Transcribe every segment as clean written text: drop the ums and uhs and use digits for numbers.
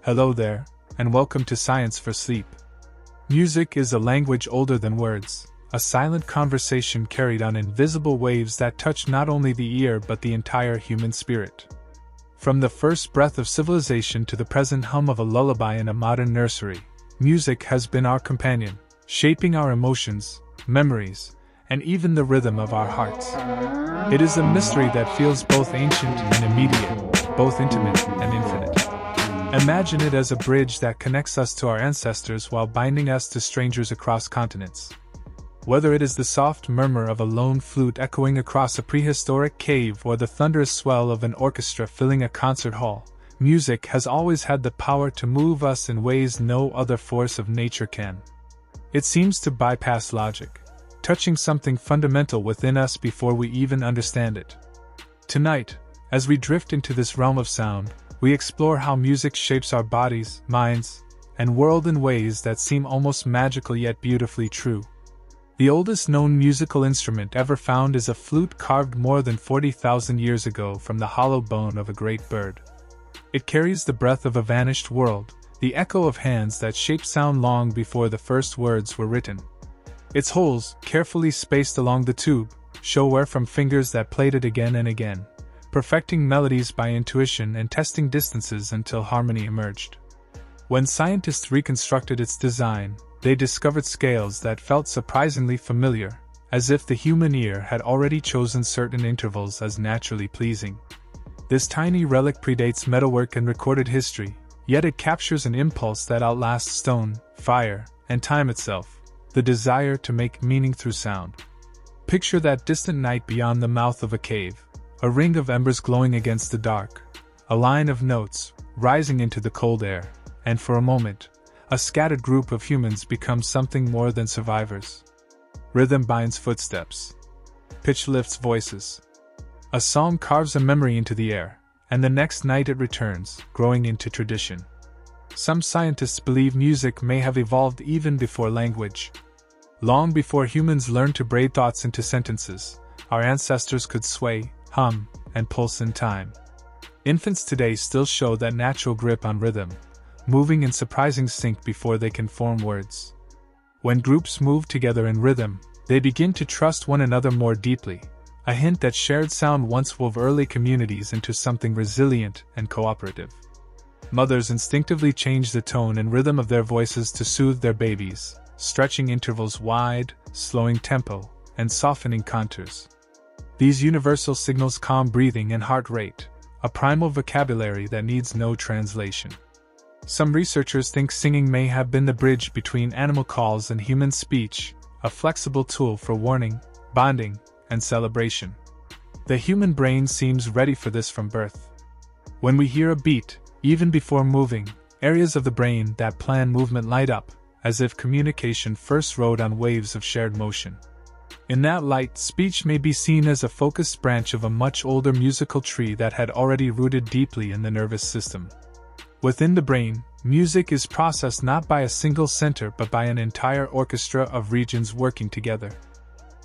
Hello there, and welcome to Science for Sleep. Music is a language older than words, a silent conversation carried on invisible waves that touch not only the ear but the entire human spirit. From the first breath of civilization to the present hum of a lullaby in a modern nursery, music has been our companion, shaping our emotions, memories, and even the rhythm of our hearts. It is a mystery that feels both ancient and immediate, both intimate and infinite. Imagine it as a bridge that connects us to our ancestors while binding us to strangers across continents. Whether it is the soft murmur of a lone flute echoing across a prehistoric cave or the thunderous swell of an orchestra filling a concert hall, music has always had the power to move us in ways no other force of nature can. It seems to bypass logic, touching something fundamental within us before we even understand it. Tonight, as we drift into this realm of sound, we explore how music shapes our bodies, minds, and world in ways that seem almost magical yet beautifully true. The oldest known musical instrument ever found is a flute carved more than 40,000 years ago from the hollow bone of a great bird. It carries the breath of a vanished world, the echo of hands that shaped sound long before the first words were written. Its holes, carefully spaced along the tube, show wear from fingers that played it again and again, perfecting melodies by intuition and testing distances until harmony emerged. When scientists reconstructed its design, they discovered scales that felt surprisingly familiar, as if the human ear had already chosen certain intervals as naturally pleasing. This tiny relic predates metalwork and recorded history, yet it captures an impulse that outlasts stone, fire, and time itself, the desire to make meaning through sound. Picture that distant night beyond the mouth of a cave. A ring of embers glowing against the dark, a line of notes rising into the cold air, and for a moment, a scattered group of humans becomes something more than survivors. Rhythm binds footsteps. Pitch lifts voices. A song carves a memory into the air, and the next night it returns, growing into tradition. Some scientists believe music may have evolved even before language. Long before humans learned to braid thoughts into sentences, our ancestors could sway, hum, and pulse in time. Infants today still show that natural grip on rhythm, moving in surprising sync before they can form words. When groups move together in rhythm, they begin to trust one another more deeply, a hint that shared sound once wove early communities into something resilient and cooperative. Mothers instinctively change the tone and rhythm of their voices to soothe their babies, stretching intervals wide, slowing tempo, and softening contours. These universal signals calm breathing and heart rate, a primal vocabulary that needs no translation. Some researchers think singing may have been the bridge between animal calls and human speech, a flexible tool for warning, bonding, and celebration. The human brain seems ready for this from birth. When we hear a beat, even before moving, areas of the brain that plan movement light up, as if communication first rode on waves of shared motion. In that light, speech may be seen as a focused branch of a much older musical tree that had already rooted deeply in the nervous system. Within the brain, music is processed not by a single center but by an entire orchestra of regions working together.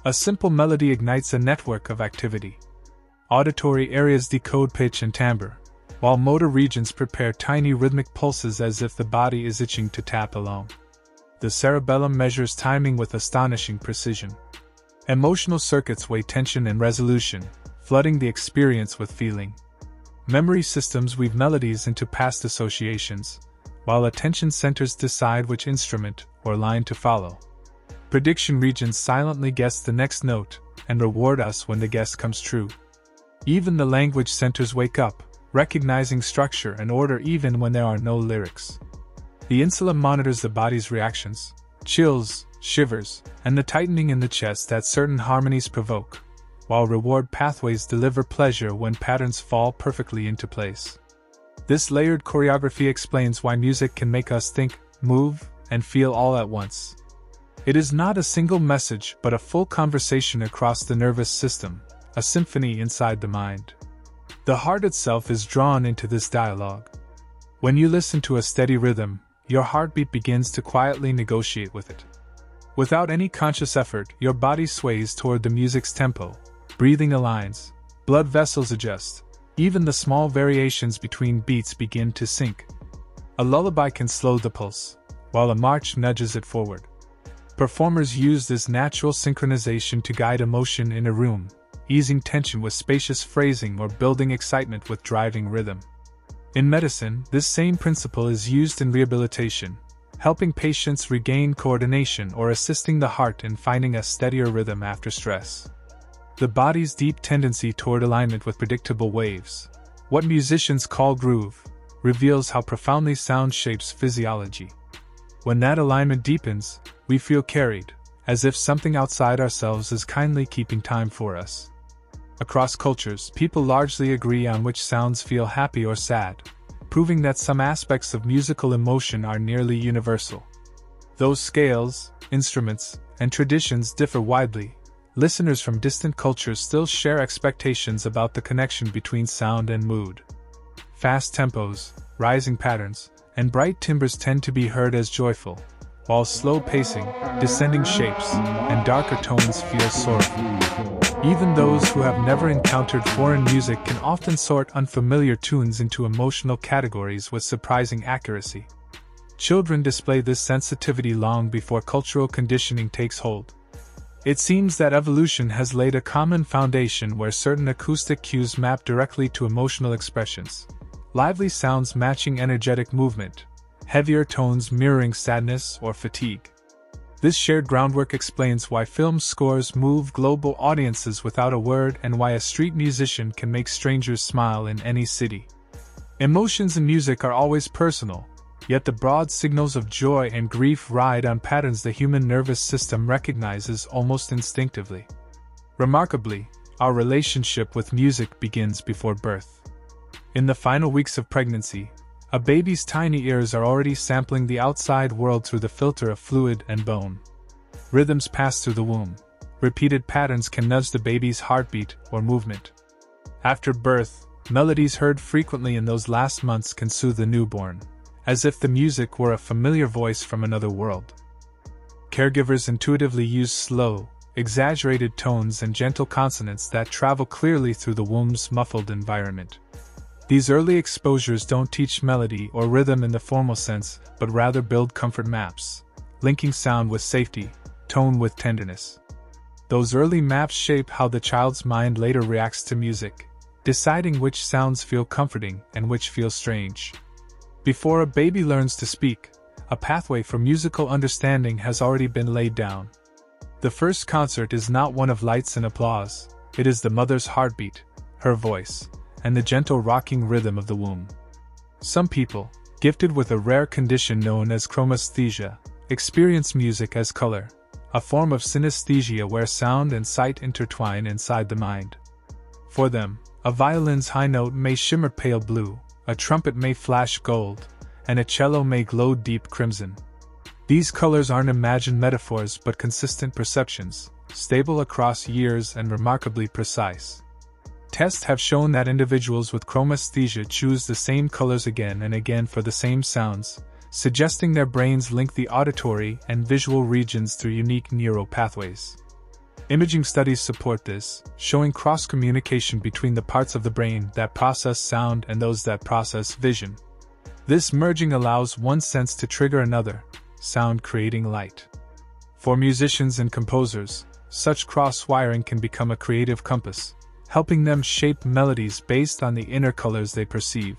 A simple melody ignites a network of activity. Auditory areas decode pitch and timbre, while motor regions prepare tiny rhythmic pulses as if the body is itching to tap along. The cerebellum measures timing with astonishing precision. Emotional circuits weigh tension and resolution, flooding the experience with feeling. Memory systems weave melodies into past associations, while attention centers decide which instrument or line to follow. Prediction regions silently guess the next note and reward us when the guess comes true. Even the language centers wake up, recognizing structure and order even when there are no lyrics. The insula monitors the body's reactions, chills, shivers, and the tightening in the chest that certain harmonies provoke, while reward pathways deliver pleasure when patterns fall perfectly into place. This layered choreography explains why music can make us think, move, and feel all at once. It is not a single message but a full conversation across the nervous system, a symphony inside the mind. The heart itself is drawn into this dialogue. When you listen to a steady rhythm, your heartbeat begins to quietly negotiate with it. Without any conscious effort, your body sways toward the music's tempo, breathing aligns, blood vessels adjust, even the small variations between beats begin to sync. A lullaby can slow the pulse, while a march nudges it forward. Performers use this natural synchronization to guide emotion in a room, easing tension with spacious phrasing or building excitement with driving rhythm. In medicine, this same principle is used in rehabilitation, helping patients regain coordination or assisting the heart in finding a steadier rhythm after stress. The body's deep tendency toward alignment with predictable waves, what musicians call groove, reveals how profoundly sound shapes physiology. When that alignment deepens, we feel carried, as if something outside ourselves is kindly keeping time for us. Across cultures, people largely agree on which sounds feel happy or sad, proving that some aspects of musical emotion are nearly universal. Though scales, instruments, and traditions differ widely, listeners from distant cultures still share expectations about the connection between sound and mood. Fast tempos, rising patterns, and bright timbres tend to be heard as joyful, while slow pacing, descending shapes, and darker tones feel sorrowful. Even those who have never encountered foreign music can often sort unfamiliar tunes into emotional categories with surprising accuracy. Children display this sensitivity long before cultural conditioning takes hold. It seems that evolution has laid a common foundation where certain acoustic cues map directly to emotional expressions. Lively sounds matching energetic movement, heavier tones mirroring sadness or fatigue. This shared groundwork explains why film scores move global audiences without a word and why a street musician can make strangers smile in any city. Emotions in music are always personal, yet the broad signals of joy and grief ride on patterns the human nervous system recognizes almost instinctively. Remarkably, our relationship with music begins before birth. In the final weeks of pregnancy, a baby's tiny ears are already sampling the outside world through the filter of fluid and bone. Rhythms pass through the womb. Repeated patterns can nudge the baby's heartbeat or movement. After birth, melodies heard frequently in those last months can soothe the newborn, as if the music were a familiar voice from another world. Caregivers intuitively use slow, exaggerated tones and gentle consonants that travel clearly through the womb's muffled environment. These early exposures don't teach melody or rhythm in the formal sense, but rather build comfort maps, linking sound with safety, tone with tenderness. Those early maps shape how the child's mind later reacts to music, deciding which sounds feel comforting and which feel strange. Before a baby learns to speak, a pathway for musical understanding has already been laid down. The first concert is not one of lights and applause, it is the mother's heartbeat, her voice, and the gentle rocking rhythm of the womb. Some people, gifted with a rare condition known as chromesthesia, experience music as color, a form of synesthesia where sound and sight intertwine inside the mind. For them, a violin's high note may shimmer pale blue, a trumpet may flash gold, and a cello may glow deep crimson. These colors aren't imagined metaphors but consistent perceptions, stable across years and remarkably precise. Tests have shown that individuals with chromesthesia choose the same colors again and again for the same sounds, suggesting their brains link the auditory and visual regions through unique neural pathways. Imaging studies support this, showing cross-communication between the parts of the brain that process sound and those that process vision. This merging allows one sense to trigger another, sound creating light. For musicians and composers, such cross-wiring can become a creative compass, helping them shape melodies based on the inner colors they perceive.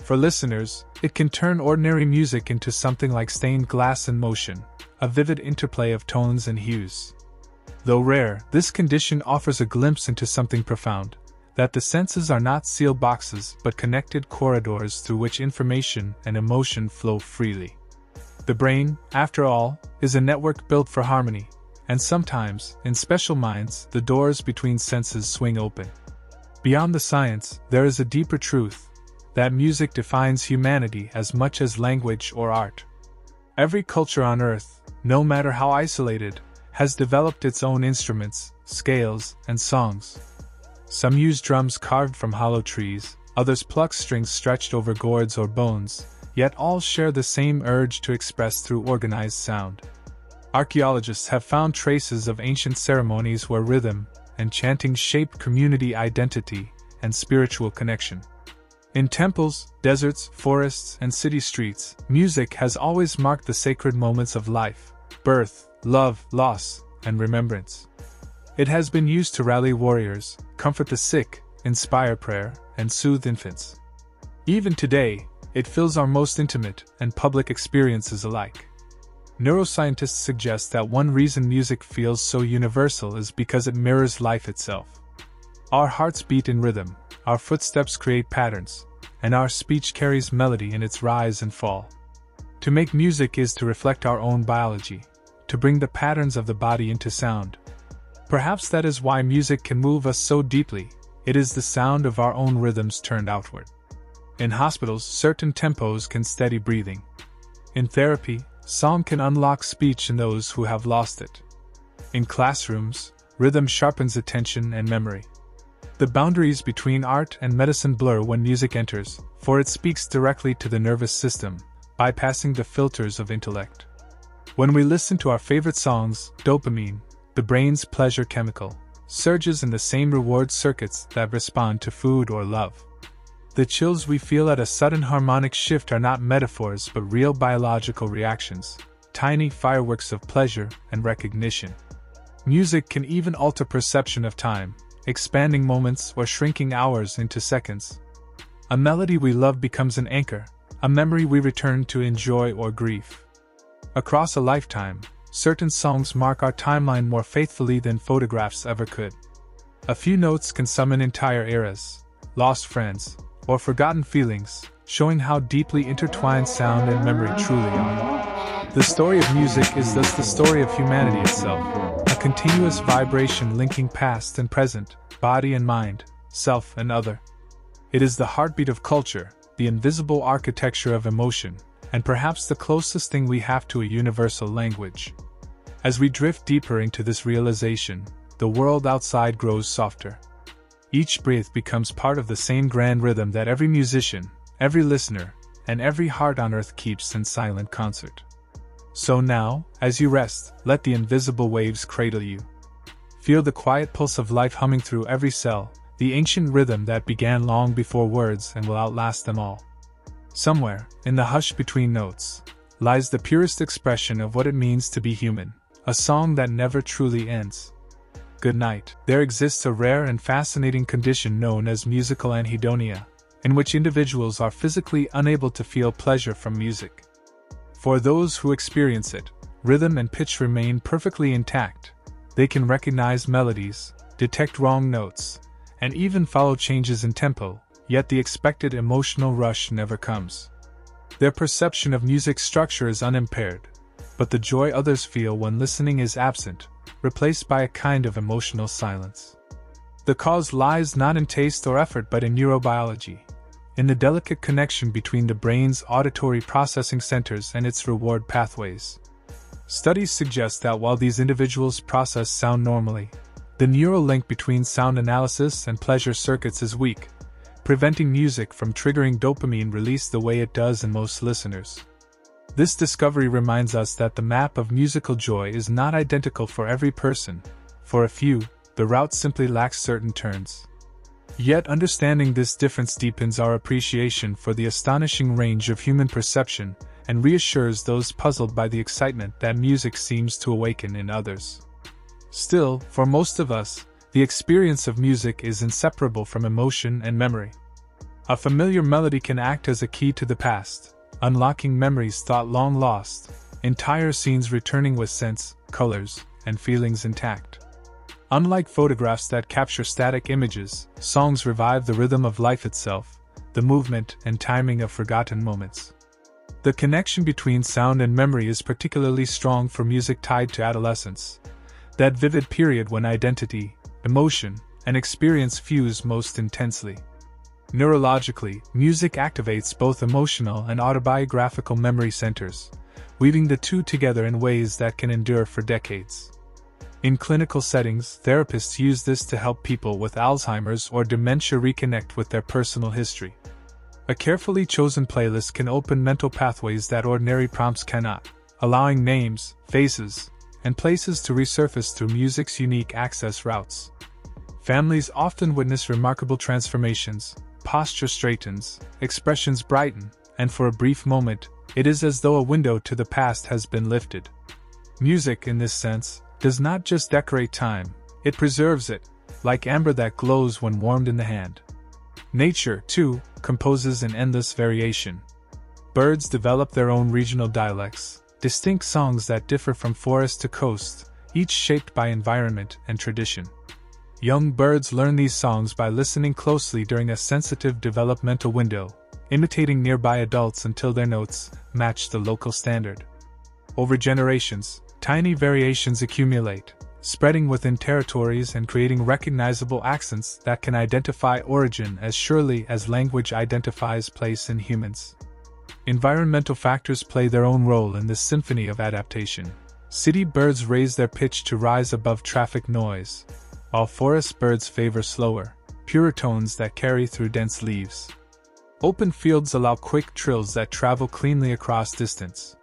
For listeners, it can turn ordinary music into something like stained glass in motion, a vivid interplay of tones and hues. Though rare, this condition offers a glimpse into something profound, that the senses are not sealed boxes but connected corridors through which information and emotion flow freely. The brain, after all, is a network built for harmony, and sometimes, in special minds, the doors between senses swing open. Beyond the science, there is a deeper truth, that music defines humanity as much as language or art. Every culture on Earth, no matter how isolated, has developed its own instruments, scales, and songs. Some use drums carved from hollow trees, others pluck strings stretched over gourds or bones, yet all share the same urge to express through organized sound. Archaeologists have found traces of ancient ceremonies where rhythm and chanting shaped community identity and spiritual connection. In temples, deserts, forests, and city streets, music has always marked the sacred moments of life: birth, love, loss, and remembrance. It has been used to rally warriors, comfort the sick, inspire prayer, and soothe infants. Even today, it fills our most intimate and public experiences alike. Neuroscientists suggest that one reason music feels so universal is because it mirrors life itself. Our hearts beat in rhythm, our footsteps create patterns, and our speech carries melody in its rise and fall. To make music is to reflect our own biology, to bring the patterns of the body into sound. Perhaps that is why music can move us so deeply. It is the sound of our own rhythms turned outward. In hospitals, certain tempos can steady breathing. In therapy, song can unlock speech in those who have lost it. In classrooms, rhythm sharpens attention and memory. The boundaries between art and medicine blur when music enters, for it speaks directly to the nervous system, bypassing the filters of intellect. When we listen to our favorite songs, dopamine, the brain's pleasure chemical, surges in the same reward circuits that respond to food or love. The chills we feel at a sudden harmonic shift are not metaphors but real biological reactions, tiny fireworks of pleasure and recognition. Music can even alter perception of time, expanding moments or shrinking hours into seconds. A melody we love becomes an anchor, a memory we return to in joy or grief. Across a lifetime, certain songs mark our timeline more faithfully than photographs ever could. A few notes can summon entire eras, lost friends, or forgotten feelings, showing how deeply intertwined sound and memory truly are. The story of music is thus the story of humanity itself, a continuous vibration linking past and present, body and mind, self and other. It is the heartbeat of culture, the invisible architecture of emotion, and perhaps the closest thing we have to a universal language. As we drift deeper into this realization, the world outside grows softer. Each breath becomes part of the same grand rhythm that every musician, every listener, and every heart on earth keeps in silent concert. So now, as you rest, let the invisible waves cradle you. Feel the quiet pulse of life humming through every cell, the ancient rhythm that began long before words and will outlast them all. Somewhere, in the hush between notes, lies the purest expression of what it means to be human, a song that never truly ends. Good night. There exists a rare and fascinating condition known as musical anhedonia, in which individuals are physically unable to feel pleasure from music. For those who experience it, rhythm and pitch remain perfectly intact. They can recognize melodies, detect wrong notes, and even follow changes in tempo, yet the expected emotional rush never comes. Their perception of music structure is unimpaired, but the joy others feel when listening is absent, replaced by a kind of emotional silence. The cause lies not in taste or effort but in neurobiology, in the delicate connection between the brain's auditory processing centers and its reward pathways. Studies suggest that while these individuals process sound normally, the neural link between sound analysis and pleasure circuits is weak, preventing music from triggering dopamine release the way it does in most listeners. This discovery reminds us that the map of musical joy is not identical for every person. For a few, the route simply lacks certain turns. Yet understanding this difference deepens our appreciation for the astonishing range of human perception and reassures those puzzled by the excitement that music seems to awaken in others. Still, for most of us, the experience of music is inseparable from emotion and memory. A familiar melody can act as a key to the past, unlocking memories thought long lost, entire scenes returning with sense, colors, and feelings intact. Unlike photographs that capture static images, songs revive the rhythm of life itself, the movement and timing of forgotten moments. The connection between sound and memory is particularly strong for music tied to adolescence, that vivid period when identity, emotion, and experience fuse most intensely. Neurologically, music activates both emotional and autobiographical memory centers, weaving the two together in ways that can endure for decades. In clinical settings, therapists use this to help people with Alzheimer's or dementia reconnect with their personal history. A carefully chosen playlist can open mental pathways that ordinary prompts cannot, allowing names, faces, and places to resurface through music's unique access routes. Families often witness remarkable transformations, posture straightens, expressions brighten, and for a brief moment, it is as though a window to the past has been lifted. Music, in this sense, does not just decorate time, it preserves it, like amber that glows when warmed in the hand. Nature, too, composes in endless variation. Birds develop their own regional dialects, distinct songs that differ from forest to coast, each shaped by environment and tradition. Young birds learn these songs by listening closely during a sensitive developmental window, imitating nearby adults until their notes match the local standard. Over generations, tiny variations accumulate, spreading within territories and creating recognizable accents that can identify origin as surely as language identifies place in humans. Environmental factors play their own role in this symphony of adaptation. City birds raise their pitch to rise above traffic noise, while forest birds favor slower, purer tones that carry through dense leaves. Open fields allow quick trills that travel cleanly across distance.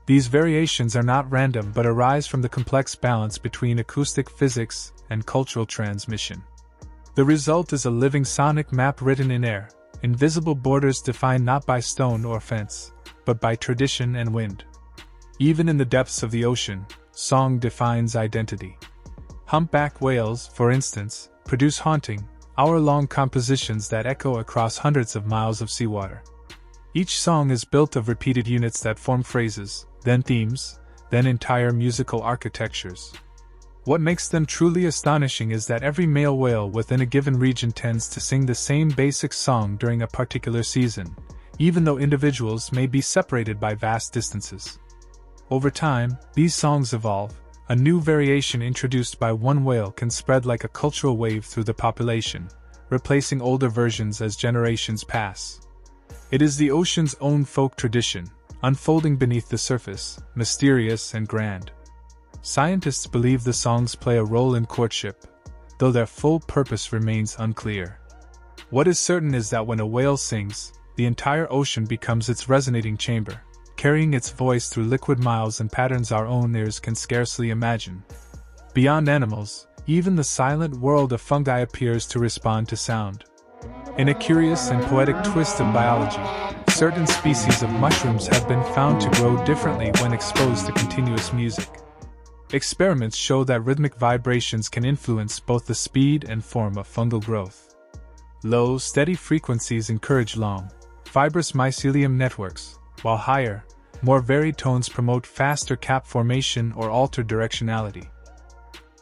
These variations are not random but arise from the complex balance between acoustic physics and cultural transmission. The result is a living sonic map written in air, invisible borders defined not by stone or fence, but by tradition and wind. Even in the depths of the ocean, song defines identity. Humpback whales, for instance, produce haunting, hour-long compositions that echo across hundreds of miles of seawater. Each song is built of repeated units that form phrases, then themes, then entire musical architectures. What makes them truly astonishing is that every male whale within a given region tends to sing the same basic song during a particular season, even though individuals may be separated by vast distances. Over time, these songs evolve. A new variation introduced by one whale can spread like a cultural wave through the population, replacing older versions as generations pass. It is the ocean's own folk tradition, unfolding beneath the surface, mysterious and grand. Scientists believe the songs play a role in courtship, though their full purpose remains unclear. What is certain is that when a whale sings, the entire ocean becomes its resonating chamber, carrying its voice through liquid miles and patterns our own ears can scarcely imagine. Beyond animals, even the silent world of fungi appears to respond to sound. In a curious and poetic twist of biology, certain species of mushrooms have been found to grow differently when exposed to continuous music. Experiments show that rhythmic vibrations can influence both the speed and form of fungal growth. Low, steady frequencies encourage long, fibrous mycelium networks, while higher, more varied tones promote faster cap formation or altered directionality.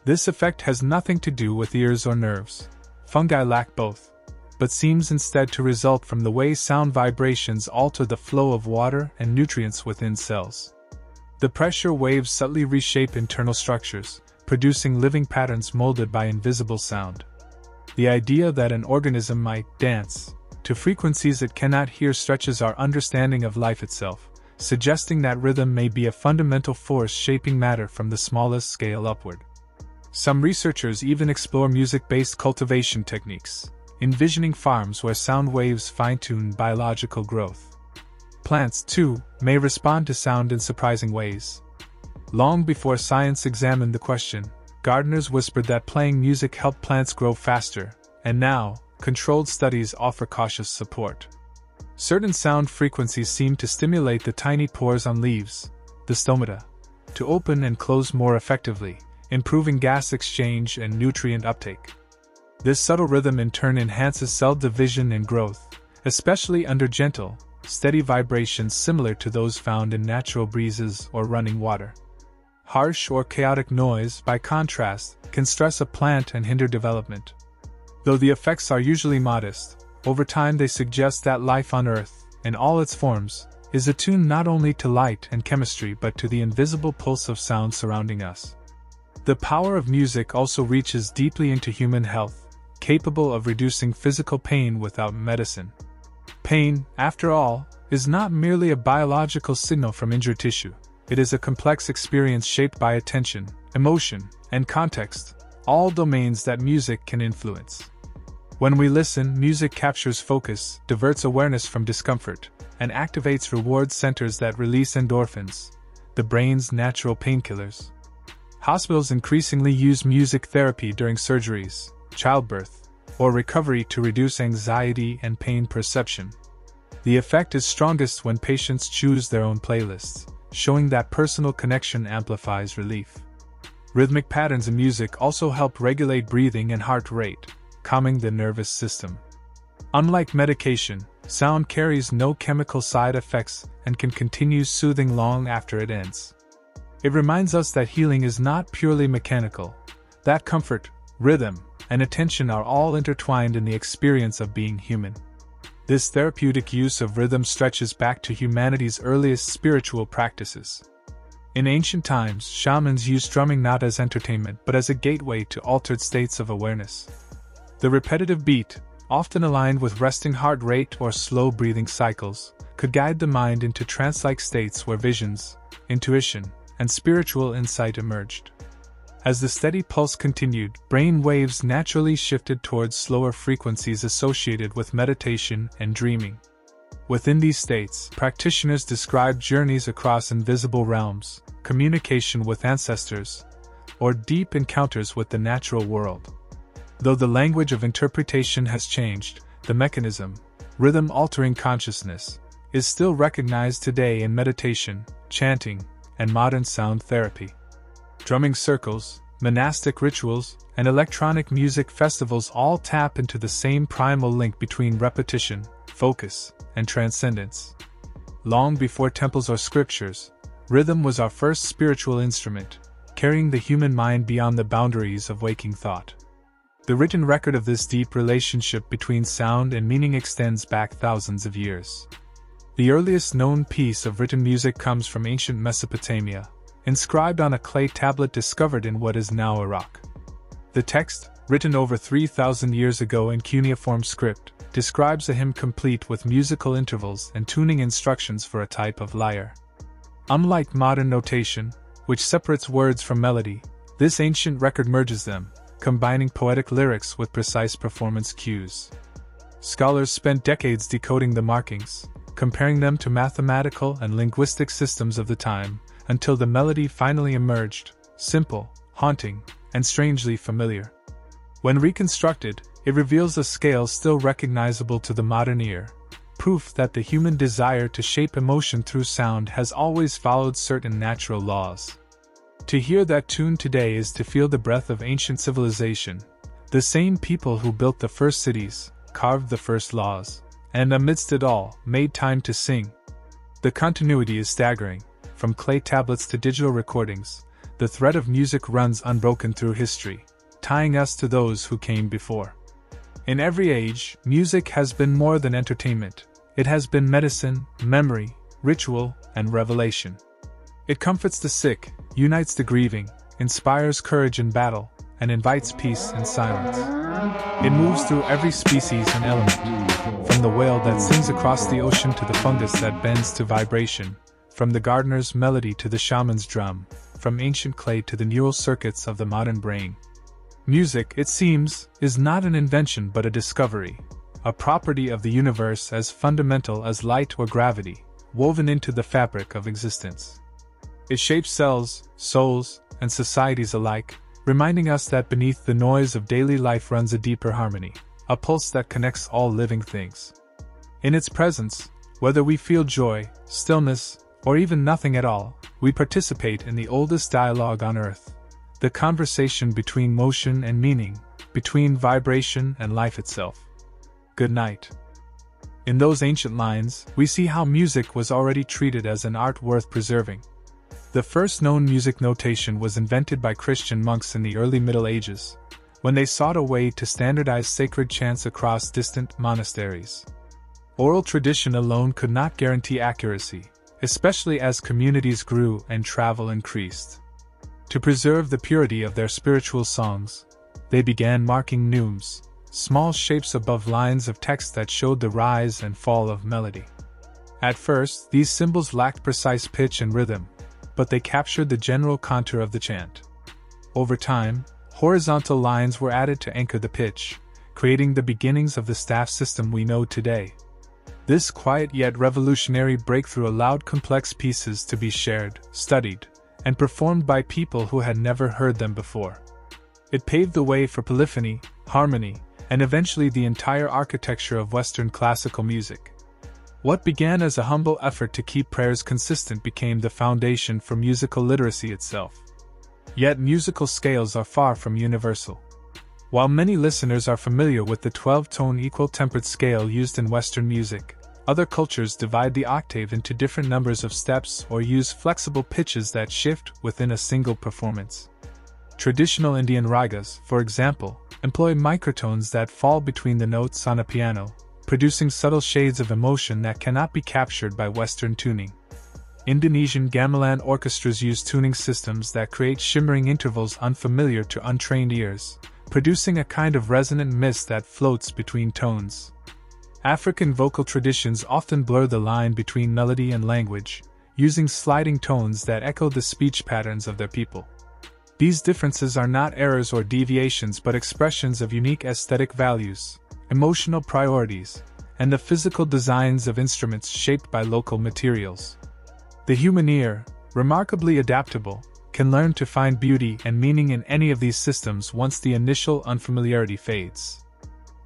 This effect has nothing to do with ears or nerves. Fungi lack both, but seems instead to result from the way sound vibrations alter the flow of water and nutrients within cells. The pressure waves subtly reshape internal structures, producing living patterns molded by invisible sound. The idea that an organism might dance to frequencies it cannot hear stretches our understanding of life itself, suggesting that rhythm may be a fundamental force shaping matter from the smallest scale upward. Some researchers even explore music-based cultivation techniques, envisioning farms where sound waves fine-tune biological growth. Plants, too, may respond to sound in surprising ways. Long before science examined the question, gardeners whispered that playing music helped plants grow faster, and now, controlled studies offer cautious support. Certain sound frequencies seem to stimulate the tiny pores on leaves, the stomata, to open and close more effectively, improving gas exchange and nutrient uptake. This subtle rhythm in turn enhances cell division and growth, especially under gentle, steady vibrations similar to those found in natural breezes or running water. Harsh or chaotic noise, by contrast, can stress a plant and hinder development. Though the effects are usually modest, over time they suggest that life on Earth, in all its forms, is attuned not only to light and chemistry but to the invisible pulse of sound surrounding us. The power of music also reaches deeply into human health, capable of reducing physical pain without medicine. Pain, after all, is not merely a biological signal from injured tissue. It is a complex experience shaped by attention, emotion, and context, all domains that music can influence. When we listen, music captures focus, diverts awareness from discomfort, and activates reward centers that release endorphins, the brain's natural painkillers. Hospitals increasingly use music therapy during surgeries, childbirth, or recovery to reduce anxiety and pain perception. The effect is strongest when patients choose their own playlists, showing that personal connection amplifies relief. Rhythmic patterns in music also help regulate breathing and heart rate, calming the nervous system. Unlike medication, sound carries no chemical side effects and can continue soothing long after it ends. It reminds us that healing is not purely mechanical, that comfort, rhythm, and attention are all intertwined in the experience of being human. This therapeutic use of rhythm stretches back to humanity's earliest spiritual practices. In ancient times, shamans used drumming not as entertainment but as a gateway to altered states of awareness. The repetitive beat, often aligned with resting heart rate or slow breathing cycles, could guide the mind into trance-like states where visions, intuition, and spiritual insight emerged. As the steady pulse continued, brain waves naturally shifted towards slower frequencies associated with meditation and dreaming. Within these states, practitioners described journeys across invisible realms, communication with ancestors, or deep encounters with the natural world. Though the language of interpretation has changed, the mechanism, rhythm altering consciousness, is still recognized today in meditation, chanting, and modern sound therapy. Drumming circles, monastic rituals, and electronic music festivals all tap into the same primal link between repetition, focus, and transcendence. Long before temples or scriptures, rhythm was our first spiritual instrument, carrying the human mind beyond the boundaries of waking thought. The written record of this deep relationship between sound and meaning extends back thousands of years. The earliest known piece of written music comes from ancient Mesopotamia, inscribed on a clay tablet discovered in what is now Iraq. The text, written over 3,000 years ago in cuneiform script, describes a hymn complete with musical intervals and tuning instructions for a type of lyre. Unlike modern notation, which separates words from melody, this ancient record merges them, combining poetic lyrics with precise performance cues. Scholars spent decades decoding the markings, comparing them to mathematical and linguistic systems of the time, until the melody finally emerged, simple, haunting, and strangely familiar. When reconstructed, it reveals a scale still recognizable to the modern ear, proof that the human desire to shape emotion through sound has always followed certain natural laws. To hear that tune today is to feel the breath of ancient civilization, the same people who built the first cities, carved the first laws, and amidst it all, made time to sing. The continuity is staggering. From clay tablets to digital recordings, the thread of music runs unbroken through history, tying us to those who came before. In every age, music has been more than entertainment. It has been medicine, memory, ritual, and revelation. It comforts the sick, unites the grieving, inspires courage in battle, and invites peace in silence. It moves through every species and element, from the whale that sings across the ocean to the fungus that bends to vibration, from the gardener's melody to the shaman's drum, from ancient clay to the neural circuits of the modern brain. Music, it seems, is not an invention but a discovery, a property of the universe as fundamental as light or gravity, woven into the fabric of existence. It shapes cells, souls, and societies alike, reminding us that beneath the noise of daily life runs a deeper harmony, a pulse that connects all living things. In its presence, whether we feel joy, stillness, or even nothing at all, we participate in the oldest dialogue on earth, the conversation between motion and meaning, between vibration and life itself. Good night. In those ancient lines, we see how music was already treated as an art worth preserving. The first known music notation was invented by Christian monks in the early Middle Ages, when they sought a way to standardize sacred chants across distant monasteries. Oral tradition alone could not guarantee accuracy, especially as communities grew and travel increased. To preserve the purity of their spiritual songs, they began marking neumes, small shapes above lines of text that showed the rise and fall of melody. At first, these symbols lacked precise pitch and rhythm, but they captured the general contour of the chant. Over time, horizontal lines were added to anchor the pitch, creating the beginnings of the staff system we know today. This quiet yet revolutionary breakthrough allowed complex pieces to be shared, studied, and performed by people who had never heard them before. It paved the way for polyphony, harmony, and eventually the entire architecture of Western classical music. What began as a humble effort to keep prayers consistent became the foundation for musical literacy itself. Yet musical scales are far from universal. While many listeners are familiar with the 12-tone equal-tempered scale used in Western music, other cultures divide the octave into different numbers of steps or use flexible pitches that shift within a single performance. Traditional Indian ragas, for example, employ microtones that fall between the notes on a piano, producing subtle shades of emotion that cannot be captured by Western tuning. Indonesian gamelan orchestras use tuning systems that create shimmering intervals unfamiliar to untrained ears, producing a kind of resonant mist that floats between tones. African vocal traditions often blur the line between melody and language, using sliding tones that echo the speech patterns of their people. These differences are not errors or deviations but expressions of unique aesthetic values, emotional priorities, and the physical designs of instruments shaped by local materials. The human ear, remarkably adaptable, can learn to find beauty and meaning in any of these systems once the initial unfamiliarity fades.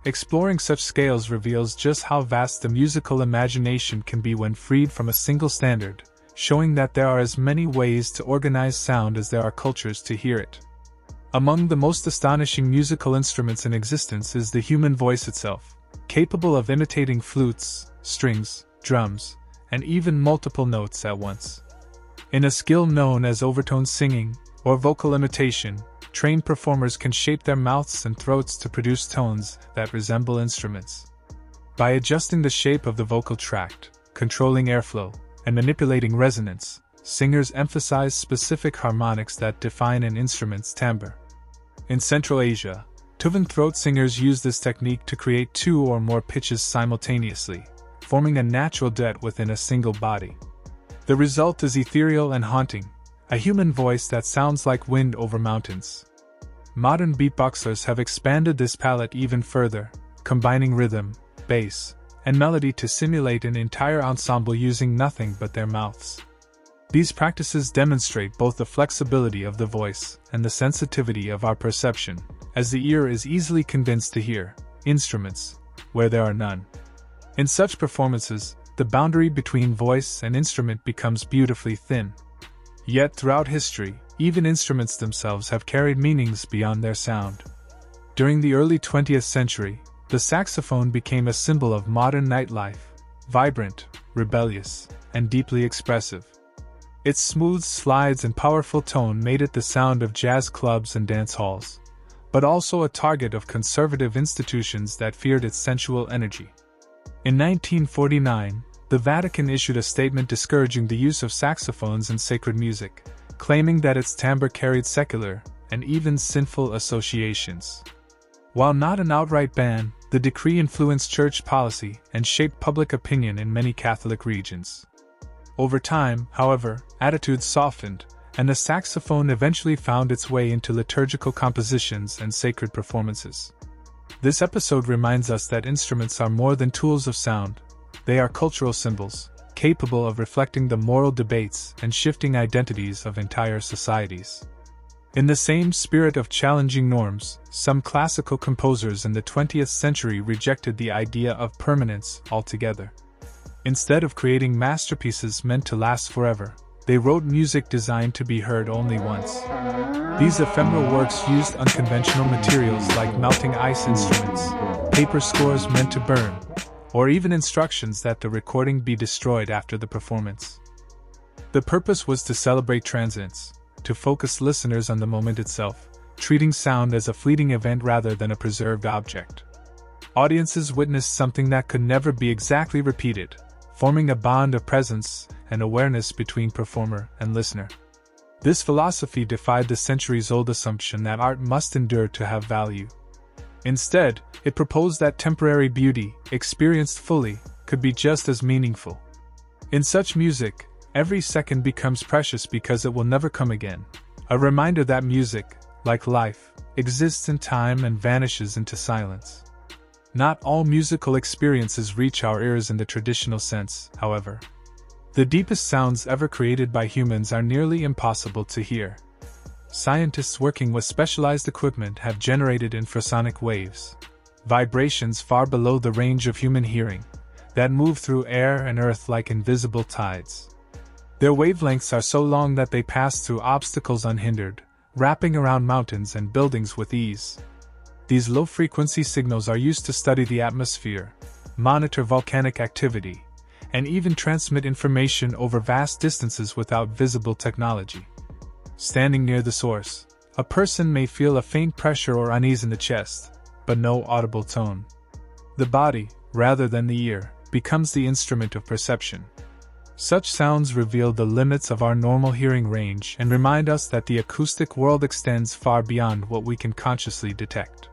Exploring such scales reveals just how vast the musical imagination can be when freed from a single standard, showing that there are as many ways to organize sound as there are cultures to hear it. Among the most astonishing musical instruments in existence is the human voice itself, capable of imitating flutes, strings, drums, and even multiple notes at once. In a skill known as overtone singing, or vocal imitation, trained performers can shape their mouths and throats to produce tones that resemble instruments. By adjusting the shape of the vocal tract, controlling airflow, and manipulating resonance, singers emphasize specific harmonics that define an instrument's timbre. In Central Asia, Tuvan throat singers use this technique to create two or more pitches simultaneously, forming a natural duet within a single body. The result is ethereal and haunting, a human voice that sounds like wind over mountains. Modern beatboxers have expanded this palette even further, combining rhythm, bass, and melody to simulate an entire ensemble using nothing but their mouths. These practices demonstrate both the flexibility of the voice and the sensitivity of our perception, as the ear is easily convinced to hear instruments where there are none. In such performances, the boundary between voice and instrument becomes beautifully thin. Yet throughout history, even instruments themselves have carried meanings beyond their sound. During the early 20th century, the saxophone became a symbol of modern nightlife, vibrant, rebellious, and deeply expressive. Its smooth slides and powerful tone made it the sound of jazz clubs and dance halls, but also a target of conservative institutions that feared its sensual energy. In 1949, the Vatican issued a statement discouraging the use of saxophones in sacred music, claiming that its timbre carried secular and even sinful associations. While not an outright ban, the decree influenced church policy and shaped public opinion in many Catholic regions. Over time, however, attitudes softened, and the saxophone eventually found its way into liturgical compositions and sacred performances. This episode reminds us that instruments are more than tools of sound. They are cultural symbols, capable of reflecting the moral debates and shifting identities of entire societies. In the same spirit of challenging norms, some classical composers in the 20th century rejected the idea of permanence altogether. Instead of creating masterpieces meant to last forever, they wrote music designed to be heard only once. These ephemeral works used unconventional materials like melting ice instruments, paper scores meant to burn, or even instructions that the recording be destroyed after the performance. The purpose was to celebrate transience, to focus listeners on the moment itself, treating sound as a fleeting event rather than a preserved object. Audiences witnessed something that could never be exactly repeated, forming a bond of presence and awareness between performer and listener. This philosophy defied the centuries-old assumption that art must endure to have value. Instead, it proposed that temporary beauty, experienced fully, could be just as meaningful. In such music, every second becomes precious because it will never come again, a reminder that music, like life, exists in time and vanishes into silence. Not all musical experiences reach our ears in the traditional sense, however. The deepest sounds ever created by humans are nearly impossible to hear. Scientists working with specialized equipment have generated infrasonic waves, vibrations far below the range of human hearing, that move through air and earth like invisible tides. Their wavelengths are so long that they pass through obstacles unhindered, wrapping around mountains and buildings with ease. These low-frequency signals are used to study the atmosphere, monitor volcanic activity, and even transmit information over vast distances without visible technology. Standing near the source, a person may feel a faint pressure or unease in the chest, but no audible tone. The body, rather than the ear, becomes the instrument of perception. Such sounds reveal the limits of our normal hearing range and remind us that the acoustic world extends far beyond what we can consciously detect.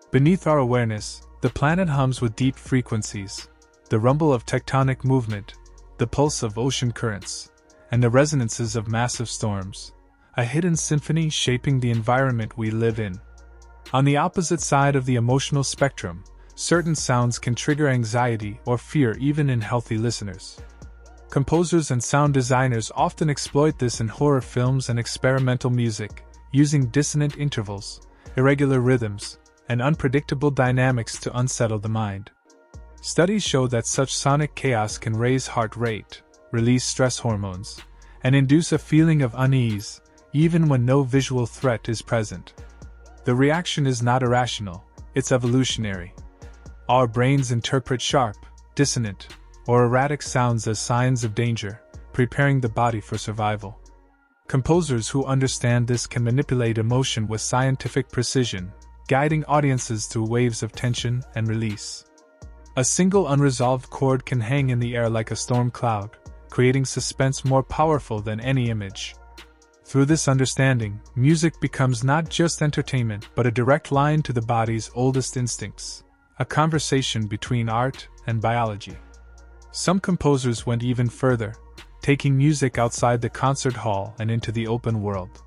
Beneath our awareness, the planet hums with deep frequencies, the rumble of tectonic movement, the pulse of ocean currents, and the resonances of massive storms, a hidden symphony shaping the environment we live in. On the opposite side of the emotional spectrum, certain sounds can trigger anxiety or fear even in healthy listeners. Composers and sound designers often exploit this in horror films and experimental music, using dissonant intervals, irregular rhythms, and unpredictable dynamics to unsettle the mind. Studies show that such sonic chaos can raise heart rate, release stress hormones, and induce a feeling of unease, even when no visual threat is present. The reaction is not irrational, it's evolutionary. Our brains interpret sharp, dissonant, or erratic sounds as signs of danger, preparing the body for survival. Composers who understand this can manipulate emotion with scientific precision, guiding audiences through waves of tension and release. A single unresolved chord can hang in the air like a storm cloud, creating suspense more powerful than any image. Through this understanding, music becomes not just entertainment but a direct line to the body's oldest instincts, a conversation between art and biology. Some composers went even further, taking music outside the concert hall and into the open world.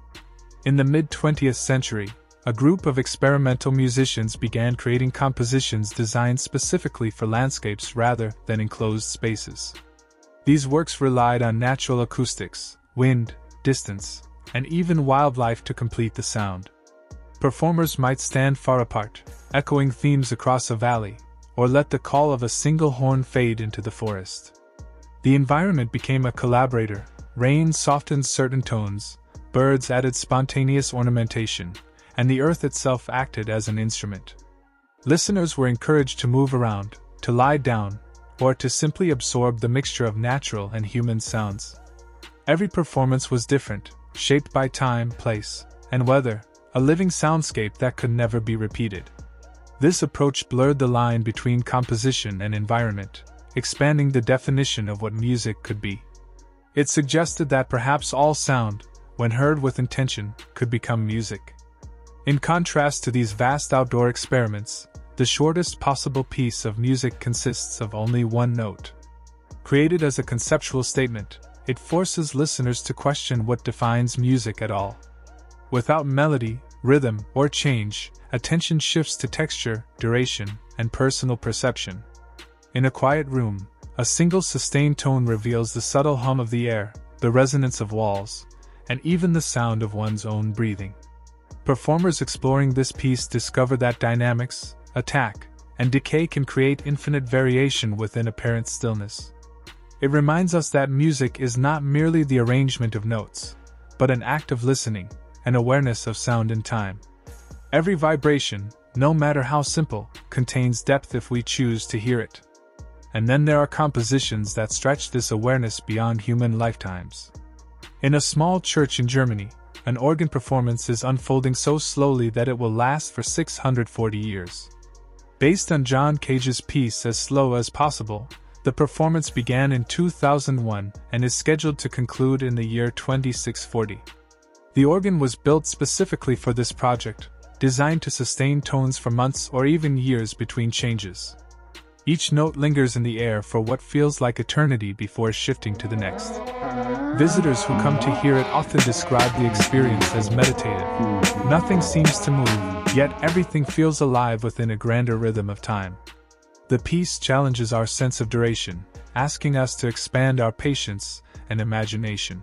In the mid-20th century, a group of experimental musicians began creating compositions designed specifically for landscapes rather than enclosed spaces. These works relied on natural acoustics, wind, distance, and even wildlife to complete the sound. Performers might stand far apart, echoing themes across a valley, or let the call of a single horn fade into the forest. The environment became a collaborator, rain softened certain tones, birds added spontaneous ornamentation, and the earth itself acted as an instrument. Listeners were encouraged to move around, to lie down, or to simply absorb the mixture of natural and human sounds. Every performance was different, shaped by time, place, and weather, a living soundscape that could never be repeated. This approach blurred the line between composition and environment, expanding the definition of what music could be. It suggested that perhaps all sound, when heard with intention, could become music. In contrast to these vast outdoor experiments, the shortest possible piece of music consists of only one note. Created as a conceptual statement, it forces listeners to question what defines music at all. Without melody, rhythm, or change, attention shifts to texture, duration, and personal perception. In a quiet room, a single sustained tone reveals the subtle hum of the air, the resonance of walls, and even the sound of one's own breathing. Performers exploring this piece discover that dynamics, attack, and decay can create infinite variation within apparent stillness. It reminds us that music is not merely the arrangement of notes, but an act of listening, an awareness of sound and time. Every vibration, no matter how simple, contains depth if we choose to hear it. And then there are compositions that stretch this awareness beyond human lifetimes. In a small church in Germany, an organ performance is unfolding so slowly that it will last for 640 years. Based on John Cage's piece As Slow as Possible, the performance began in 2001 and is scheduled to conclude in the year 2640. The organ was built specifically for this project, designed to sustain tones for months or even years between changes. Each note lingers in the air for what feels like eternity before shifting to the next. Visitors who come to hear it often describe the experience as meditative. Nothing seems to move, yet everything feels alive within a grander rhythm of time. The piece challenges our sense of duration, asking us to expand our patience and imagination.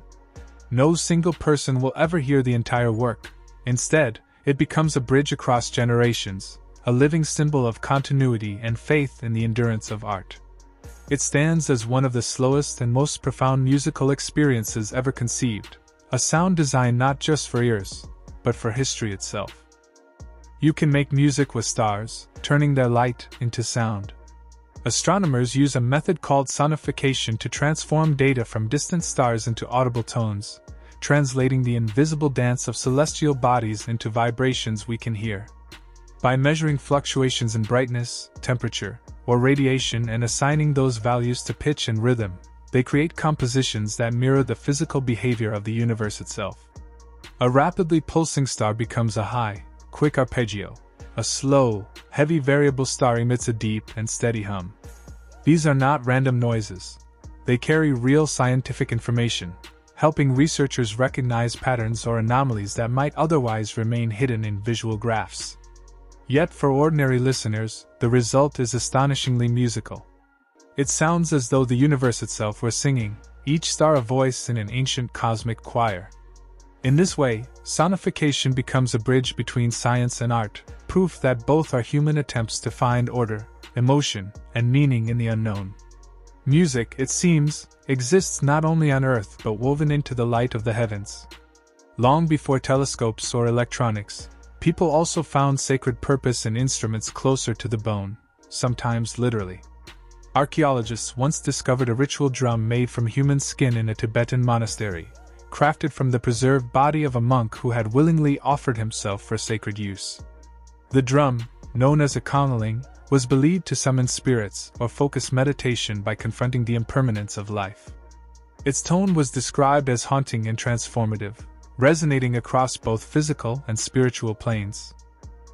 No single person will ever hear the entire work. Instead, it becomes a bridge across generations, a living symbol of continuity and faith in the endurance of art. It stands as one of the slowest and most profound musical experiences ever conceived, a sound designed not just for ears, but for history itself. You can make music with stars, turning their light into sound. Astronomers use a method called sonification to transform data from distant stars into audible tones, translating the invisible dance of celestial bodies into vibrations we can hear. By measuring fluctuations in brightness, temperature, or radiation and assigning those values to pitch and rhythm, they create compositions that mirror the physical behavior of the universe itself. A rapidly pulsing star becomes a high, quick arpeggio. A slow, heavy variable star emits a deep and steady hum. These are not random noises. They carry real scientific information, helping researchers recognize patterns or anomalies that might otherwise remain hidden in visual graphs. Yet for ordinary listeners, the result is astonishingly musical. It sounds as though the universe itself were singing, each star a voice in an ancient cosmic choir. In this way, sonification becomes a bridge between science and art, proof that both are human attempts to find order, emotion, and meaning in the unknown. Music, it seems, exists not only on Earth but woven into the light of the heavens. Long before telescopes or electronics, people also found sacred purpose in instruments closer to the bone, sometimes literally. Archaeologists once discovered a ritual drum made from human skin in a Tibetan monastery, crafted from the preserved body of a monk who had willingly offered himself for sacred use. The drum, known as a congaling, was believed to summon spirits or focus meditation by confronting the impermanence of life. Its tone was described as haunting and transformative, resonating across both physical and spiritual planes.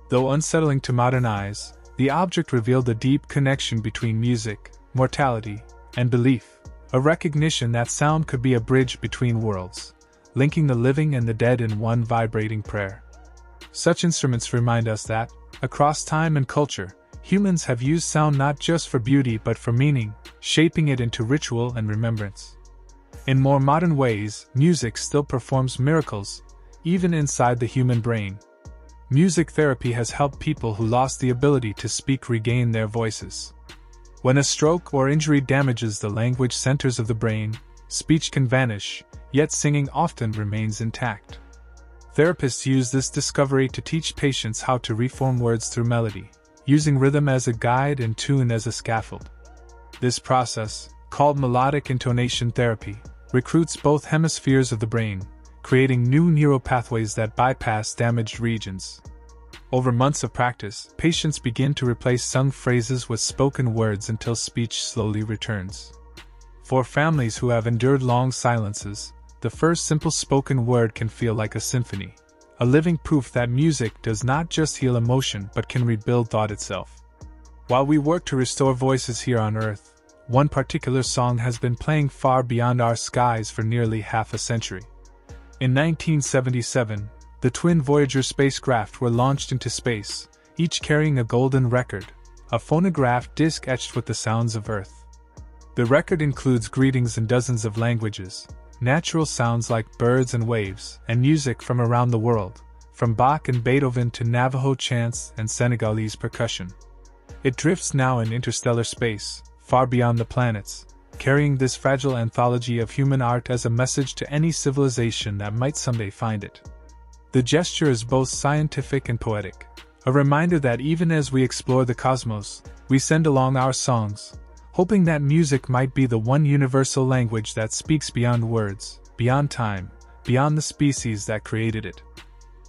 Though unsettling to modern eyes, the object revealed a deep connection between music, mortality, and belief, a recognition that sound could be a bridge between worlds, linking the living and the dead in one vibrating prayer. Such instruments remind us that, across time and culture, humans have used sound not just for beauty but for meaning, shaping it into ritual and remembrance. In more modern ways, music still performs miracles, even inside the human brain. Music therapy has helped people who lost the ability to speak regain their voices. When a stroke or injury damages the language centers of the brain, speech can vanish, yet singing often remains intact. Therapists use this discovery to teach patients how to reform words through melody, using rhythm as a guide and tune as a scaffold. This process, called melodic intonation therapy, recruits both hemispheres of the brain, creating new neural pathways that bypass damaged regions. Over months of practice, patients begin to replace sung phrases with spoken words until speech slowly returns. For families who have endured long silences, the first simple spoken word can feel like a symphony, a living proof that music does not just heal emotion but can rebuild thought itself. While we work to restore voices here on Earth, one particular song has been playing far beyond our skies for nearly half a century. In 1977, the twin Voyager spacecraft were launched into space, each carrying a golden record, a phonograph disc etched with the sounds of Earth. The record includes greetings in dozens of languages, natural sounds like birds and waves, and music from around the world, from Bach and Beethoven to Navajo chants and Senegalese percussion. It drifts now in interstellar space, far beyond the planets, carrying this fragile anthology of human art as a message to any civilization that might someday find it. The gesture is both scientific and poetic, a reminder that even as we explore the cosmos, we send along our songs, hoping that music might be the one universal language that speaks beyond words, beyond time, beyond the species that created it.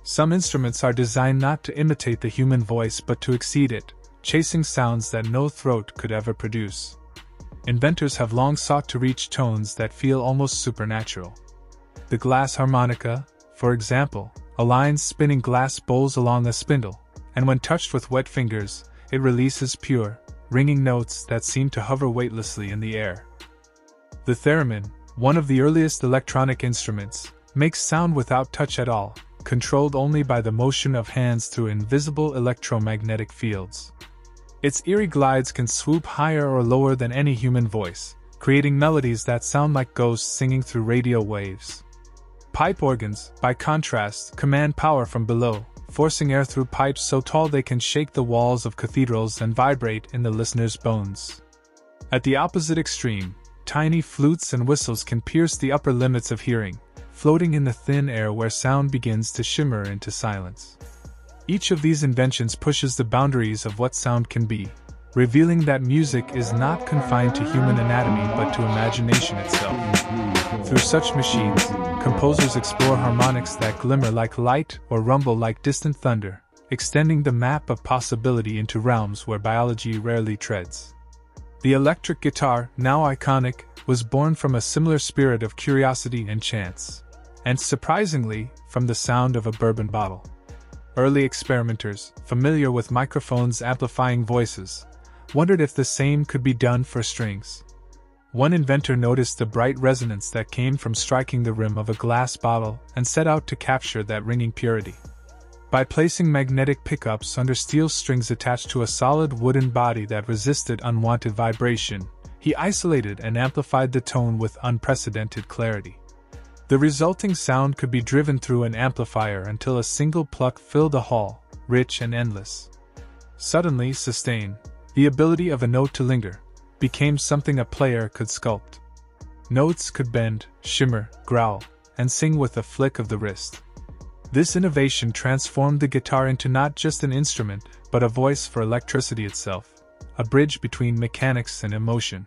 Some instruments are designed not to imitate the human voice but to exceed it, chasing sounds that no throat could ever produce. Inventors have long sought to reach tones that feel almost supernatural. The glass harmonica, for example, aligns spinning glass bowls along a spindle, and when touched with wet fingers, it releases pure, ringing notes that seem to hover weightlessly in the air. The theremin, one of the earliest electronic instruments, makes sound without touch at all, controlled only by the motion of hands through invisible electromagnetic fields. Its eerie glides can swoop higher or lower than any human voice, creating melodies that sound like ghosts singing through radio waves. Pipe organs, by contrast, command power from below, forcing air through pipes so tall they can shake the walls of cathedrals and vibrate in the listener's bones. At the opposite extreme, tiny flutes and whistles can pierce the upper limits of hearing, floating in the thin air where sound begins to shimmer into silence. Each of these inventions pushes the boundaries of what sound can be, revealing that music is not confined to human anatomy but to imagination itself. Through such machines, composers explore harmonics that glimmer like light or rumble like distant thunder, extending the map of possibility into realms where biology rarely treads. The electric guitar, now iconic, was born from a similar spirit of curiosity and chance, and surprisingly, from the sound of a bourbon bottle. Early experimenters, familiar with microphones amplifying voices, wondered if the same could be done for strings. One inventor noticed the bright resonance that came from striking the rim of a glass bottle and set out to capture that ringing purity. By placing magnetic pickups under steel strings attached to a solid wooden body that resisted unwanted vibration, he isolated and amplified the tone with unprecedented clarity. The resulting sound could be driven through an amplifier until a single pluck filled the hall, rich and endless. Suddenly, sustain, the ability of a note to linger, became something a player could sculpt. Notes could bend, shimmer, growl, and sing with a flick of the wrist. This innovation transformed the guitar into not just an instrument, but a voice for electricity itself, a bridge between mechanics and emotion.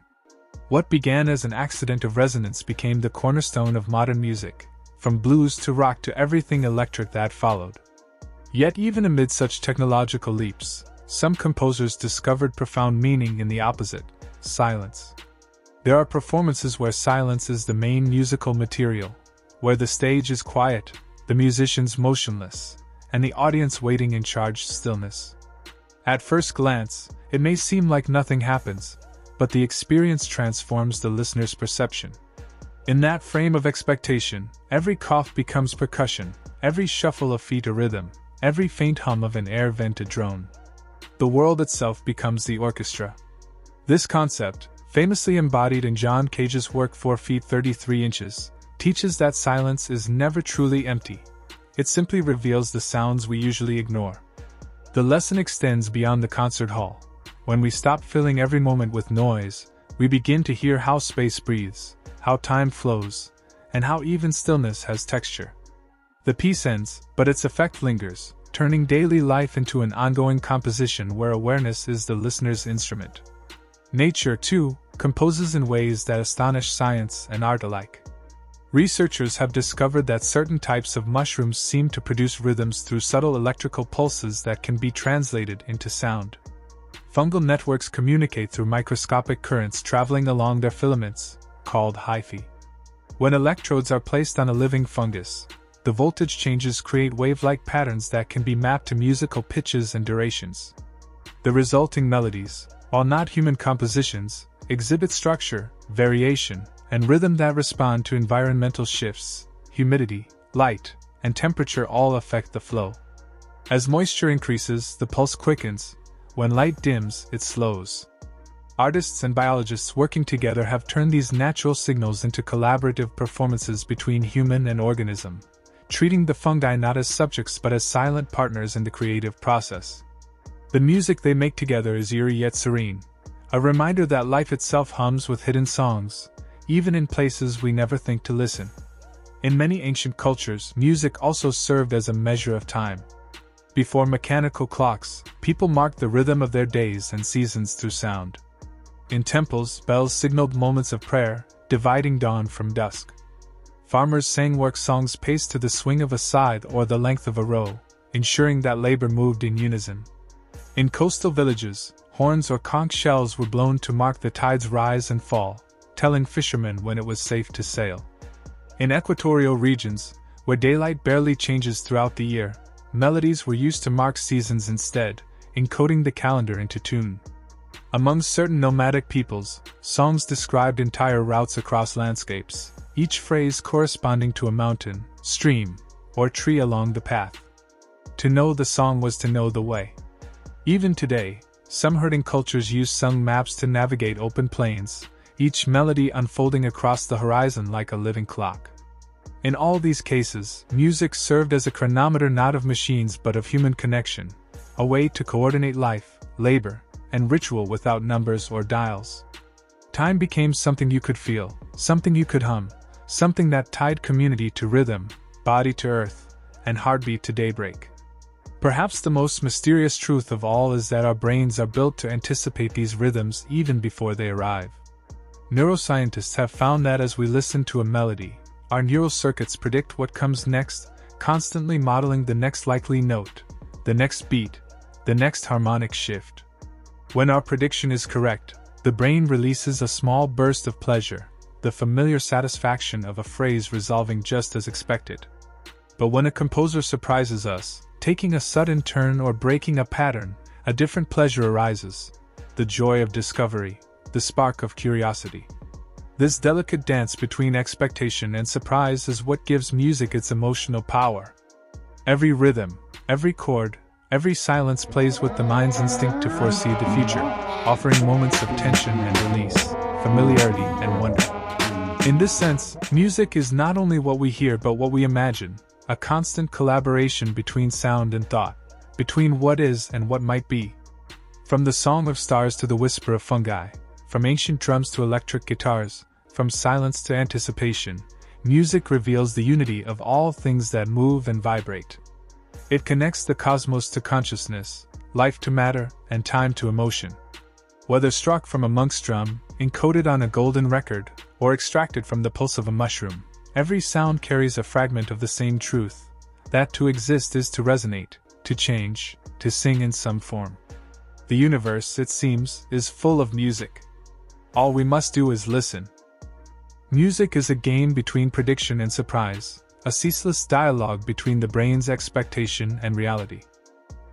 What began as an accident of resonance became the cornerstone of modern music, from blues to rock to everything electric that followed. Yet even amid such technological leaps, some composers discovered profound meaning in the opposite: silence. There are performances where silence is the main musical material, where the stage is quiet, the musicians motionless, and the audience waiting in charged stillness. At first glance, it may seem like nothing happens, but the experience transforms the listener's perception. In that frame of expectation, every cough becomes percussion, every shuffle of feet a rhythm, every faint hum of an air vent a drone. The world itself becomes the orchestra. This concept, famously embodied in John Cage's work 4 feet 33 inches, teaches that silence is never truly empty. It simply reveals the sounds we usually ignore. The lesson extends beyond the concert hall. When we stop filling every moment with noise, we begin to hear how space breathes, how time flows, and how even stillness has texture. The piece ends, but its effect lingers, turning daily life into an ongoing composition where awareness is the listener's instrument. Nature, too, composes in ways that astonish science and art alike. Researchers have discovered that certain types of mushrooms seem to produce rhythms through subtle electrical pulses that can be translated into sound. Fungal networks communicate through microscopic currents traveling along their filaments, called hyphae. When electrodes are placed on a living fungus, the voltage changes create wave-like patterns that can be mapped to musical pitches and durations. The resulting melodies, while not human compositions, exhibit structure, variation, and rhythm that respond to environmental shifts. Humidity, light, and temperature all affect the flow. As moisture increases, the pulse quickens. When light dims, it slows. Artists and biologists working together have turned these natural signals into collaborative performances between human and organism, treating the fungi not as subjects but as silent partners in the creative process. The music they make together is eerie yet serene, a reminder that life itself hums with hidden songs, even in places we never think to listen. In many ancient cultures, music also served as a measure of time. Before mechanical clocks, people marked the rhythm of their days and seasons through sound. In temples, bells signaled moments of prayer, dividing dawn from dusk. Farmers sang work songs paced to the swing of a scythe or the length of a row, ensuring that labor moved in unison. In coastal villages, horns or conch shells were blown to mark the tide's rise and fall, telling fishermen when it was safe to sail. In equatorial regions, where daylight barely changes throughout the year, melodies were used to mark seasons instead, encoding the calendar into tune. Among certain nomadic peoples, songs described entire routes across landscapes, each phrase corresponding to a mountain, stream, or tree along the path. To know the song was to know the way. Even today, some herding cultures use sung maps to navigate open plains, each melody unfolding across the horizon like a living clock. In all these cases, music served as a chronometer not of machines but of human connection, a way to coordinate life, labor, and ritual without numbers or dials. Time became something you could feel, something you could hum, something that tied community to rhythm, body to earth, and heartbeat to daybreak. Perhaps the most mysterious truth of all is that our brains are built to anticipate these rhythms even before they arrive. Neuroscientists have found that as we listen to a melody, our neural circuits predict what comes next, constantly modeling the next likely note, the next beat, the next harmonic shift. When our prediction is correct, the brain releases a small burst of pleasure, the familiar satisfaction of a phrase resolving just as expected. But when a composer surprises us, taking a sudden turn or breaking a pattern, a different pleasure arises, the joy of discovery, the spark of curiosity. This delicate dance between expectation and surprise is what gives music its emotional power. Every rhythm, every chord, every silence plays with the mind's instinct to foresee the future, offering moments of tension and release, familiarity and wonder. In this sense, music is not only what we hear but what we imagine, a constant collaboration between sound and thought, between what is and what might be. From the song of stars to the whisper of fungi, from ancient drums to electric guitars, from silence to anticipation, music reveals the unity of all things that move and vibrate. It connects the cosmos to consciousness, life to matter, and time to emotion. Whether struck from a monk's drum, encoded on a golden record, or extracted from the pulse of a mushroom, every sound carries a fragment of the same truth, that to exist is to resonate, to change, to sing in some form. The universe, it seems, is full of music. All we must do is listen. Music is a game between prediction and surprise, a ceaseless dialogue between the brain's expectation and reality.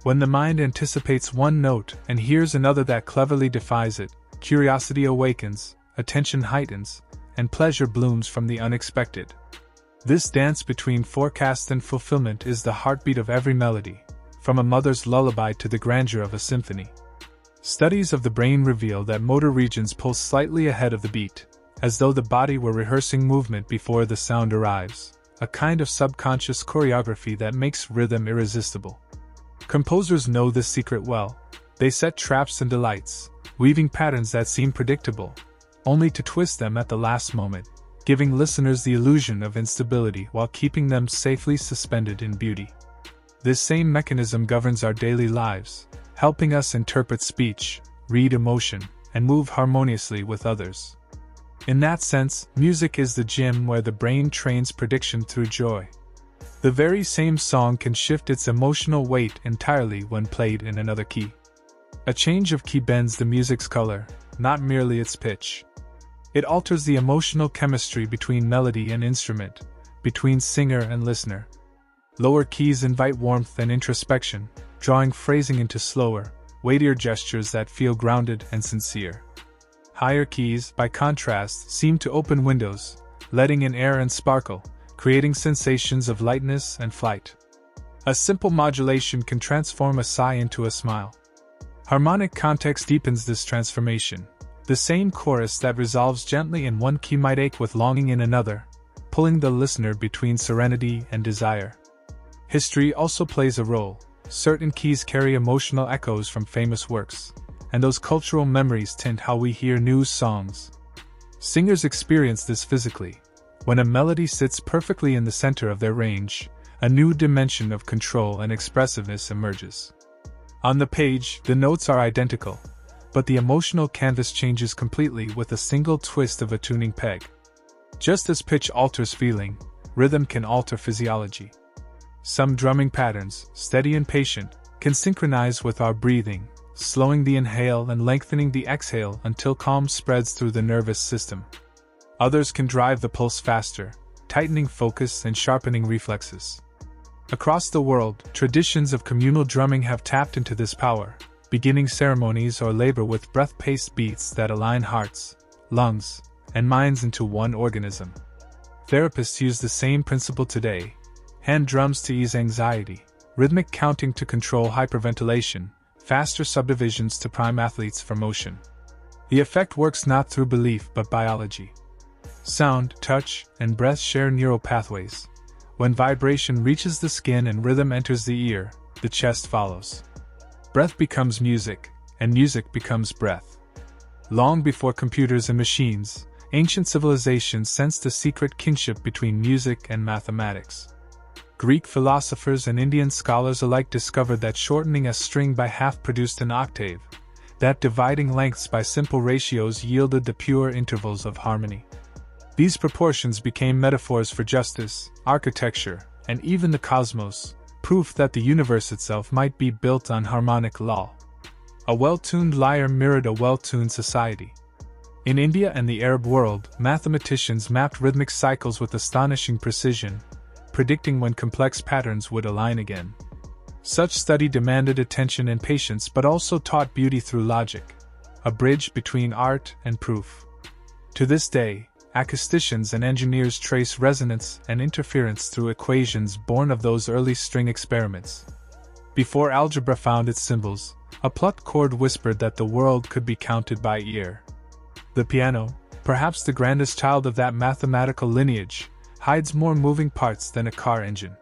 When the mind anticipates one note and hears another that cleverly defies it, curiosity awakens, attention heightens, and pleasure blooms from the unexpected. This dance between forecast and fulfillment is the heartbeat of every melody, from a mother's lullaby to the grandeur of a symphony. Studies of the brain reveal that motor regions pulse slightly ahead of the beat, as though the body were rehearsing movement before the sound arrives, a kind of subconscious choreography that makes rhythm irresistible. Composers know this secret well. They set traps and delights, weaving patterns that seem predictable, only to twist them at the last moment, giving listeners the illusion of instability while keeping them safely suspended in beauty. This same mechanism governs our daily lives, helping us interpret speech, read emotion, and move harmoniously with others. In that sense, music is the gym where the brain trains prediction through joy. The very same song can shift its emotional weight entirely when played in another key. A change of key bends the music's color, not merely its pitch. It alters the emotional chemistry between melody and instrument, between singer and listener. Lower keys invite warmth and introspection, drawing phrasing into slower, weightier gestures that feel grounded and sincere. Higher keys, by contrast, seem to open windows, letting in air and sparkle, creating sensations of lightness and flight. A simple modulation can transform a sigh into a smile. Harmonic context deepens this transformation. The same chorus that resolves gently in one key might ache with longing in another, pulling the listener between serenity and desire. History also plays a role. Certain keys carry emotional echoes from famous works, and those cultural memories tint how we hear new songs. Singers experience this physically. When a melody sits perfectly in the center of their range, a new dimension of control and expressiveness emerges. On the page, the notes are identical, but the emotional canvas changes completely with a single twist of a tuning peg. Just as pitch alters feeling, rhythm can alter physiology. Some drumming patterns, steady and patient, can synchronize with our breathing, slowing the inhale and lengthening the exhale until calm spreads through the nervous system. Others can drive the pulse faster, tightening focus and sharpening reflexes. Across the world, traditions of communal drumming have tapped into this power, beginning ceremonies or labor with breath-paced beats that align hearts, lungs, and minds into one organism. Therapists use the same principle today: hand drums to ease anxiety, rhythmic counting to control hyperventilation, faster subdivisions to prime athletes for motion. The effect works not through belief but biology. Sound, touch, and breath share neural pathways. When vibration reaches the skin and rhythm enters the ear, the chest follows. Breath becomes music, and music becomes breath. Long before computers and machines, ancient civilizations sensed a secret kinship between music and mathematics. Greek philosophers and Indian scholars alike discovered that shortening a string by half produced an octave, that dividing lengths by simple ratios yielded the pure intervals of harmony. These proportions became metaphors for justice, architecture, and even the cosmos, proof that the universe itself might be built on harmonic law. A well-tuned lyre mirrored a well-tuned society. In India and the Arab world, mathematicians mapped rhythmic cycles with astonishing precision, predicting when complex patterns would align again. Such study demanded attention and patience but also taught beauty through logic, a bridge between art and proof. To this day, acousticians and engineers trace resonance and interference through equations born of those early string experiments. Before algebra found its symbols, a plucked chord whispered that the world could be counted by ear. The piano, perhaps the grandest child of that mathematical lineage, hides more moving parts than a car engine.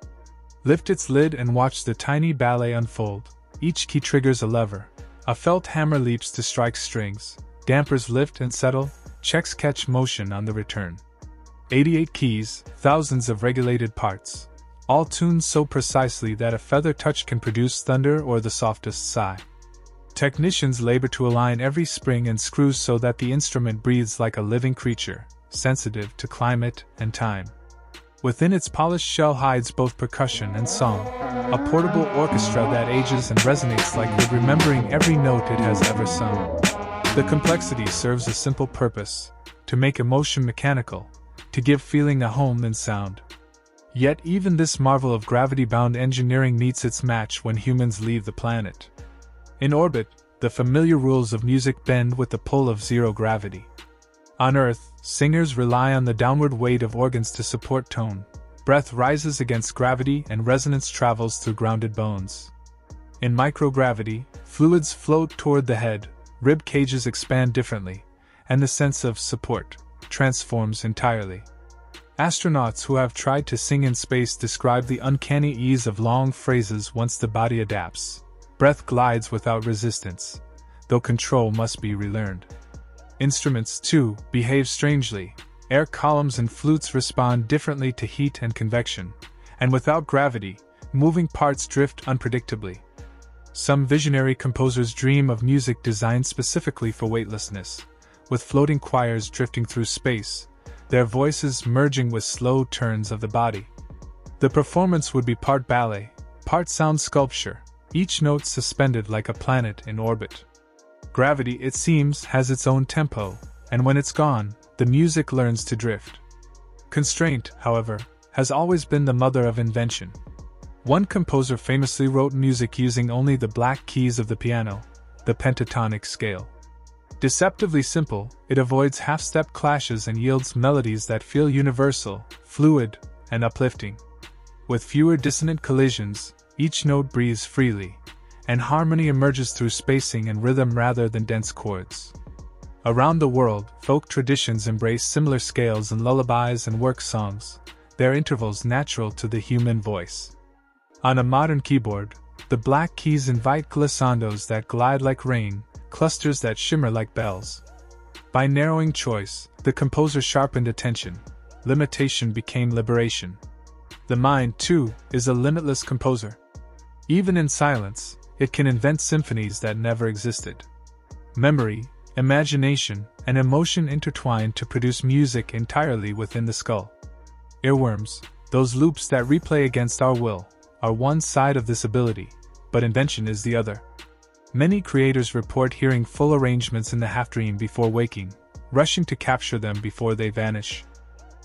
Lift its lid and watch the tiny ballet unfold. Each key triggers a lever. A felt hammer leaps to strike strings. Dampers lift and settle. Checks catch motion on the return. 88 keys, thousands of regulated parts, all tuned so precisely that a feather touch can produce thunder or the softest sigh. Technicians labor to align every spring and screw so that the instrument breathes like a living creature, sensitive to climate and time. Within its polished shell hides both percussion and song, a portable orchestra that ages and resonates like wood, remembering every note it has ever sung. The complexity serves a simple purpose: to make emotion mechanical, to give feeling a home in sound. Yet even this marvel of gravity-bound engineering meets its match when humans leave the planet. In orbit, the familiar rules of music bend with the pull of zero gravity. On Earth, singers rely on the downward weight of organs to support tone. Breath rises against gravity and resonance travels through grounded bones. In microgravity, fluids float toward the head, rib cages expand differently, and the sense of support transforms entirely. Astronauts who have tried to sing in space describe the uncanny ease of long phrases once the body adapts. Breath glides without resistance, though control must be relearned. Instruments, too, behave strangely. Air columns and flutes respond differently to heat and convection, and without gravity, moving parts drift unpredictably. Some visionary composers dream of music designed specifically for weightlessness, with floating choirs drifting through space, their voices merging with slow turns of the body. The performance would be part ballet, part sound sculpture, each note suspended like a planet in orbit. Gravity, it seems, has its own tempo, and when it's gone, the music learns to drift. Constraint, however, has always been the mother of invention. One composer famously wrote music using only the black keys of the piano, the pentatonic scale. Deceptively simple, it avoids half-step clashes and yields melodies that feel universal, fluid, and uplifting. With fewer dissonant collisions, each note breathes freely, and harmony emerges through spacing and rhythm rather than dense chords. Around the world, folk traditions embrace similar scales in lullabies and work songs, their intervals natural to the human voice. On a modern keyboard, the black keys invite glissandos that glide like rain, clusters that shimmer like bells. By narrowing choice, the composer sharpened attention. Limitation became liberation. The mind, too, is a limitless composer. Even in silence, it can invent symphonies that never existed. Memory, imagination, and emotion intertwine to produce music entirely within the skull. Earworms, those loops that replay against our will, are one side of this ability, but invention is the other. Many creators report hearing full arrangements in the half-dream before waking, rushing to capture them before they vanish.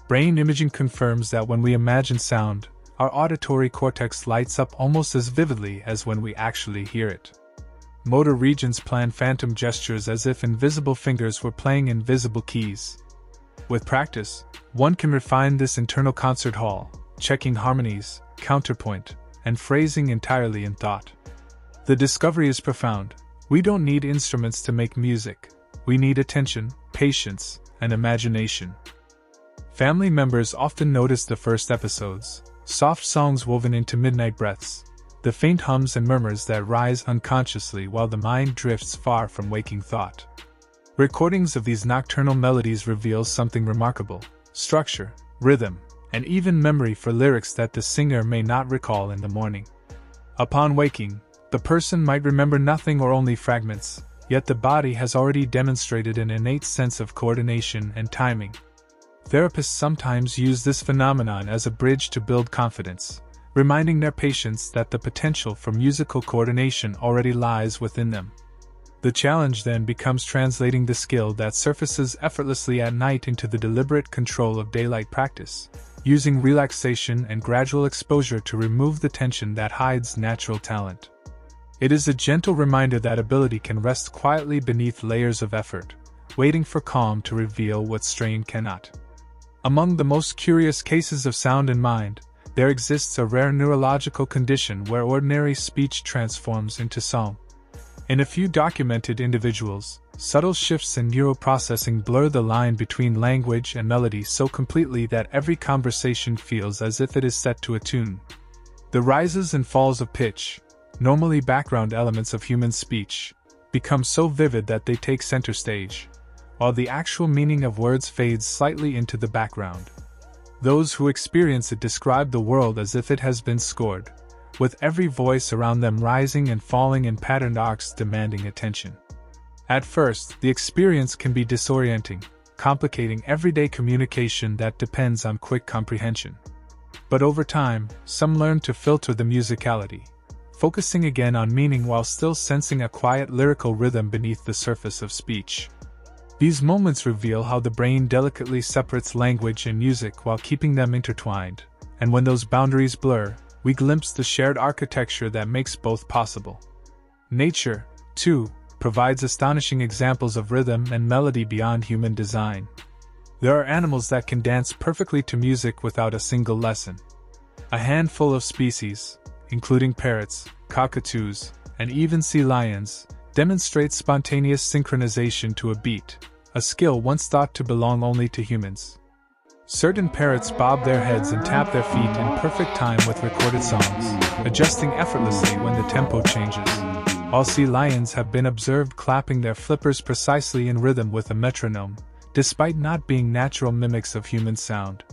Brain imaging confirms that when we imagine sound, our auditory cortex lights up almost as vividly as when we actually hear it. Motor regions plan phantom gestures as if invisible fingers were playing invisible keys. With practice, one can refine this internal concert hall, checking harmonies, counterpoint, and phrasing entirely in thought. The discovery is profound. We don't need instruments to make music. We need attention, patience, and imagination. Family members often notice the first episodes, soft songs woven into midnight breaths, the faint hums and murmurs that rise unconsciously while the mind drifts far from waking thought. Recordings of these nocturnal melodies reveal something remarkable: structure, rhythm, and even memory for lyrics that the singer may not recall in the morning. Upon waking, the person might remember nothing or only fragments, yet the body has already demonstrated an innate sense of coordination and timing. Therapists sometimes use this phenomenon as a bridge to build confidence, reminding their patients that the potential for musical coordination already lies within them. The challenge then becomes translating the skill that surfaces effortlessly at night into the deliberate control of daylight practice, using relaxation and gradual exposure to remove the tension that hides natural talent. It is a gentle reminder that ability can rest quietly beneath layers of effort, waiting for calm to reveal what strain cannot. Among the most curious cases of sound and mind, there exists a rare neurological condition where ordinary speech transforms into song. In a few documented individuals, subtle shifts in neuroprocessing blur the line between language and melody so completely that every conversation feels as if it is set to a tune. The rises and falls of pitch, normally background elements of human speech, become so vivid that they take center stage, while the actual meaning of words fades slightly into the background. Those who experience it describe the world as if it has been scored, with every voice around them rising and falling in patterned arcs demanding attention. At first, the experience can be disorienting, complicating everyday communication that depends on quick comprehension. But over time, some learn to filter the musicality, focusing again on meaning while still sensing a quiet lyrical rhythm beneath the surface of speech. These moments reveal how the brain delicately separates language and music while keeping them intertwined, and when those boundaries blur, we glimpse the shared architecture that makes both possible. Nature, too, provides astonishing examples of rhythm and melody beyond human design. There are animals that can dance perfectly to music without a single lesson. A handful of species, including parrots, cockatoos, and even sea lions, demonstrate spontaneous synchronization to a beat, a skill once thought to belong only to humans. Certain parrots bob their heads and tap their feet in perfect time with recorded songs, adjusting effortlessly when the tempo changes, while sea lions have been observed clapping their flippers precisely in rhythm with a metronome, despite not being natural mimics of human sound.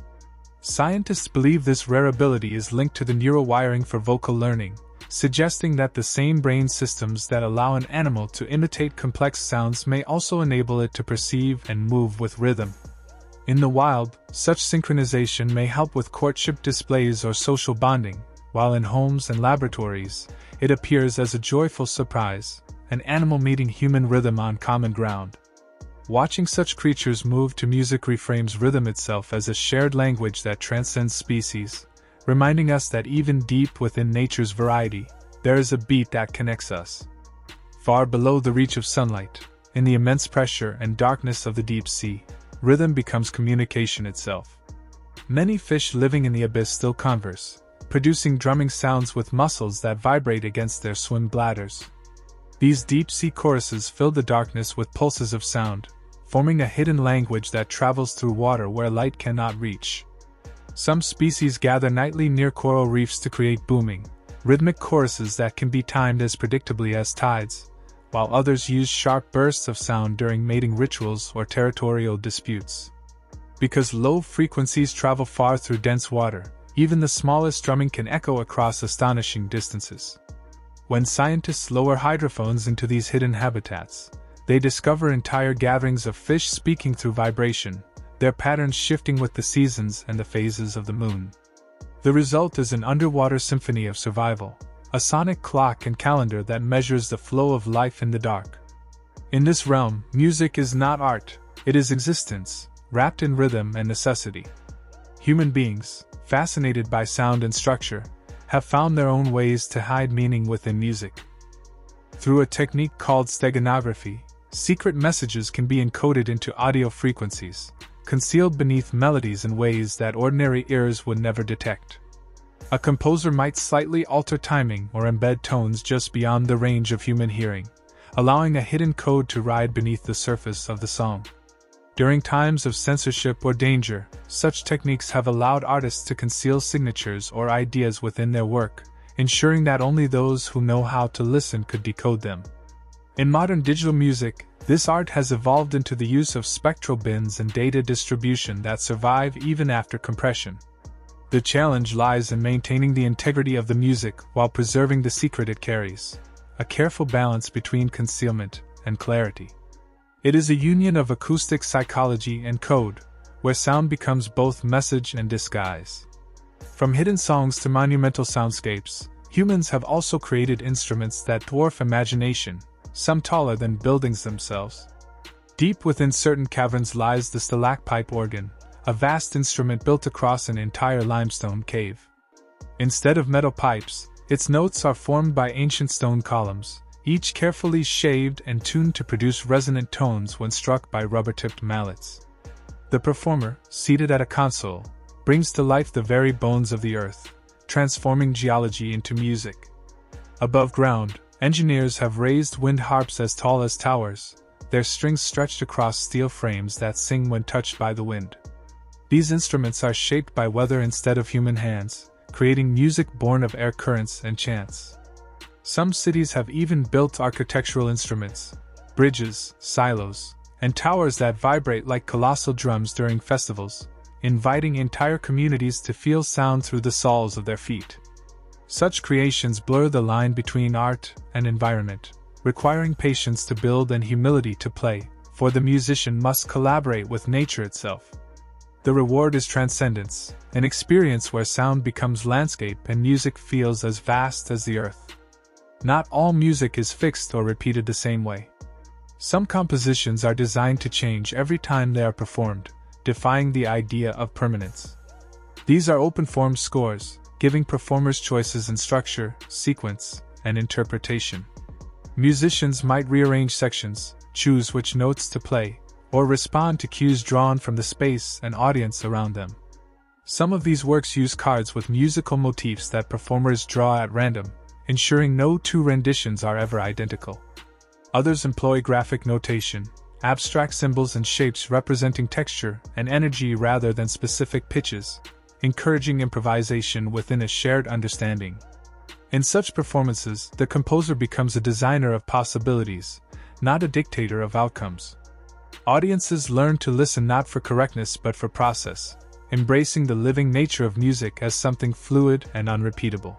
Scientists believe this rare ability is linked to the neural wiring for vocal learning, suggesting that the same brain systems that allow an animal to imitate complex sounds may also enable it to perceive and move with rhythm. In the wild, such synchronization may help with courtship displays or social bonding, while in homes and laboratories, it appears as a joyful surprise, an animal meeting human rhythm on common ground. Watching such creatures move to music reframes rhythm itself as a shared language that transcends species, reminding us that even deep within nature's variety, there is a beat that connects us. Far below the reach of sunlight, in the immense pressure and darkness of the deep sea, rhythm becomes communication itself. Many fish living in the abyss still converse, producing drumming sounds with muscles that vibrate against their swim bladders. These deep-sea choruses fill the darkness with pulses of sound, forming a hidden language that travels through water where light cannot reach. Some species gather nightly near coral reefs to create booming, rhythmic choruses that can be timed as predictably as tides, while others use sharp bursts of sound during mating rituals or territorial disputes. Because low frequencies travel far through dense water, even the smallest drumming can echo across astonishing distances. When scientists lower hydrophones into these hidden habitats, they discover entire gatherings of fish speaking through vibration, their patterns shifting with the seasons and the phases of the moon. The result is an underwater symphony of survival, a sonic clock and calendar that measures the flow of life in the dark. In this realm, music is not art, it is existence, wrapped in rhythm and necessity. Human beings, fascinated by sound and structure, have found their own ways to hide meaning within music. Through a technique called steganography, secret messages can be encoded into audio frequencies, concealed beneath melodies in ways that ordinary ears would never detect. A composer might slightly alter timing or embed tones just beyond the range of human hearing, allowing a hidden code to ride beneath the surface of the song. During times of censorship or danger, such techniques have allowed artists to conceal signatures or ideas within their work, ensuring that only those who know how to listen could decode them. In modern digital music, this art has evolved into the use of spectral bins and data distribution that survive even after compression. The challenge lies in maintaining the integrity of the music while preserving the secret it carries, a careful balance between concealment and clarity. It is a union of acoustic psychology and code, where sound becomes both message and disguise. From hidden songs to monumental soundscapes, humans have also created instruments that dwarf imagination, some taller than buildings themselves. Deep within certain caverns lies the stalactite organ, a vast instrument built across an entire limestone cave. Instead of metal pipes, its notes are formed by ancient stone columns, each carefully shaved and tuned to produce resonant tones when struck by rubber-tipped mallets. The performer, seated at a console, brings to life the very bones of the earth, transforming geology into music. Above ground, engineers have raised wind harps as tall as towers, their strings stretched across steel frames that sing when touched by the wind. These instruments are shaped by weather instead of human hands, creating music born of air currents and chants. Some cities have even built architectural instruments, bridges, silos, and towers that vibrate like colossal drums during festivals, inviting entire communities to feel sound through the soles of their feet. Such creations blur the line between art and environment, requiring patience to build and humility to play, for the musician must collaborate with nature itself. The reward is transcendence, an experience where sound becomes landscape and music feels as vast as the earth. Not all music is fixed or repeated the same way. Some compositions are designed to change every time they are performed, defying the idea of permanence. These are open-form scores, giving performers choices in structure, sequence, and interpretation. Musicians might rearrange sections, choose which notes to play, or respond to cues drawn from the space and audience around them. Some of these works use cards with musical motifs that performers draw at random, ensuring no two renditions are ever identical. Others employ graphic notation, abstract symbols and shapes representing texture and energy rather than specific pitches, encouraging improvisation within a shared understanding. In such performances, the composer becomes a designer of possibilities, not a dictator of outcomes. Audiences learn to listen not for correctness but for process, embracing the living nature of music as something fluid and unrepeatable.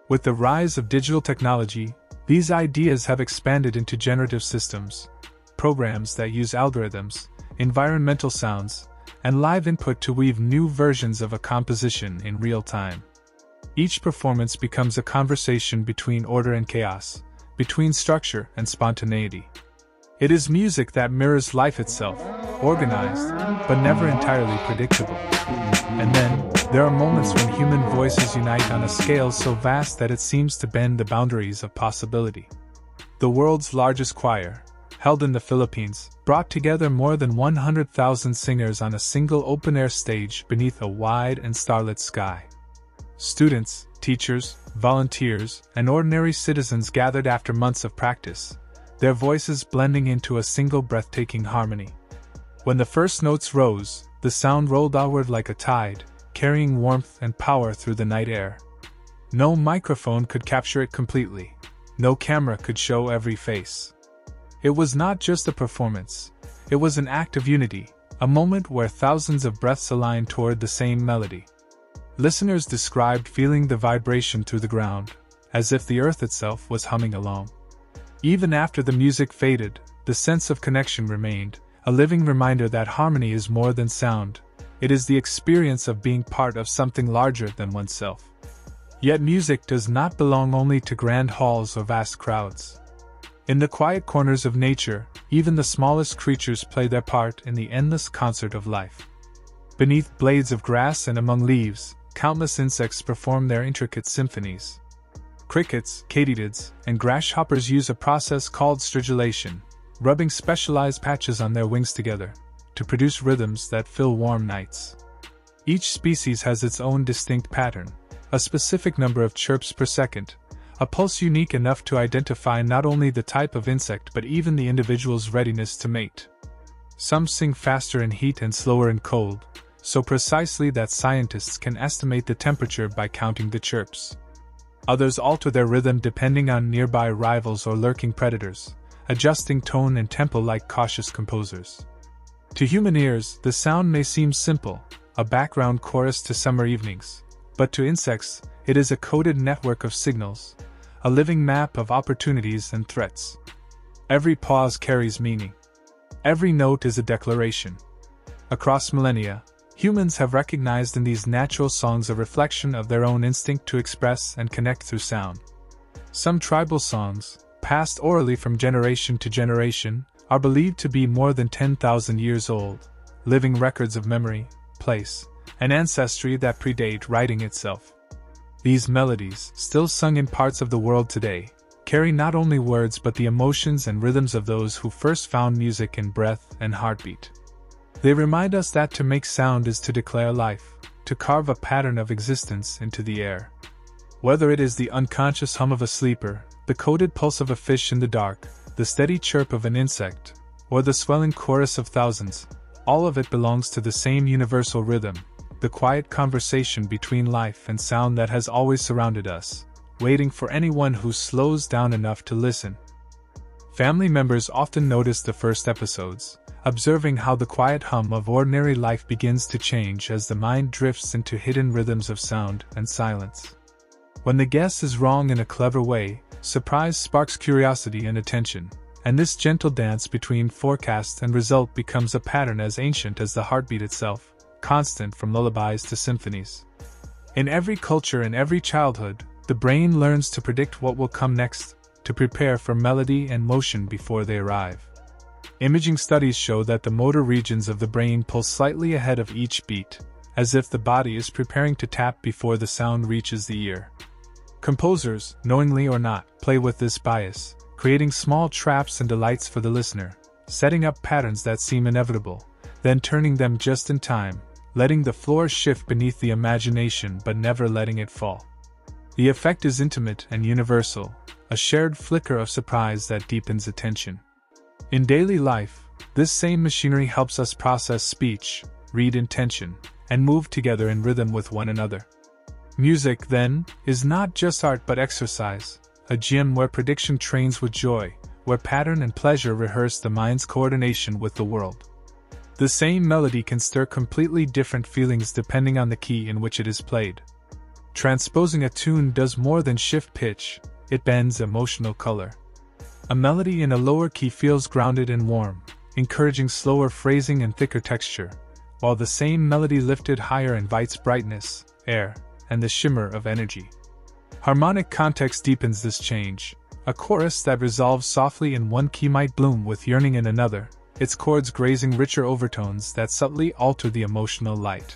With the rise of digital technology, these ideas have expanded into generative systems, programs that use algorithms, environmental sounds, and live input to weave new versions of a composition in real time. Each performance becomes a conversation between order and chaos, between structure and spontaneity. It is music that mirrors life itself, organized, but never entirely predictable. And then, there are moments when human voices unite on a scale so vast that it seems to bend the boundaries of possibility. The world's largest choir, held in the Philippines, brought together more than 100,000 singers on a single open-air stage beneath a wide and starlit sky. Students, teachers, volunteers, and ordinary citizens gathered after months of practice, their voices blending into a single breathtaking harmony. When the first notes rose, the sound rolled outward like a tide, carrying warmth and power through the night air. No microphone could capture it completely. No camera could show every face. It was not just a performance. It was an act of unity, a moment where thousands of breaths aligned toward the same melody. Listeners described feeling the vibration through the ground, as if the earth itself was humming along. Even after the music faded, the sense of connection remained, a living reminder that harmony is more than sound. It is the experience of being part of something larger than oneself. Yet music does not belong only to grand halls or vast crowds. In the quiet corners of nature, even the smallest creatures play their part in the endless concert of life. Beneath blades of grass and among leaves, countless insects perform their intricate symphonies. Crickets, katydids, and grasshoppers use a process called stridulation, rubbing specialized patches on their wings together, to produce rhythms that fill warm nights. Each species has its own distinct pattern, a specific number of chirps per second, a pulse unique enough to identify not only the type of insect but even the individual's readiness to mate. Some sing faster in heat and slower in cold, so precisely that scientists can estimate the temperature by counting the chirps. Others alter their rhythm depending on nearby rivals or lurking predators, adjusting tone and tempo like cautious composers. To human ears, the sound may seem simple, a background chorus to summer evenings, but to insects, it is a coded network of signals, a living map of opportunities and threats. Every pause carries meaning. Every note is a declaration. Across millennia, humans have recognized in these natural songs a reflection of their own instinct to express and connect through sound. Some tribal songs, passed orally from generation to generation, are believed to be more than 10,000 years old, living records of memory, place, and ancestry that predate writing itself. These melodies, still sung in parts of the world today, carry not only words but the emotions and rhythms of those who first found music in breath and heartbeat. They remind us that to make sound is to declare life, to carve a pattern of existence into the air. Whether it is the unconscious hum of a sleeper, the coded pulse of a fish in the dark, the steady chirp of an insect, or the swelling chorus of thousands, all of it belongs to the same universal rhythm, the quiet conversation between life and sound that has always surrounded us, waiting for anyone who slows down enough to listen. Family members often notice the first episodes, observing how the quiet hum of ordinary life begins to change as the mind drifts into hidden rhythms of sound and silence. When the guess is wrong in a clever way, surprise sparks curiosity and attention, and this gentle dance between forecast and result becomes a pattern as ancient as the heartbeat itself, constant from lullabies to symphonies. In every culture and every childhood, the brain learns to predict what will come next, to prepare for melody and motion before they arrive. Imaging studies show that the motor regions of the brain pulse slightly ahead of each beat, as if the body is preparing to tap before the sound reaches the ear. Composers, knowingly or not, play with this bias, creating small traps and delights for the listener, setting up patterns that seem inevitable, then turning them just in time, letting the floor shift beneath the imagination but never letting it fall. The effect is intimate and universal, a shared flicker of surprise that deepens attention. In daily life, this same machinery helps us process speech, read intention, and move together in rhythm with one another. Music, then, is not just art but exercise, a gym where prediction trains with joy, where pattern and pleasure rehearse the mind's coordination with the world. The same melody can stir completely different feelings depending on the key in which it is played. Transposing a tune does more than shift pitch, it bends emotional color. A melody in a lower key feels grounded and warm, encouraging slower phrasing and thicker texture, while the same melody lifted higher invites brightness, air, and the shimmer of energy. Harmonic context deepens this change. A chorus that resolves softly in one key might bloom with yearning in another, its chords grazing richer overtones that subtly alter the emotional light.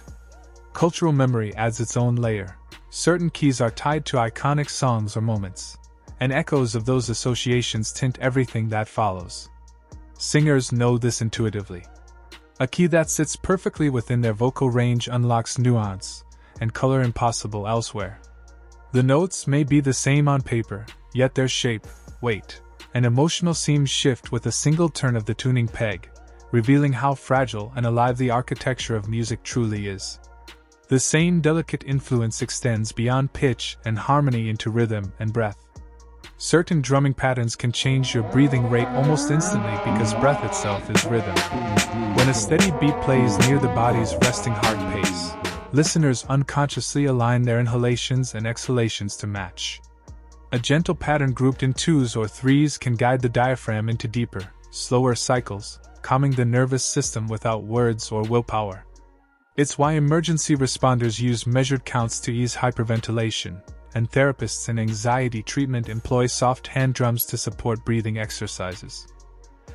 Cultural memory adds its own layer. Certain keys are tied to iconic songs or moments, and echoes of those associations tint everything that follows. Singers know this intuitively. A key that sits perfectly within their vocal range unlocks nuance and color impossible elsewhere. The notes may be the same on paper, yet their shape, weight, and emotional seams shift with a single turn of the tuning peg, revealing how fragile and alive the architecture of music truly is. The same delicate influence extends beyond pitch and harmony into rhythm and breath. Certain drumming patterns can change your breathing rate almost instantly because breath itself is rhythm. When a steady beat plays near the body's resting heart pace, listeners unconsciously align their inhalations and exhalations to match. A gentle pattern grouped in 2s or 3s can guide the diaphragm into deeper, slower cycles, calming the nervous system without words or willpower. It's why emergency responders use measured counts to ease hyperventilation, and therapists in anxiety treatment employ soft hand drums to support breathing exercises.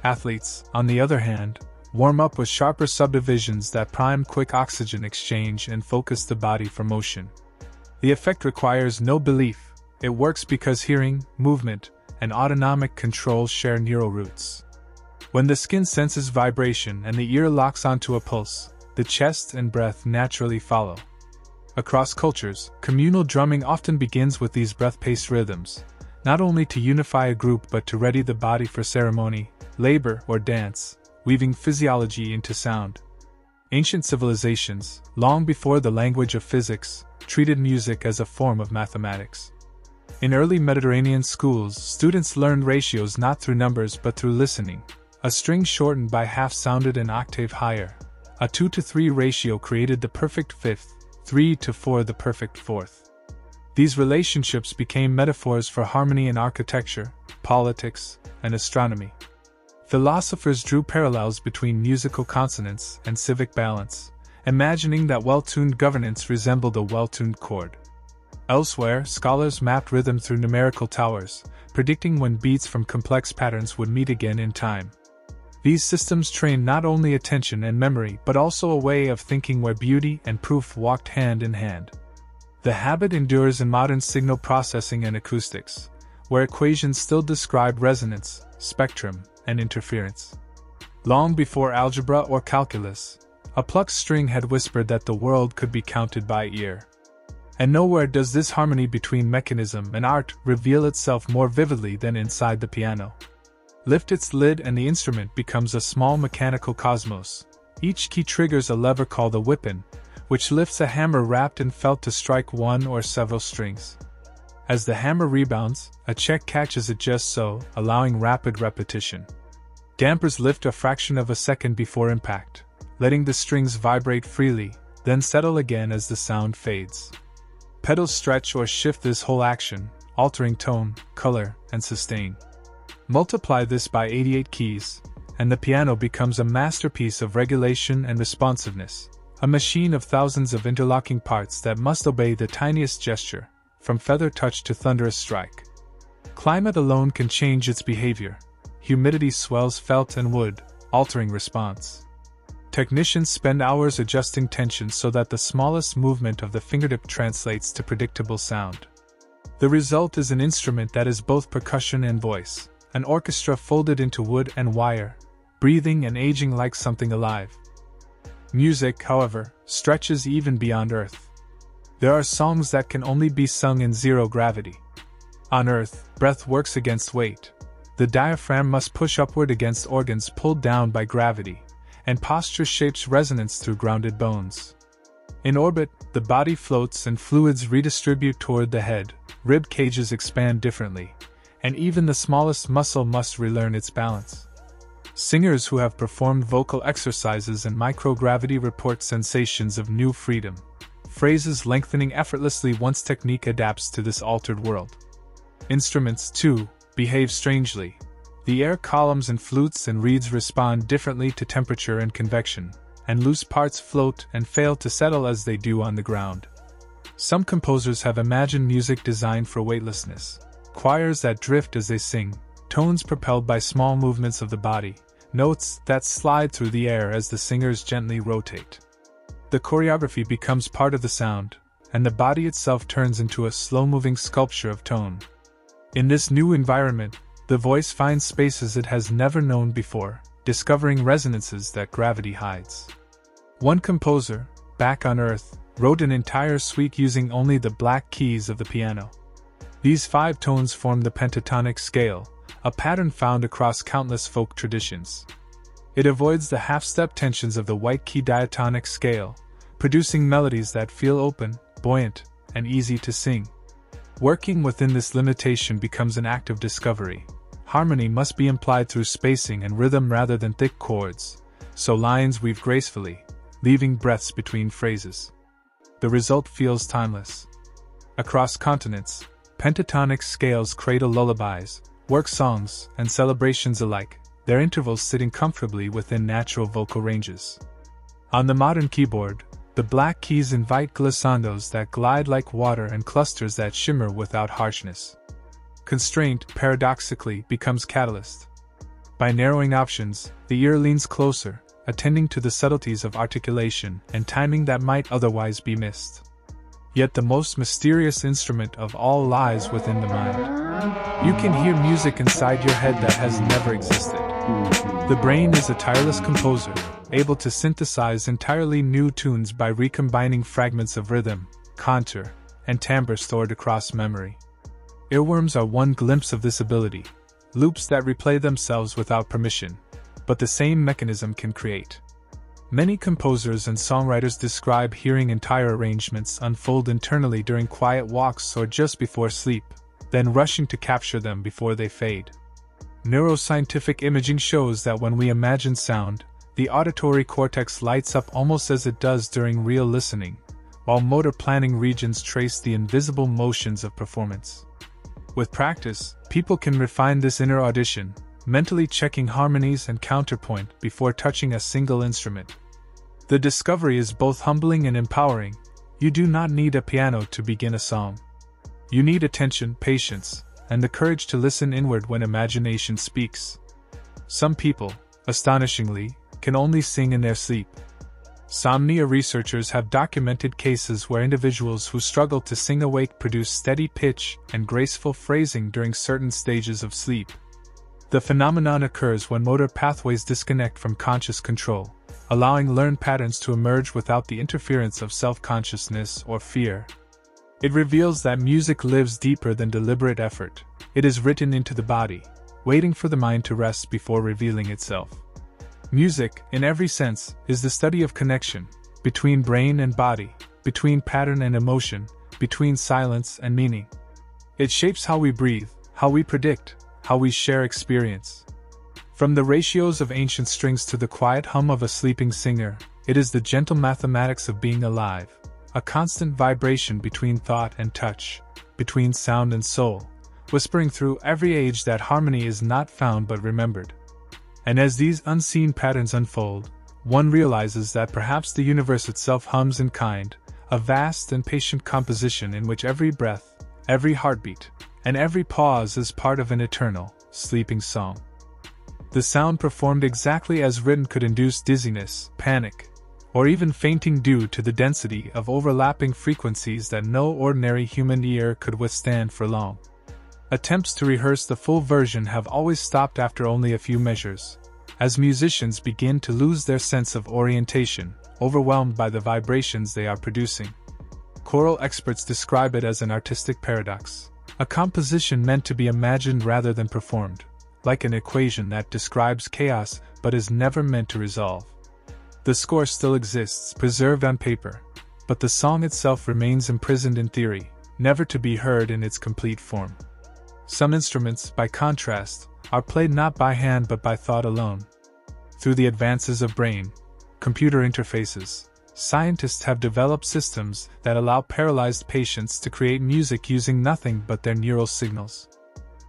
Athletes, on the other hand, warm up with sharper subdivisions that prime quick oxygen exchange and focus the body for motion. The effect requires no belief, it works because hearing, movement, and autonomic control share neural roots. When the skin senses vibration and the ear locks onto a pulse, the chest and breath naturally follow. Across cultures, communal drumming often begins with these breath-paced rhythms, not only to unify a group but to ready the body for ceremony, labor, or dance, weaving physiology into sound. Ancient civilizations, long before the language of physics, treated music as a form of mathematics. In early Mediterranean schools, students learned ratios not through numbers but through listening. A string shortened by half sounded an octave higher. A 2-to-3 ratio created the perfect fifth, 3-to-4 the perfect fourth. These relationships became metaphors for harmony in architecture, politics, and astronomy. Philosophers drew parallels between musical consonance and civic balance, imagining that well-tuned governance resembled a well-tuned chord. Elsewhere, scholars mapped rhythm through numerical towers, predicting when beats from complex patterns would meet again in time. These systems trained not only attention and memory but also a way of thinking where beauty and proof walked hand in hand. The habit endures in modern signal processing and acoustics, where equations still describe resonance, spectrum, and interference. Long before algebra or calculus, a plucked string had whispered that the world could be counted by ear. And nowhere does this harmony between mechanism and art reveal itself more vividly than inside the piano. Lift its lid and the instrument becomes a small mechanical cosmos. Each key triggers a lever called a whip-in, which lifts a hammer wrapped in felt to strike one or several strings. As the hammer rebounds, a check catches it just so, allowing rapid repetition. Dampers lift a fraction of a second before impact, letting the strings vibrate freely, then settle again as the sound fades. Pedals stretch or shift this whole action, altering tone, color, and sustain. Multiply this by 88 keys, and the piano becomes a masterpiece of regulation and responsiveness, a machine of thousands of interlocking parts that must obey the tiniest gesture, from feather touch to thunderous strike. Climate alone can change its behavior. Humidity swells felt and wood, altering response. Technicians spend hours adjusting tension so that the smallest movement of the fingertip translates to predictable sound. The result is an instrument that is both percussion and voice, an orchestra folded into wood and wire, breathing and aging like something alive. Music, however, stretches even beyond Earth. There are songs that can only be sung in zero gravity. On Earth, breath works against weight. The diaphragm must push upward against organs pulled down by gravity, and posture shapes resonance through grounded bones. In orbit, the body floats and fluids redistribute toward the head, rib cages expand differently, and even the smallest muscle must relearn its balance. Singers who have performed vocal exercises in microgravity report sensations of new freedom, phrases lengthening effortlessly once technique adapts to this altered world. Instruments, too, behave strangely. The air columns and flutes and reeds respond differently to temperature and convection, and loose parts float and fail to settle as they do on the ground. Some composers have imagined music designed for weightlessness, choirs that drift as they sing, tones propelled by small movements of the body, notes that slide through the air as the singers gently rotate. The choreography becomes part of the sound, and the body itself turns into a slow-moving sculpture of tone. In this new environment, the voice finds spaces it has never known before, discovering resonances that gravity hides. One composer, back on Earth, wrote an entire suite using only the black keys of the piano. These 5 tones form the pentatonic scale, a pattern found across countless folk traditions. It avoids the half-step tensions of the white key diatonic scale, producing melodies that feel open, buoyant, and easy to sing. Working within this limitation becomes an act of discovery. Harmony must be implied through spacing and rhythm rather than thick chords, so lines weave gracefully, leaving breaths between phrases. The result feels timeless. Across continents, pentatonic scales cradle lullabies, work songs, and celebrations alike, their intervals sitting comfortably within natural vocal ranges. On the modern keyboard, the black keys invite glissandos that glide like water and clusters that shimmer without harshness. Constraint, paradoxically, becomes catalyst. By narrowing options, the ear leans closer, attending to the subtleties of articulation and timing that might otherwise be missed. Yet the most mysterious instrument of all lies within the mind. You can hear music inside your head that has never existed. The brain is a tireless composer, able to synthesize entirely new tunes by recombining fragments of rhythm, contour, and timbre stored across memory. Earworms are one glimpse of this ability, loops that replay themselves without permission. but the same mechanism can create. Many composers and songwriters describe hearing entire arrangements unfold internally during quiet walks or just before sleep, then rushing to capture them before they fade. Neuroscientific imaging shows that when we imagine sound, the auditory cortex lights up almost as it does during real listening, while motor planning regions trace the invisible motions of performance. With practice, people can refine this inner audition, mentally checking harmonies and counterpoint before touching a single instrument. The discovery is both humbling and empowering. You do not need a piano to begin a song. You need attention, patience, and the courage to listen inward when imagination speaks. Some people, astonishingly, can only sing in their sleep. Somnia researchers have documented cases where individuals who struggle to sing awake produce steady pitch and graceful phrasing during certain stages of sleep. The phenomenon occurs when motor pathways disconnect from conscious control, allowing learned patterns to emerge without the interference of self-consciousness or fear. It reveals that music lives deeper than deliberate effort. It is written into the body, waiting for the mind to rest before revealing itself. Music, in every sense, is the study of connection, between brain and body, between pattern and emotion, between silence and meaning. It shapes how we breathe, how we predict, how we share experience. From the ratios of ancient strings to the quiet hum of a sleeping singer, it is the gentle mathematics of being alive, a constant vibration between thought and touch, between sound and soul, whispering through every age that harmony is not found but remembered. And as these unseen patterns unfold, one realizes that perhaps the universe itself hums in kind, a vast and patient composition in which every breath, every heartbeat, and every pause is part of an eternal, sleeping song. The sound performed exactly as written could induce dizziness, panic, or even fainting due to the density of overlapping frequencies that no ordinary human ear could withstand for long. Attempts to rehearse the full version have always stopped after only a few measures, as musicians begin to lose their sense of orientation, overwhelmed by the vibrations they are producing. Choral experts describe it as an artistic paradox, a composition meant to be imagined rather than performed, like an equation that describes chaos but is never meant to resolve. The score still exists, preserved on paper, but the song itself remains imprisoned in theory, never to be heard in its complete form. Some instruments, by contrast, are played not by hand but by thought alone. Through the advances of brain-computer interfaces, scientists have developed systems that allow paralyzed patients to create music using nothing but their neural signals.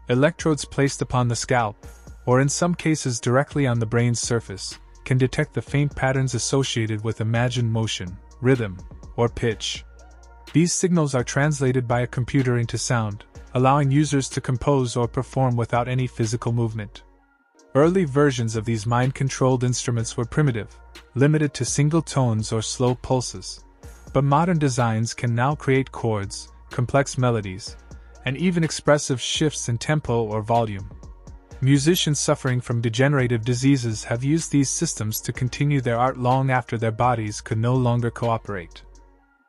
Electrodes placed upon the scalp, or in some cases directly on the brain's surface, can detect the faint patterns associated with imagined motion, rhythm, or pitch. These signals are translated by a computer into sound, allowing users to compose or perform without any physical movement. Early versions of these mind-controlled instruments were primitive, limited to single tones or slow pulses, but modern designs can now create chords, complex melodies, and even expressive shifts in tempo or volume. Musicians suffering from degenerative diseases have used these systems to continue their art long after their bodies could no longer cooperate.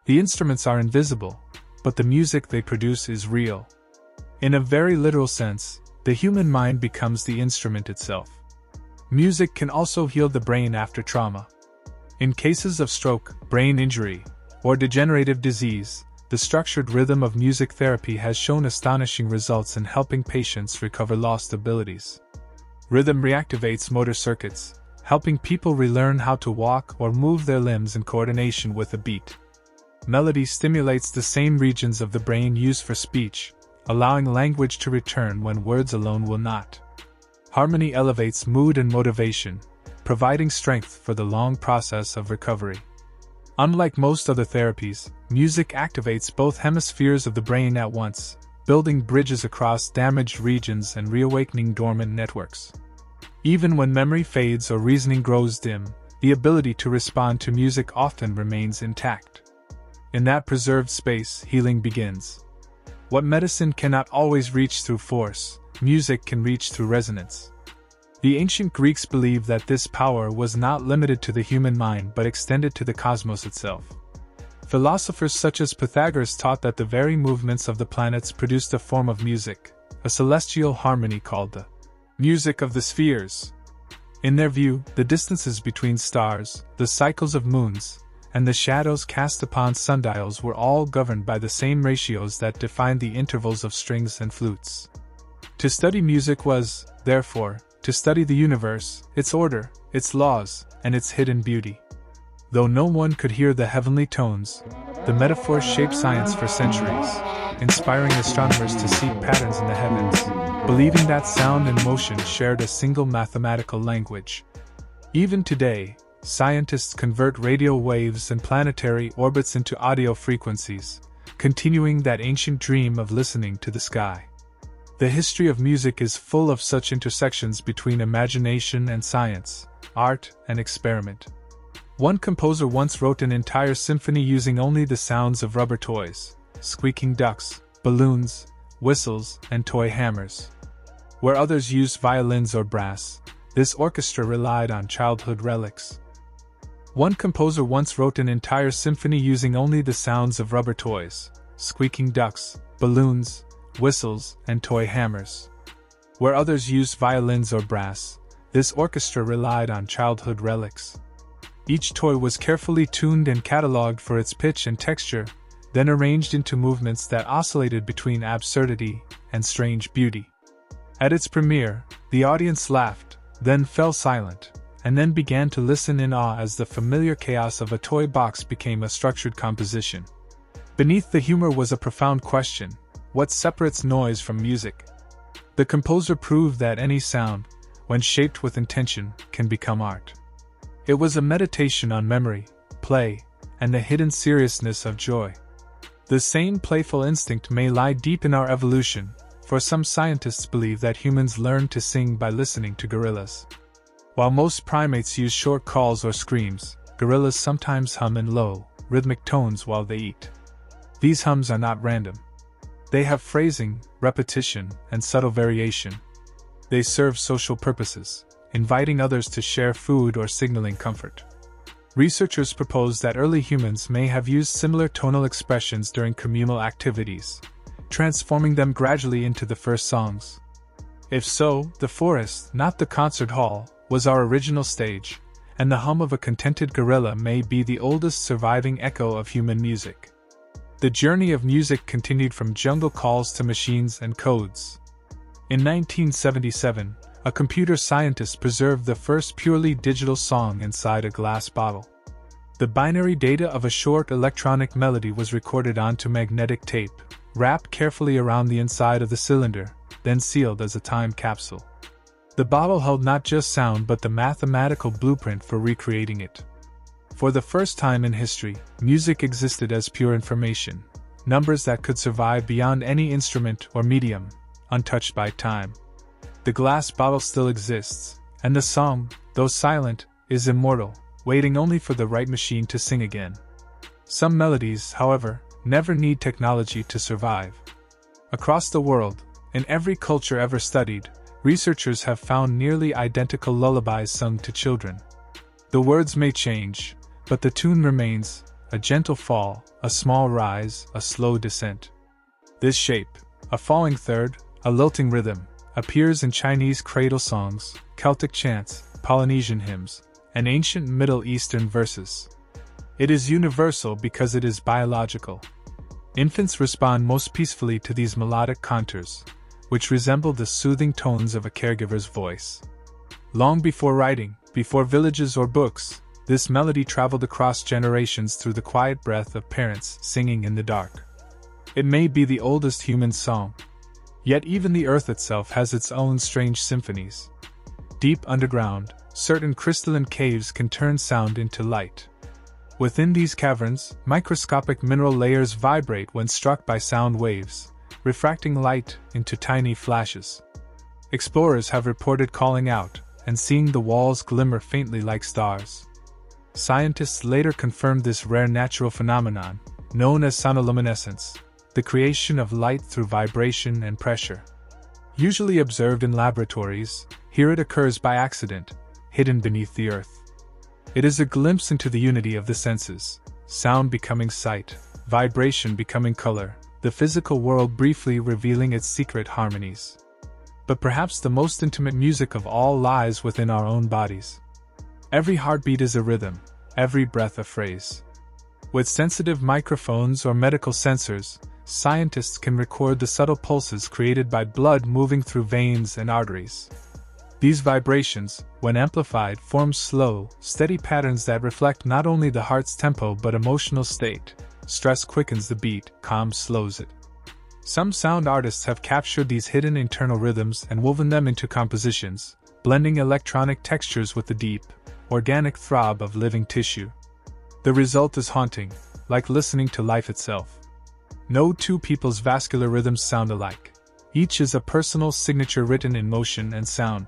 The instruments are invisible, but the music they produce is real. In a very literal sense, the human mind becomes the instrument itself. Music can also heal the brain after trauma. In cases of stroke, brain injury, or degenerative disease, the structured rhythm of music therapy has shown astonishing results in helping patients recover lost abilities. Rhythm reactivates motor circuits, helping people relearn how to walk or move their limbs in coordination with a beat. Melody stimulates the same regions of the brain used for speech, allowing language to return when words alone will not. Harmony elevates mood and motivation, providing strength for the long process of recovery. Unlike most other therapies, music activates both hemispheres of the brain at once, building bridges across damaged regions and reawakening dormant networks. Even when memory fades or reasoning grows dim, the ability to respond to music often remains intact. In that preserved space, healing begins. What medicine cannot always reach through force, music can reach through resonance. The ancient Greeks believed that this power was not limited to the human mind but extended to the cosmos itself. Philosophers such as Pythagoras taught that the very movements of the planets produced a form of music, a celestial harmony called the music of the spheres. In their view, the distances between stars, the cycles of moons, and the shadows cast upon sundials were all governed by the same ratios that defined the intervals of strings and flutes. To study music was, therefore, to study the universe, its order, its laws, and its hidden beauty. Though no one could hear the heavenly tones, the metaphors shaped science for centuries, inspiring astronomers to seek patterns in the heavens, believing that sound and motion shared a single mathematical language. Even today, scientists convert radio waves and planetary orbits into audio frequencies, continuing that ancient dream of listening to the sky. The history of music is full of such intersections between imagination and science, art and experiment. One composer once wrote an entire symphony using only the sounds of rubber toys, squeaking ducks, balloons, whistles, and toy hammers. Where others used violins or brass, this orchestra relied on childhood relics. One composer once wrote an entire symphony using only the sounds of rubber toys, squeaking ducks, balloons, whistles, and toy hammers. Where others used violins or brass, this orchestra relied on childhood relics. Each toy was carefully tuned and catalogued for its pitch and texture, then arranged into movements that oscillated between absurdity and strange beauty. At its premiere, the audience laughed, then fell silent, and then began to listen in awe as the familiar chaos of a toy box became a structured composition. Beneath the humor was a profound question: what separates noise from music? The composer proved that any sound, when shaped with intention, can become art. It was a meditation on memory, play, and the hidden seriousness of joy. The same playful instinct may lie deep in our evolution, for some scientists believe that humans learned to sing by listening to gorillas. While most primates use short calls or screams, gorillas sometimes hum in low, rhythmic tones while they eat. These hums are not random. They have phrasing, repetition, and subtle variation. They serve social purposes, inviting others to share food or signaling comfort. Researchers propose that early humans may have used similar tonal expressions during communal activities, transforming them gradually into the first songs. If so, the forest, not the concert hall, was our original stage, and the hum of a contented gorilla may be the oldest surviving echo of human music. The journey of music continued from jungle calls to machines and codes. In 1977, a computer scientist preserved the first purely digital song inside a glass bottle. The binary data of a short electronic melody was recorded onto magnetic tape, wrapped carefully around the inside of the cylinder, then sealed as a time capsule. The bottle held not just sound but the mathematical blueprint for recreating it. For the first time in history, music existed as pure information, numbers that could survive beyond any instrument or medium, untouched by time. The glass bottle still exists, and the song, though silent, is immortal, waiting only for the right machine to sing again. Some melodies, however, never need technology to survive. Across the world, in every culture ever studied, researchers have found nearly identical lullabies sung to children. The words may change, but the tune remains: a gentle fall, a small rise, a slow descent. This shape, a falling third, a lilting rhythm, appears in Chinese cradle songs, Celtic chants, Polynesian hymns, and ancient Middle Eastern verses. It is universal because it is biological. Infants respond most peacefully to these melodic contours, which resemble the soothing tones of a caregiver's voice. Long before writing, before villages or books, this melody traveled across generations through the quiet breath of parents singing in the dark. It may be the oldest human song. Yet even the earth itself has its own strange symphonies. Deep underground, certain crystalline caves can turn sound into light. Within these caverns, microscopic mineral layers vibrate when struck by sound waves, refracting light into tiny flashes. Explorers have reported calling out and seeing the walls glimmer faintly like stars. Scientists later confirmed this rare natural phenomenon, known as sonoluminescence, the creation of light through vibration and pressure. Usually observed in laboratories, here it occurs by accident, hidden beneath the earth. It is a glimpse into the unity of the senses, sound becoming sight, vibration becoming color, the physical world briefly revealing its secret harmonies. But perhaps the most intimate music of all lies within our own bodies. Every heartbeat is a rhythm, every breath a phrase. With sensitive microphones or medical sensors, scientists can record the subtle pulses created by blood moving through veins and arteries. These vibrations, when amplified, form slow, steady patterns that reflect not only the heart's tempo but emotional state. Stress quickens the beat, calm slows it. Some sound artists have captured these hidden internal rhythms and woven them into compositions, blending electronic textures with the deep, organic throb of living tissue. The result is haunting, like listening to life itself. No two people's vascular rhythms sound alike. Each is a personal signature written in motion and sound.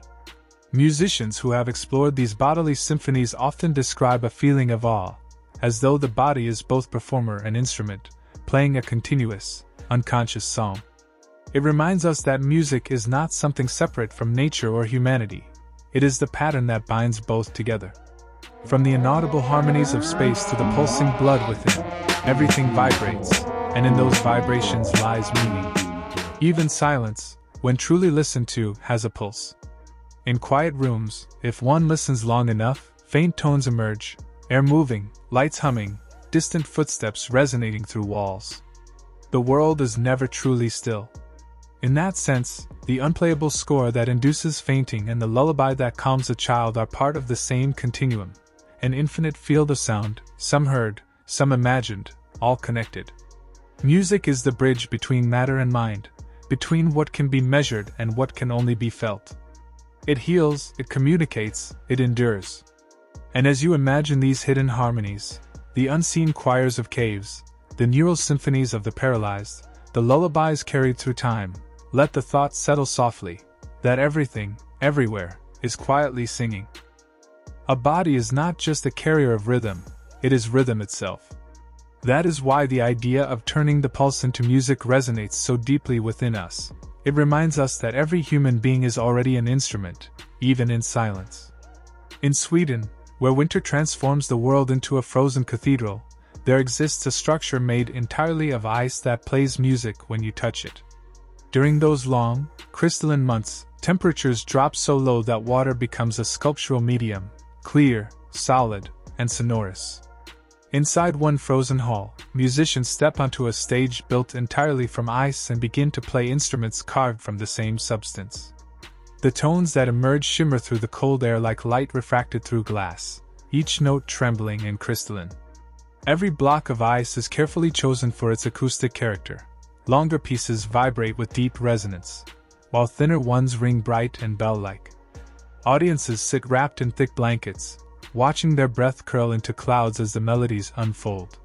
Musicians who have explored these bodily symphonies often describe a feeling of awe, as though the body is both performer and instrument, playing a continuous, unconscious song. It reminds us that music is not something separate from nature or humanity. It is the pattern that binds both together. From the inaudible harmonies of space to the pulsing blood within, everything vibrates, and in those vibrations lies meaning. Even silence, when truly listened to, has a pulse. In quiet rooms, if one listens long enough, faint tones emerge, air moving, lights humming, distant footsteps resonating through walls. The world is never truly still. In that sense, the unplayable score that induces fainting and the lullaby that calms a child are part of the same continuum, an infinite field of sound, some heard, some imagined, all connected. Music is the bridge between matter and mind, between what can be measured and what can only be felt. It heals, it communicates, it endures. And as you imagine these hidden harmonies, the unseen choirs of caves, the neural symphonies of the paralyzed, the lullabies carried through time, let the thought settle softly, that everything, everywhere, is quietly singing. A body is not just a carrier of rhythm, it is rhythm itself. That is why the idea of turning the pulse into music resonates so deeply within us. It reminds us that every human being is already an instrument, even in silence. In Sweden, where winter transforms the world into a frozen cathedral, there exists a structure made entirely of ice that plays music when you touch it. During those long, crystalline months, temperatures drop so low that water becomes a sculptural medium, clear, solid, and sonorous. Inside one frozen hall, musicians step onto a stage built entirely from ice and begin to play instruments carved from the same substance. The tones that emerge shimmer through the cold air like light refracted through glass, each note trembling and crystalline. Every block of ice is carefully chosen for its acoustic character. Longer pieces vibrate with deep resonance, while thinner ones ring bright and bell-like. Audiences sit wrapped in thick blankets, watching their breath curl into clouds as the melodies unfold.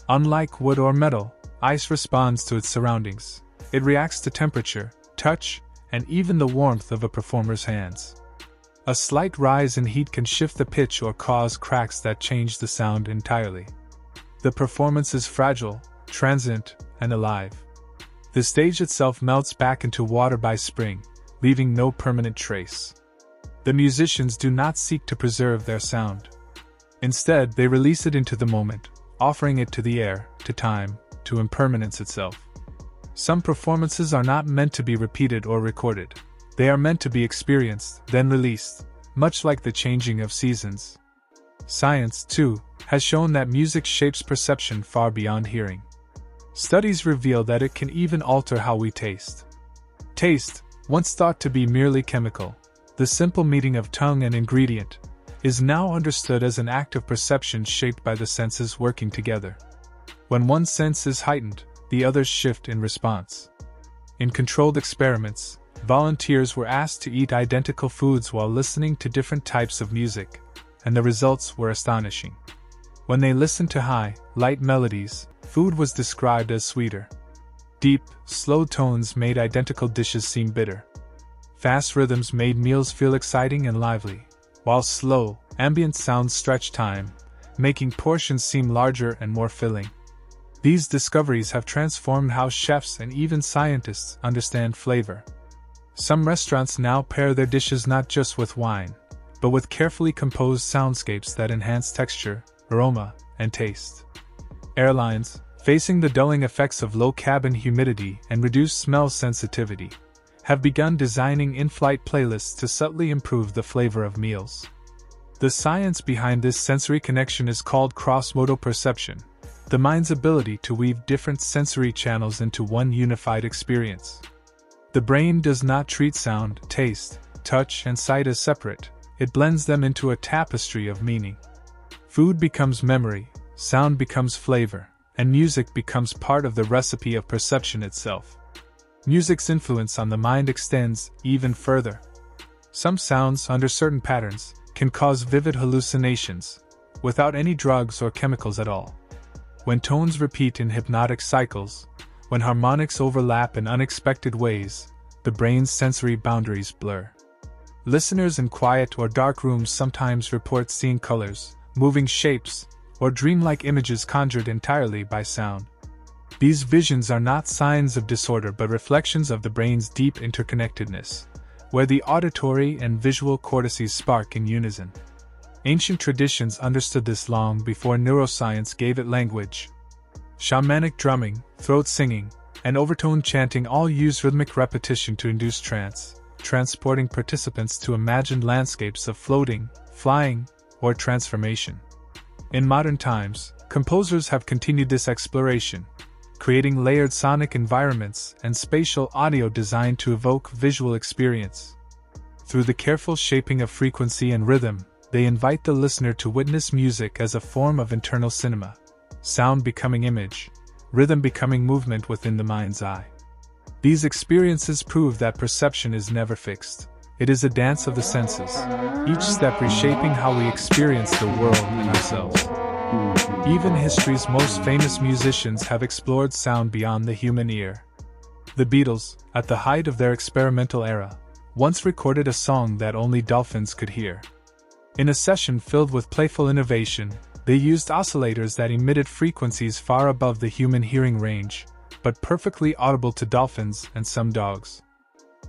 Unlike wood or metal, ice responds to its surroundings. It reacts to temperature, touch, and even the warmth of a performer's hands. A slight rise in heat can shift the pitch or cause cracks that change the sound entirely. The performance is fragile, transient, and alive. The stage itself melts back into water by spring, leaving no permanent trace. The musicians do not seek to preserve their sound. Instead, they release it into the moment, offering it to the air, to time, to impermanence itself. Some performances are not meant to be repeated or recorded. They are meant to be experienced, then released, much like the changing of seasons. Science, too, has shown that music shapes perception far beyond hearing. Studies reveal that it can even alter how we taste. Taste, once thought to be merely chemical, the simple meeting of tongue and ingredient, is now understood as an act of perception shaped by the senses working together. When one sense is heightened, the others shift in response. In controlled experiments, volunteers were asked to eat identical foods while listening to different types of music, and the results were astonishing. When they listened to high, light melodies, food was described as sweeter. Deep, slow tones made identical dishes seem bitter. Fast rhythms made meals feel exciting and lively, while slow, ambient sounds stretched time, making portions seem larger and more filling. These discoveries have transformed how chefs and even scientists understand flavor. Some restaurants now pair their dishes not just with wine, but with carefully composed soundscapes that enhance texture, aroma, and taste. Airlines, facing the dulling effects of low cabin humidity and reduced smell sensitivity, have begun designing in-flight playlists to subtly improve the flavor of meals. The science behind this sensory connection is called cross-modal perception, the mind's ability to weave different sensory channels into one unified experience. The brain does not treat sound, taste, touch, and sight as separate, it blends them into a tapestry of meaning. Food becomes memory, sound becomes flavor, and music becomes part of the recipe of perception itself. Music's influence on the mind extends even further. Some sounds, under certain patterns, can cause vivid hallucinations, without any drugs or chemicals at all. When tones repeat in hypnotic cycles, when harmonics overlap in unexpected ways, the brain's sensory boundaries blur. Listeners in quiet or dark rooms sometimes report seeing colors, moving shapes, or dreamlike images conjured entirely by sound. These visions are not signs of disorder but reflections of the brain's deep interconnectedness, where the auditory and visual cortices spark in unison. Ancient traditions understood this long before neuroscience gave it language. Shamanic drumming, throat singing, and overtone chanting all use rhythmic repetition to induce trance, transporting participants to imagined landscapes of floating, flying, or transformation. In modern times, composers have continued this exploration, creating layered sonic environments and spatial audio designed to evoke visual experience. Through the careful shaping of frequency and rhythm, they invite the listener to witness music as a form of internal cinema, sound becoming image, rhythm becoming movement within the mind's eye. These experiences prove that perception is never fixed. It is a dance of the senses, each step reshaping how we experience the world and ourselves. Even history's most famous musicians have explored sound beyond the human ear. The Beatles, at the height of their experimental era, once recorded a song that only dolphins could hear. In a session filled with playful innovation, they used oscillators that emitted frequencies far above the human hearing range, but perfectly audible to dolphins and some dogs.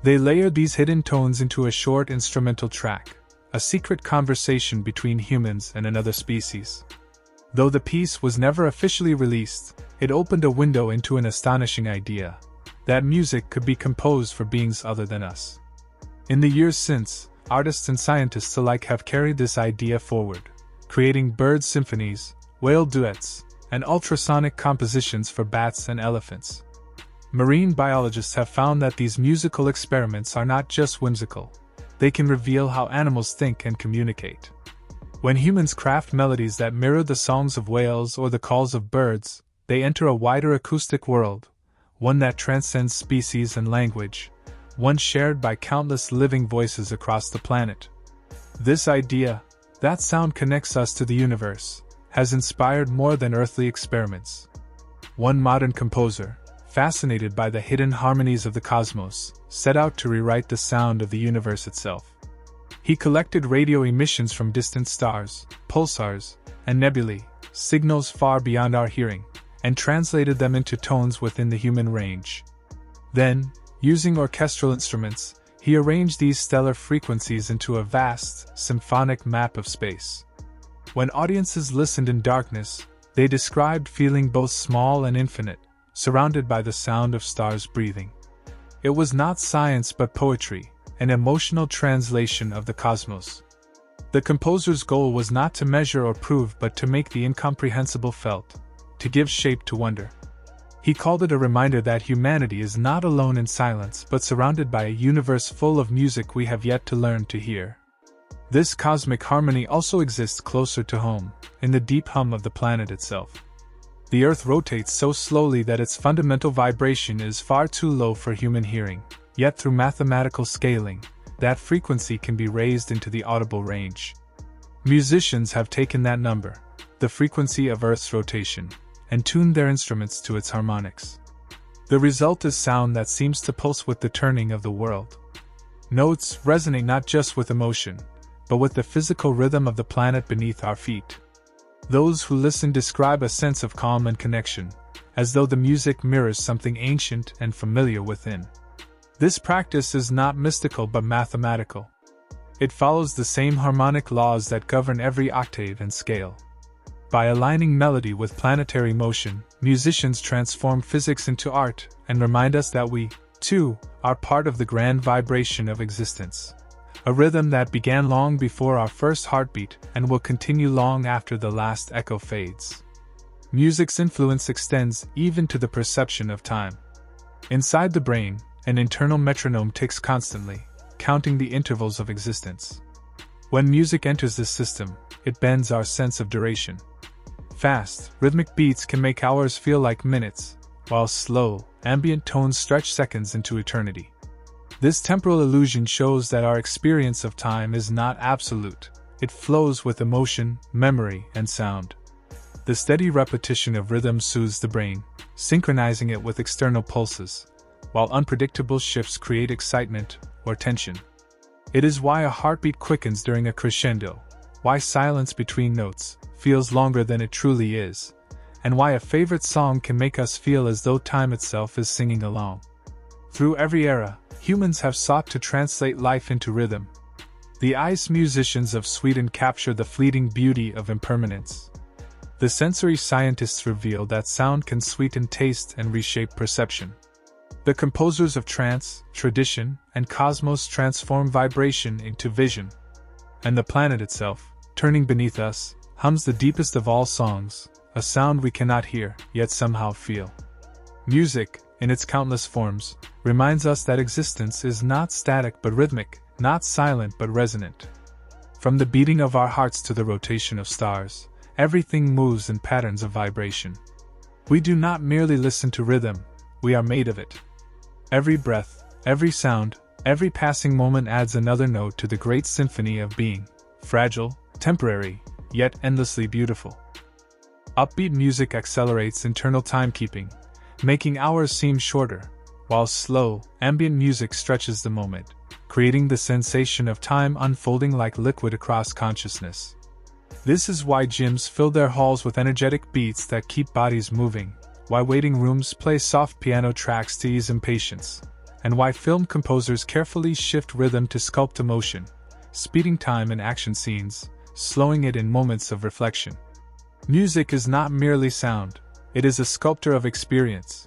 They layered these hidden tones into a short instrumental track, a secret conversation between humans and another species. Though the piece was never officially released, it opened a window into an astonishing idea: that music could be composed for beings other than us. In the years since, artists and scientists alike have carried this idea forward, creating bird symphonies, whale duets, and ultrasonic compositions for bats and elephants. Marine biologists have found that these musical experiments are not just whimsical, they can reveal how animals think and communicate. When humans craft melodies that mirror the songs of whales or the calls of birds, they enter a wider acoustic world, one that transcends species and language, one shared by countless living voices across the planet. This idea, that sound connects us to the universe, has inspired more than earthly experiments. One modern composer, fascinated by the hidden harmonies of the cosmos, set out to rewrite the sound of the universe itself. He collected radio emissions from distant stars, pulsars, and nebulae, signals far beyond our hearing, and translated them into tones within the human range. Then, using orchestral instruments, he arranged these stellar frequencies into a vast, symphonic map of space. When audiences listened in darkness, they described feeling both small and infinite, surrounded by the sound of stars breathing. It was not science but poetry, an emotional translation of the cosmos. The composer's goal was not to measure or prove but to make the incomprehensible felt, to give shape to wonder. He called it a reminder that humanity is not alone in silence but surrounded by a universe full of music we have yet to learn to hear. This cosmic harmony also exists closer to home, in the deep hum of the planet itself. The Earth rotates so slowly that its fundamental vibration is far too low for human hearing, yet through mathematical scaling, that frequency can be raised into the audible range. Musicians have taken that number, the frequency of Earth's rotation, and tuned their instruments to its harmonics. The result is sound that seems to pulse with the turning of the world. Notes resonate not just with emotion, but with the physical rhythm of the planet beneath our feet. Those who listen describe a sense of calm and connection, as though the music mirrors something ancient and familiar within. This practice is not mystical but mathematical. It follows the same harmonic laws that govern every octave and scale. By aligning melody with planetary motion, musicians transform physics into art and remind us that we, too, are part of the grand vibration of existence. A rhythm that began long before our first heartbeat and will continue long after the last echo fades. Music's influence extends even to the perception of time. Inside the brain, an internal metronome ticks constantly, counting the intervals of existence. When music enters this system, it bends our sense of duration. Fast, rhythmic beats can make hours feel like minutes, while slow, ambient tones stretch seconds into eternity. This temporal illusion shows that our experience of time is not absolute. It flows with emotion, memory, and sound. The steady repetition of rhythm soothes the brain, synchronizing it with external pulses, while unpredictable shifts create excitement or tension. It is why a heartbeat quickens during a crescendo, why silence between notes feels longer than it truly is, and why a favorite song can make us feel as though time itself is singing along. Through every era, humans have sought to translate life into rhythm. The ice musicians of Sweden capture the fleeting beauty of impermanence. The sensory scientists reveal that sound can sweeten taste and reshape perception. The composers of trance, tradition, and cosmos transform vibration into vision. And the planet itself, turning beneath us, hums the deepest of all songs, a sound we cannot hear, yet somehow feel. Music, in its countless forms, reminds us that existence is not static but rhythmic, not silent but resonant. From the beating of our hearts to the rotation of stars, everything moves in patterns of vibration. We do not merely listen to rhythm, we are made of it. Every breath, every sound, every passing moment adds another note to the great symphony of being, fragile, temporary, yet endlessly beautiful. Upbeat music accelerates internal timekeeping, making hours seem shorter, while slow, ambient music stretches the moment, creating the sensation of time unfolding like liquid across consciousness. This is why gyms fill their halls with energetic beats that keep bodies moving, why waiting rooms play soft piano tracks to ease impatience, and why film composers carefully shift rhythm to sculpt emotion, speeding time in action scenes, slowing it in moments of reflection. Music is not merely sound, it is a sculptor of experience.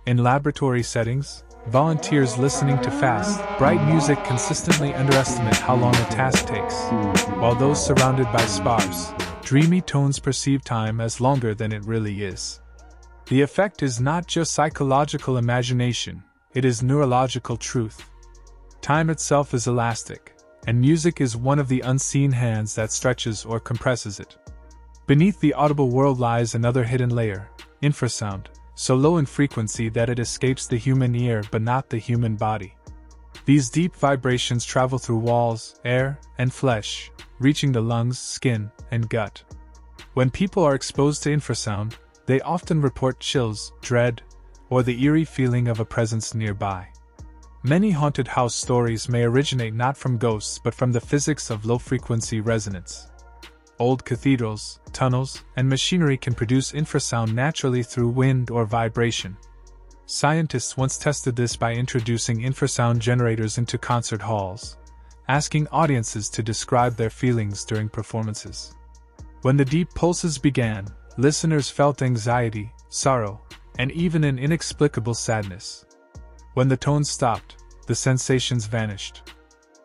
In laboratory settings, volunteers listening to fast, bright music consistently underestimate how long a task takes, while those surrounded by sparse, dreamy tones perceive time as longer than it really is. The effect is not just psychological imagination, it is neurological truth. Time itself is elastic, and music is one of the unseen hands that stretches or compresses it. Beneath the audible world lies another hidden layer, infrasound, so low in frequency that it escapes the human ear but not the human body. These deep vibrations travel through walls, air, and flesh, reaching the lungs, skin, and gut. When people are exposed to infrasound, they often report chills, dread, or the eerie feeling of a presence nearby. Many haunted house stories may originate not from ghosts but from the physics of low-frequency resonance. Old cathedrals, tunnels, and machinery can produce infrasound naturally through wind or vibration. Scientists once tested this by introducing infrasound generators into concert halls, asking audiences to describe their feelings during performances. When the deep pulses began, listeners felt anxiety, sorrow, and even an inexplicable sadness. When the tones stopped, the sensations vanished.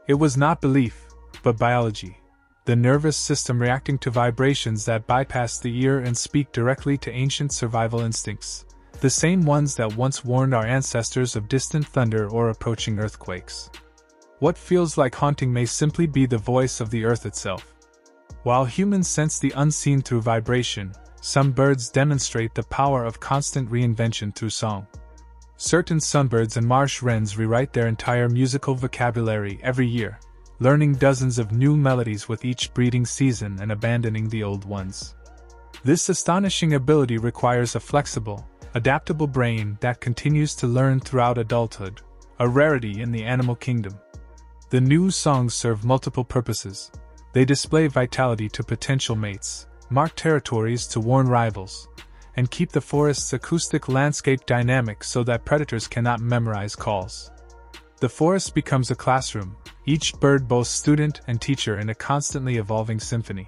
It was not belief, but biology. The nervous system reacting to vibrations that bypass the ear and speak directly to ancient survival instincts, the same ones that once warned our ancestors of distant thunder or approaching earthquakes. What feels like haunting may simply be the voice of the earth itself. While humans sense the unseen through vibration, some birds demonstrate the power of constant reinvention through song. Certain sunbirds and marsh wrens rewrite their entire musical vocabulary every year, learning dozens of new melodies with each breeding season and abandoning the old ones. This astonishing ability requires a flexible, adaptable brain that continues to learn throughout adulthood, a rarity in the animal kingdom. The new songs serve multiple purposes. They display vitality to potential mates, mark territories to warn rivals, and keep the forest's acoustic landscape dynamic so that predators cannot memorize calls. The forest becomes a classroom, each bird both student and teacher in a constantly evolving symphony.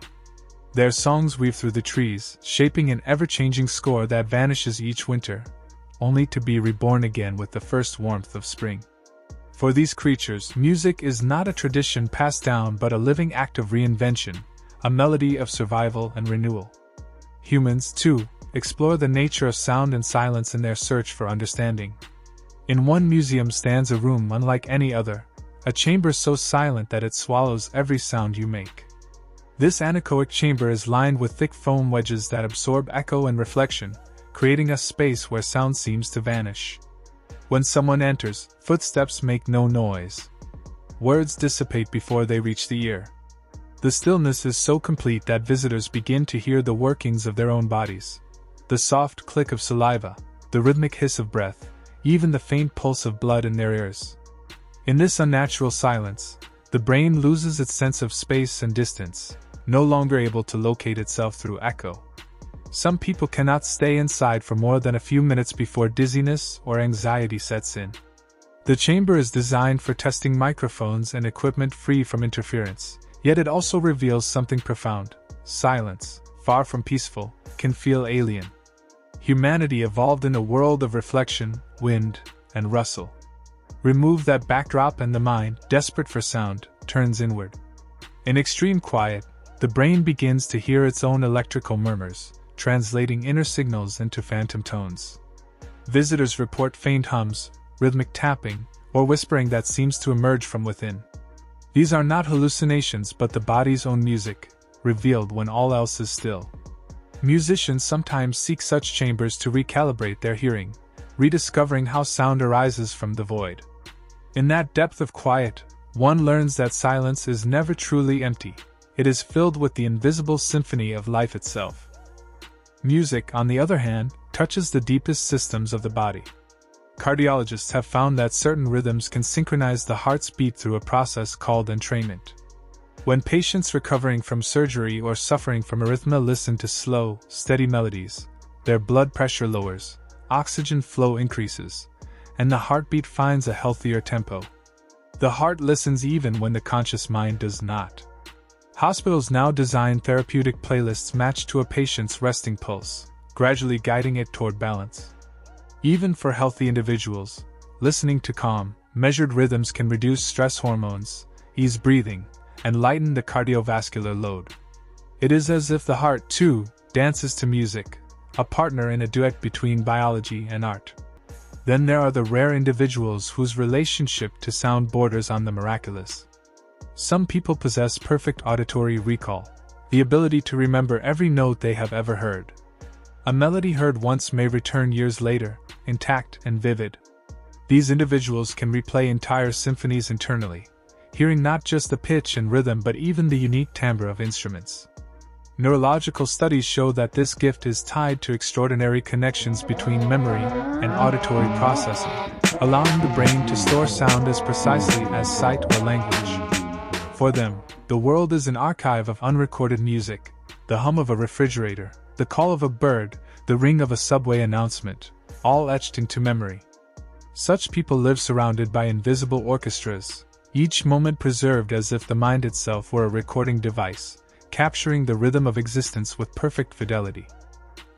Their songs weave through the trees, shaping an ever-changing score that vanishes each winter, only to be reborn again with the first warmth of spring. For these creatures, music is not a tradition passed down but a living act of reinvention, a melody of survival and renewal. Humans, too, explore the nature of sound and silence in their search for understanding. In one museum stands a room unlike any other, a chamber so silent that it swallows every sound you make. This anechoic chamber is lined with thick foam wedges that absorb echo and reflection, creating a space where sound seems to vanish. When someone enters, footsteps make no noise. Words dissipate before they reach the ear. The stillness is so complete that visitors begin to hear the workings of their own bodies. The soft click of saliva, the rhythmic hiss of breath, even the faint pulse of blood in their ears. In this unnatural silence, the brain loses its sense of space and distance, no longer able to locate itself through echo. Some people cannot stay inside for more than a few minutes before dizziness or anxiety sets in. The chamber is designed for testing microphones and equipment free from interference, yet it also reveals something profound. Silence, far from peaceful, can feel alien. Humanity evolved in a world of reflection, wind, and rustle. Remove that backdrop and the mind, desperate for sound, turns inward. In extreme quiet, the brain begins to hear its own electrical murmurs, translating inner signals into phantom tones. Visitors report faint hums, rhythmic tapping, or whispering that seems to emerge from within. These are not hallucinations but the body's own music, revealed when all else is still. Musicians sometimes seek such chambers to recalibrate their hearing, rediscovering how sound arises from the void. In that depth of quiet, one learns that silence is never truly empty. It is filled with the invisible symphony of life itself. Music, on the other hand, touches the deepest systems of the body. Cardiologists have found that certain rhythms can synchronize the heart's beat through a process called entrainment. When patients recovering from surgery or suffering from arrhythmia listen to slow, steady melodies, their blood pressure lowers, oxygen flow increases, and the heartbeat finds a healthier tempo. The heart listens even when the conscious mind does not. Hospitals now design therapeutic playlists matched to a patient's resting pulse, gradually guiding it toward balance. Even for healthy individuals, listening to calm, measured rhythms can reduce stress hormones, ease breathing, and lighten the cardiovascular load. It is as if the heart, too, dances to music, a partner in a duet between biology and art. Then there are the rare individuals whose relationship to sound borders on the miraculous. Some people possess perfect auditory recall, the ability to remember every note they have ever heard. A melody heard once may return years later, intact and vivid. These individuals can replay entire symphonies internally, hearing not just the pitch and rhythm but even the unique timbre of instruments. Neurological studies show that this gift is tied to extraordinary connections between memory and auditory processing, allowing the brain to store sound as precisely as sight or language. For them, the world is an archive of unrecorded music, the hum of a refrigerator, the call of a bird, the ring of a subway announcement, all etched into memory. Such people live surrounded by invisible orchestras, each moment preserved as if the mind itself were a recording device, capturing the rhythm of existence with perfect fidelity.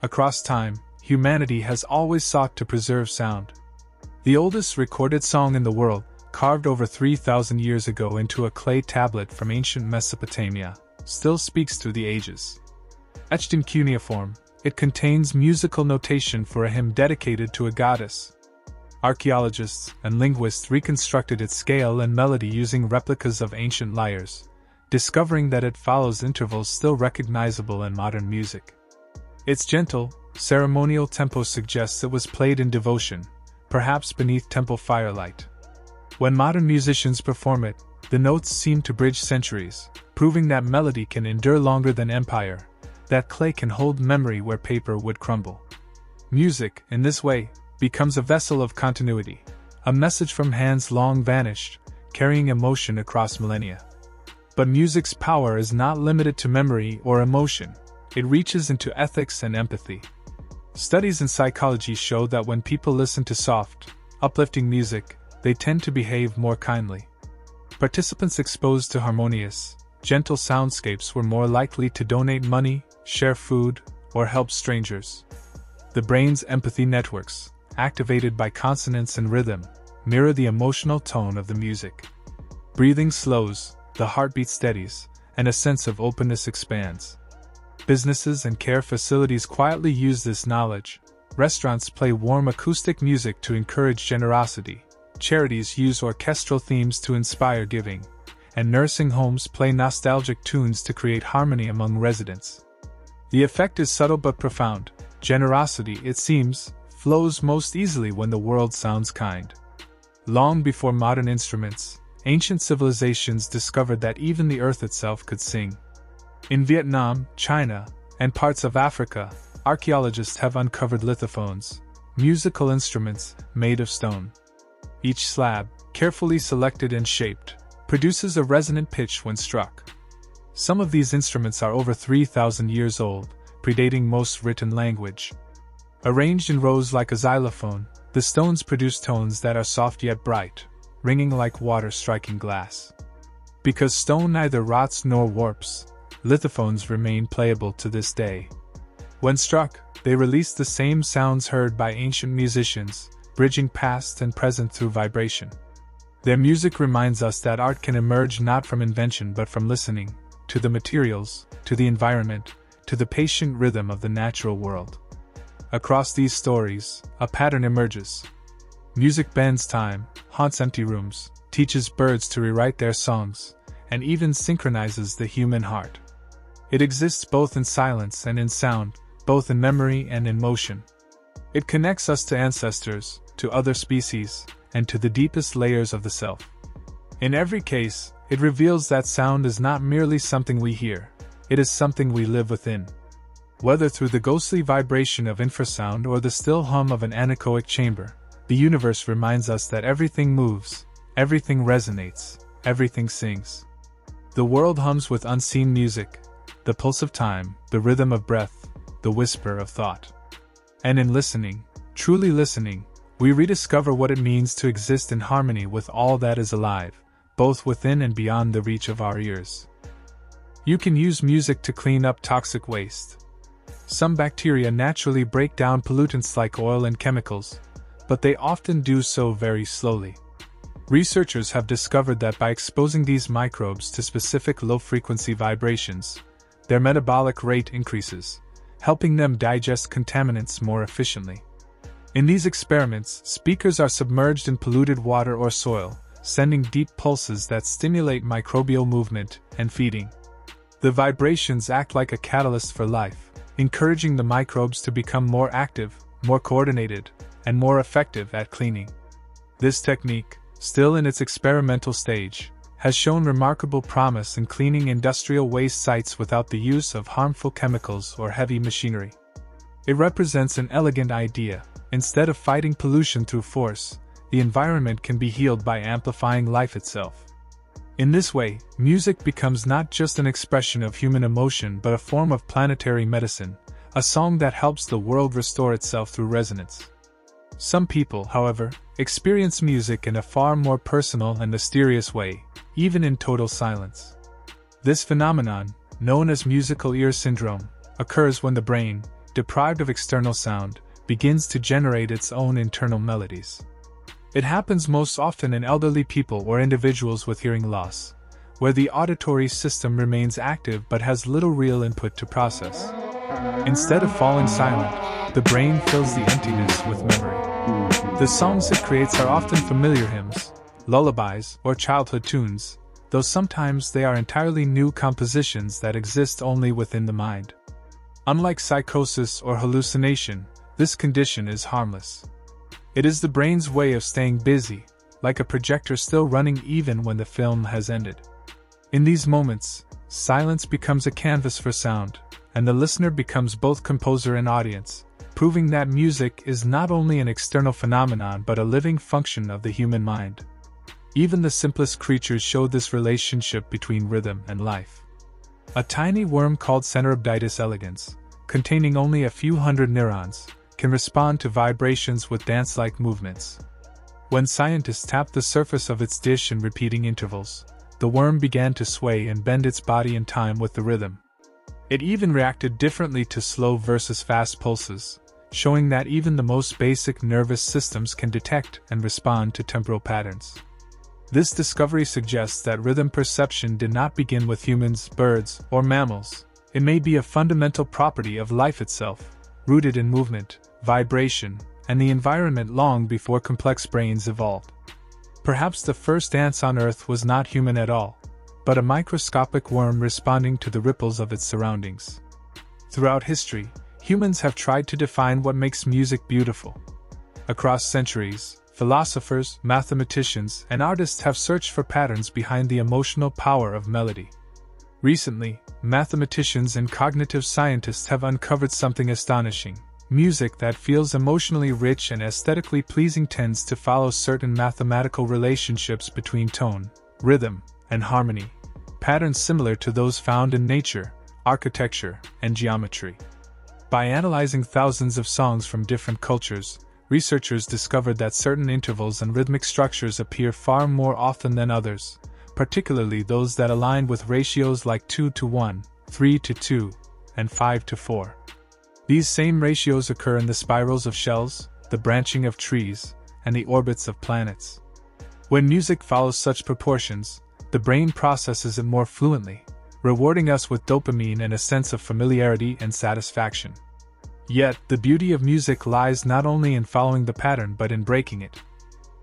Across time, humanity has always sought to preserve sound. The oldest recorded song in the world, carved over 3,000 years ago into a clay tablet from ancient Mesopotamia, still speaks through the ages. Etched in cuneiform, it contains musical notation for a hymn dedicated to a goddess. Archaeologists and linguists reconstructed its scale and melody using replicas of ancient lyres, discovering that it follows intervals still recognizable in modern music. Its gentle, ceremonial tempo suggests it was played in devotion, perhaps beneath temple firelight. When modern musicians perform it, the notes seem to bridge centuries, proving that melody can endure longer than empire, that clay can hold memory where paper would crumble. Music, in this way, becomes a vessel of continuity, a message from hands long vanished, carrying emotion across millennia. But music's power is not limited to memory or emotion, it reaches into ethics and empathy. Studies in psychology show that when people listen to soft, uplifting music, they tend to behave more kindly. Participants exposed to harmonious, gentle soundscapes were more likely to donate money, share food, or help strangers. The brain's empathy networks, activated by consonance and rhythm, mirror the emotional tone of the music. Breathing slows, the heartbeat steadies, and a sense of openness expands. Businesses and care facilities quietly use this knowledge. Restaurants play warm acoustic music to encourage generosity. Charities use orchestral themes to inspire giving. And nursing homes play nostalgic tunes to create harmony among residents. The effect is subtle but profound. Generosity, it seems, flows most easily when the world sounds kind. Long before modern instruments, ancient civilizations discovered that even the earth itself could sing. In Vietnam, China, and parts of Africa, archaeologists have uncovered lithophones, musical instruments made of stone. Each slab, carefully selected and shaped, produces a resonant pitch when struck. Some of these instruments are over 3,000 years old, predating most written language. Arranged in rows like a xylophone, the stones produce tones that are soft yet bright, ringing like water striking glass. Because stone neither rots nor warps, lithophones remain playable to this day. When struck, they release the same sounds heard by ancient musicians, bridging past and present through vibration. Their music reminds us that art can emerge not from invention but from listening, to the materials, to the environment, to the patient rhythm of the natural world. Across these stories, a pattern emerges. Music bends time, haunts empty rooms, teaches birds to rewrite their songs, and even synchronizes the human heart. It exists both in silence and in sound, both in memory and in motion. It connects us to ancestors, to other species, and to the deepest layers of the self. In every case, it reveals that sound is not merely something we hear, it is something we live within. Whether through the ghostly vibration of infrasound or the still hum of an anechoic chamber, the universe reminds us that everything moves, everything resonates, everything sings. The world hums with unseen music, the pulse of time, the rhythm of breath, the whisper of thought. And in listening, truly listening, we rediscover what it means to exist in harmony with all that is alive, both within and beyond the reach of our ears. You can use music to clean up toxic waste. Some bacteria naturally break down pollutants like oil and chemicals, but they often do so very slowly. Researchers have discovered that by exposing these microbes to specific low-frequency vibrations, their metabolic rate increases, helping them digest contaminants more efficiently. In these experiments, speakers are submerged in polluted water or soil, sending deep pulses that stimulate microbial movement and feeding. The vibrations act like a catalyst for life, encouraging the microbes to become more active, more coordinated, and more effective at cleaning. This technique, still in its experimental stage, has shown remarkable promise in cleaning industrial waste sites without the use of harmful chemicals or heavy machinery. It represents an elegant idea. Instead of fighting pollution through force, the environment can be healed by amplifying life itself. In this way, music becomes not just an expression of human emotion but a form of planetary medicine, a song that helps the world restore itself through resonance. Some people, however, experience music in a far more personal and mysterious way, even in total silence. This phenomenon, known as musical ear syndrome, occurs when the brain, deprived of external sound, begins to generate its own internal melodies. It happens most often in elderly people or individuals with hearing loss, where the auditory system remains active but has little real input to process. Instead of falling silent, the brain fills the emptiness with memory. The songs it creates are often familiar hymns, lullabies, or childhood tunes, though sometimes they are entirely new compositions that exist only within the mind. Unlike psychosis or hallucination, this condition is harmless. It is the brain's way of staying busy, like a projector still running even when the film has ended. In these moments, silence becomes a canvas for sound, and the listener becomes both composer and audience, proving that music is not only an external phenomenon but a living function of the human mind. Even the simplest creatures show this relationship between rhythm and life. A tiny worm called Cenorhabditis elegans, containing only a few hundred neurons, can respond to vibrations with dance-like movements. When scientists tapped the surface of its dish in repeating intervals, the worm began to sway and bend its body in time with the rhythm. It even reacted differently to slow versus fast pulses, showing that even the most basic nervous systems can detect and respond to temporal patterns. This discovery suggests that rhythm perception did not begin with humans, birds, or mammals. It may be a fundamental property of life itself, rooted in movement, vibration, and the environment long before complex brains evolved. Perhaps the first ants on Earth was not human at all, but a microscopic worm responding to the ripples of its surroundings. Throughout history, humans have tried to define what makes music beautiful. Across centuries, philosophers, mathematicians, and artists have searched for patterns behind the emotional power of melody. Recently, mathematicians and cognitive scientists have uncovered something astonishing. Music that feels emotionally rich and aesthetically pleasing tends to follow certain mathematical relationships between tone, rhythm, and harmony, patterns similar to those found in nature, architecture, and geometry. By analyzing thousands of songs from different cultures, researchers discovered that certain intervals and rhythmic structures appear far more often than others, particularly those that align with ratios like 2:1, 3:2, and 5:4. These same ratios occur in the spirals of shells, the branching of trees, and the orbits of planets. When music follows such proportions, the brain processes it more fluently, rewarding us with dopamine and a sense of familiarity and satisfaction. Yet, the beauty of music lies not only in following the pattern but in breaking it.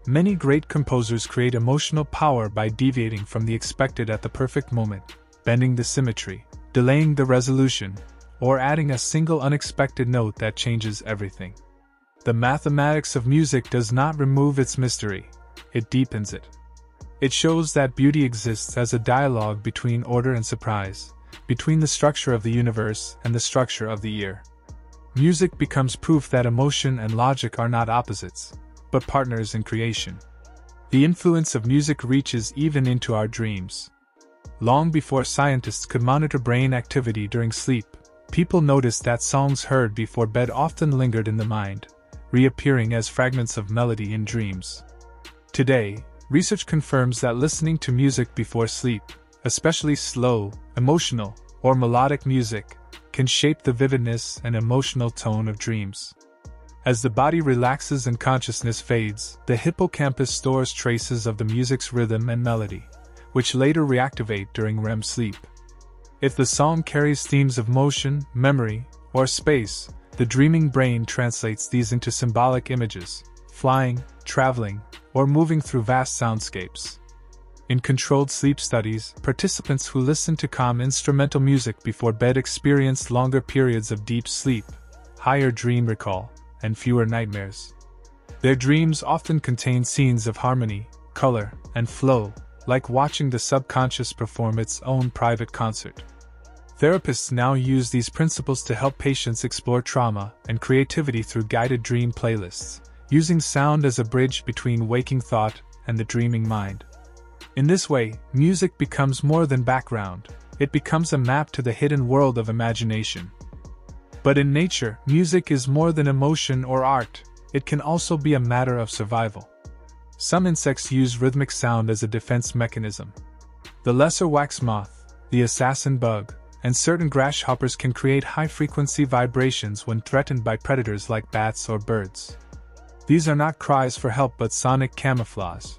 Many great composers create emotional power by deviating from the expected at the perfect moment, bending the symmetry, delaying the resolution, or adding a single unexpected note that changes everything. The mathematics of music does not remove its mystery, it deepens it. It shows that beauty exists as a dialogue between order and surprise, between the structure of the universe and the structure of the ear. Music becomes proof that emotion and logic are not opposites, but partners in creation. The influence of music reaches even into our dreams. Long before scientists could monitor brain activity during sleep, people noticed that songs heard before bed often lingered in the mind, reappearing as fragments of melody in dreams. Today, research confirms that listening to music before sleep, especially slow, emotional, or melodic music, can shape the vividness and emotional tone of dreams. As the body relaxes and consciousness fades, the hippocampus stores traces of the music's rhythm and melody, which later reactivate during REM sleep. If the song carries themes of motion, memory, or space, the dreaming brain translates these into symbolic images, flying, traveling, or moving through vast soundscapes. In controlled sleep studies, participants who listened to calm instrumental music before bed experienced longer periods of deep sleep, higher dream recall, and fewer nightmares. Their dreams often contain scenes of harmony, color, and flow, like watching the subconscious perform its own private concert. Therapists now use these principles to help patients explore trauma and creativity through guided dream playlists, using sound as a bridge between waking thought and the dreaming mind. In this way, music becomes more than background, it becomes a map to the hidden world of imagination. But in nature, music is more than emotion or art, it can also be a matter of survival. Some insects use rhythmic sound as a defense mechanism. The lesser wax moth, the assassin bug, and certain grasshoppers can create high-frequency vibrations when threatened by predators like bats or birds. These are not cries for help but sonic camouflage.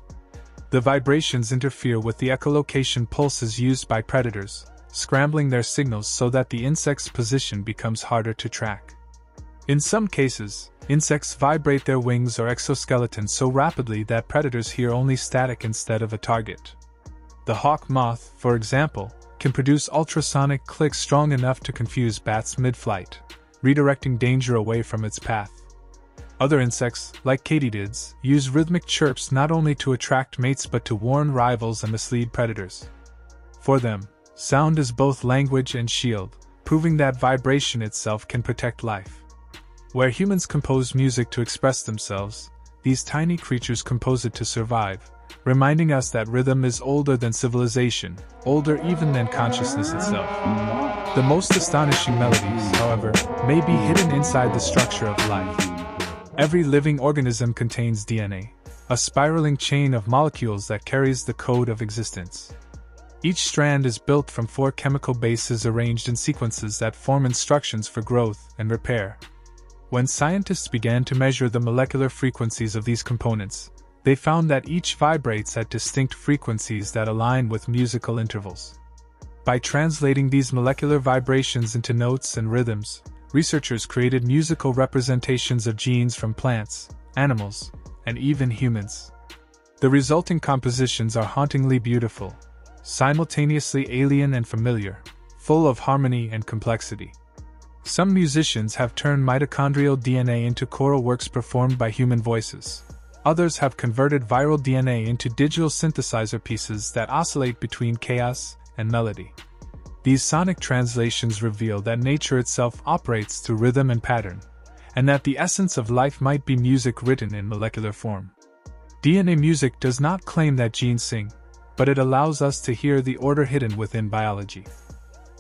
The vibrations interfere with the echolocation pulses used by predators, scrambling their signals so that the insect's position becomes harder to track. In some cases, insects vibrate their wings or exoskeletons so rapidly that predators hear only static instead of a target. The hawk moth, for example, can produce ultrasonic clicks strong enough to confuse bats mid-flight, redirecting danger away from its path. Other insects, like katydids, use rhythmic chirps not only to attract mates but to warn rivals and mislead predators. For them, sound is both language and shield, proving that vibration itself can protect life. Where humans compose music to express themselves, these tiny creatures compose it to survive, reminding us that rhythm is older than civilization, older even than consciousness itself. The most astonishing melodies, however, may be hidden inside the structure of life. Every living organism contains DNA, a spiraling chain of molecules that carries the code of existence. Each strand is built from 4 chemical bases arranged in sequences that form instructions for growth and repair. When scientists began to measure the molecular frequencies of these components, they found that each vibrates at distinct frequencies that align with musical intervals. By translating these molecular vibrations into notes and rhythms, researchers created musical representations of genes from plants, animals, and even humans. The resulting compositions are hauntingly beautiful, simultaneously alien and familiar, full of harmony and complexity. Some musicians have turned mitochondrial DNA into choral works performed by human voices. Others have converted viral DNA into digital synthesizer pieces that oscillate between chaos and melody. These sonic translations reveal that nature itself operates through rhythm and pattern, and that the essence of life might be music written in molecular form. DNA music does not claim that genes sing, but it allows us to hear the order hidden within biology.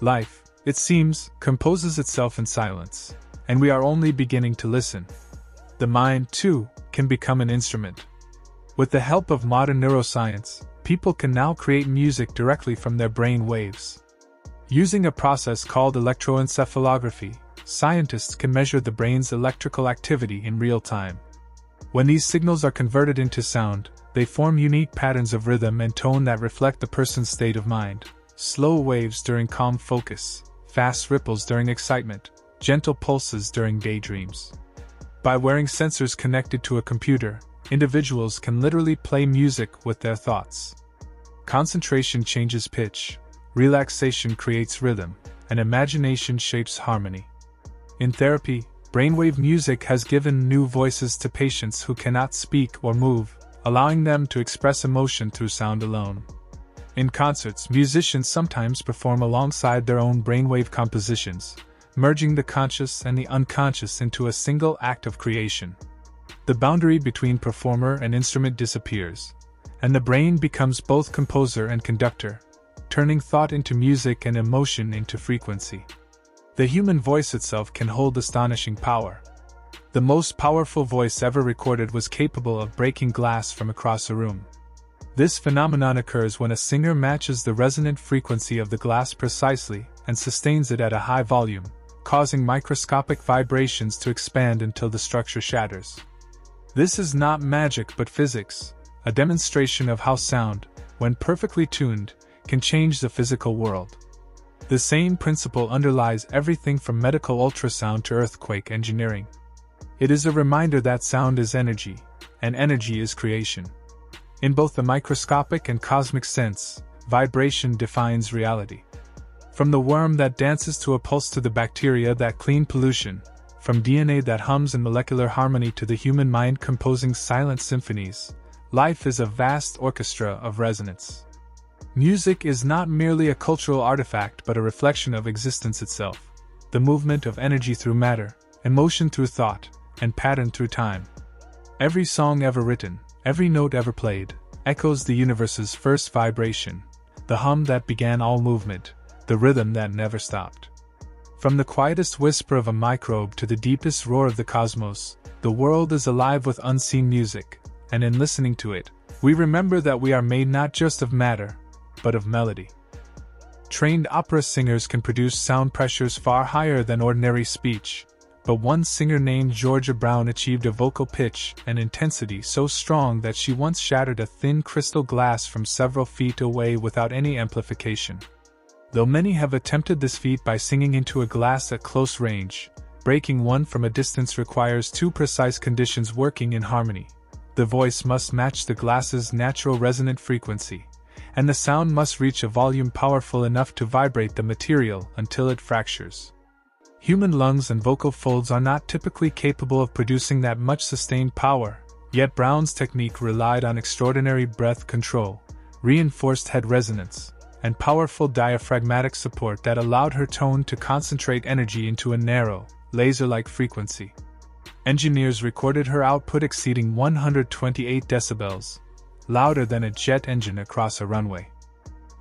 Life, it seems, composes itself in silence, and we are only beginning to listen. The mind, too, can become an instrument. With the help of modern neuroscience, people can now create music directly from their brain waves. Using a process called electroencephalography, scientists can measure the brain's electrical activity in real time. When these signals are converted into sound, they form unique patterns of rhythm and tone that reflect the person's state of mind. Slow waves during calm focus, fast ripples during excitement, gentle pulses during daydreams. By wearing sensors connected to a computer, individuals can literally play music with their thoughts. Concentration changes pitch, relaxation creates rhythm, and imagination shapes harmony. In therapy, brainwave music has given new voices to patients who cannot speak or move, allowing them to express emotion through sound alone. In concerts, musicians sometimes perform alongside their own brainwave compositions, merging the conscious and the unconscious into a single act of creation. The boundary between performer and instrument disappears, and the brain becomes both composer and conductor, turning thought into music and emotion into frequency. The human voice itself can hold astonishing power. The most powerful voice ever recorded was capable of breaking glass from across a room. This phenomenon occurs when a singer matches the resonant frequency of the glass precisely and sustains it at a high volume, causing microscopic vibrations to expand until the structure shatters. This is not magic but physics, a demonstration of how sound, when perfectly tuned, can change the physical world. The same principle underlies everything from medical ultrasound to earthquake engineering. It is a reminder that sound is energy, and energy is creation. In both the microscopic and cosmic sense, vibration defines reality. From the worm that dances to a pulse to the bacteria that clean pollution, from DNA that hums in molecular harmony to the human mind composing silent symphonies, life is a vast orchestra of resonance. Music is not merely a cultural artifact but a reflection of existence itself, the movement of energy through matter, emotion through thought, and pattern through time. Every song ever written, every note ever played, echoes the universe's first vibration, the hum that began all movement, the rhythm that never stopped. From the quietest whisper of a microbe to the deepest roar of the cosmos, the world is alive with unseen music, and in listening to it, we remember that we are made not just of matter, but of melody. Trained opera singers can produce sound pressures far higher than ordinary speech, but one singer named Georgia Brown achieved a vocal pitch and intensity so strong that she once shattered a thin crystal glass from several feet away without any amplification. Though many have attempted this feat by singing into a glass at close range, breaking one from a distance requires two precise conditions working in harmony. The voice must match the glass's natural resonant frequency, and the sound must reach a volume powerful enough to vibrate the material until it fractures. Human lungs and vocal folds are not typically capable of producing that much sustained power, yet Brown's technique relied on extraordinary breath control, reinforced head resonance, and powerful diaphragmatic support that allowed her tone to concentrate energy into a narrow, laser-like frequency. Engineers recorded her output exceeding 128 decibels, louder than a jet engine across a runway.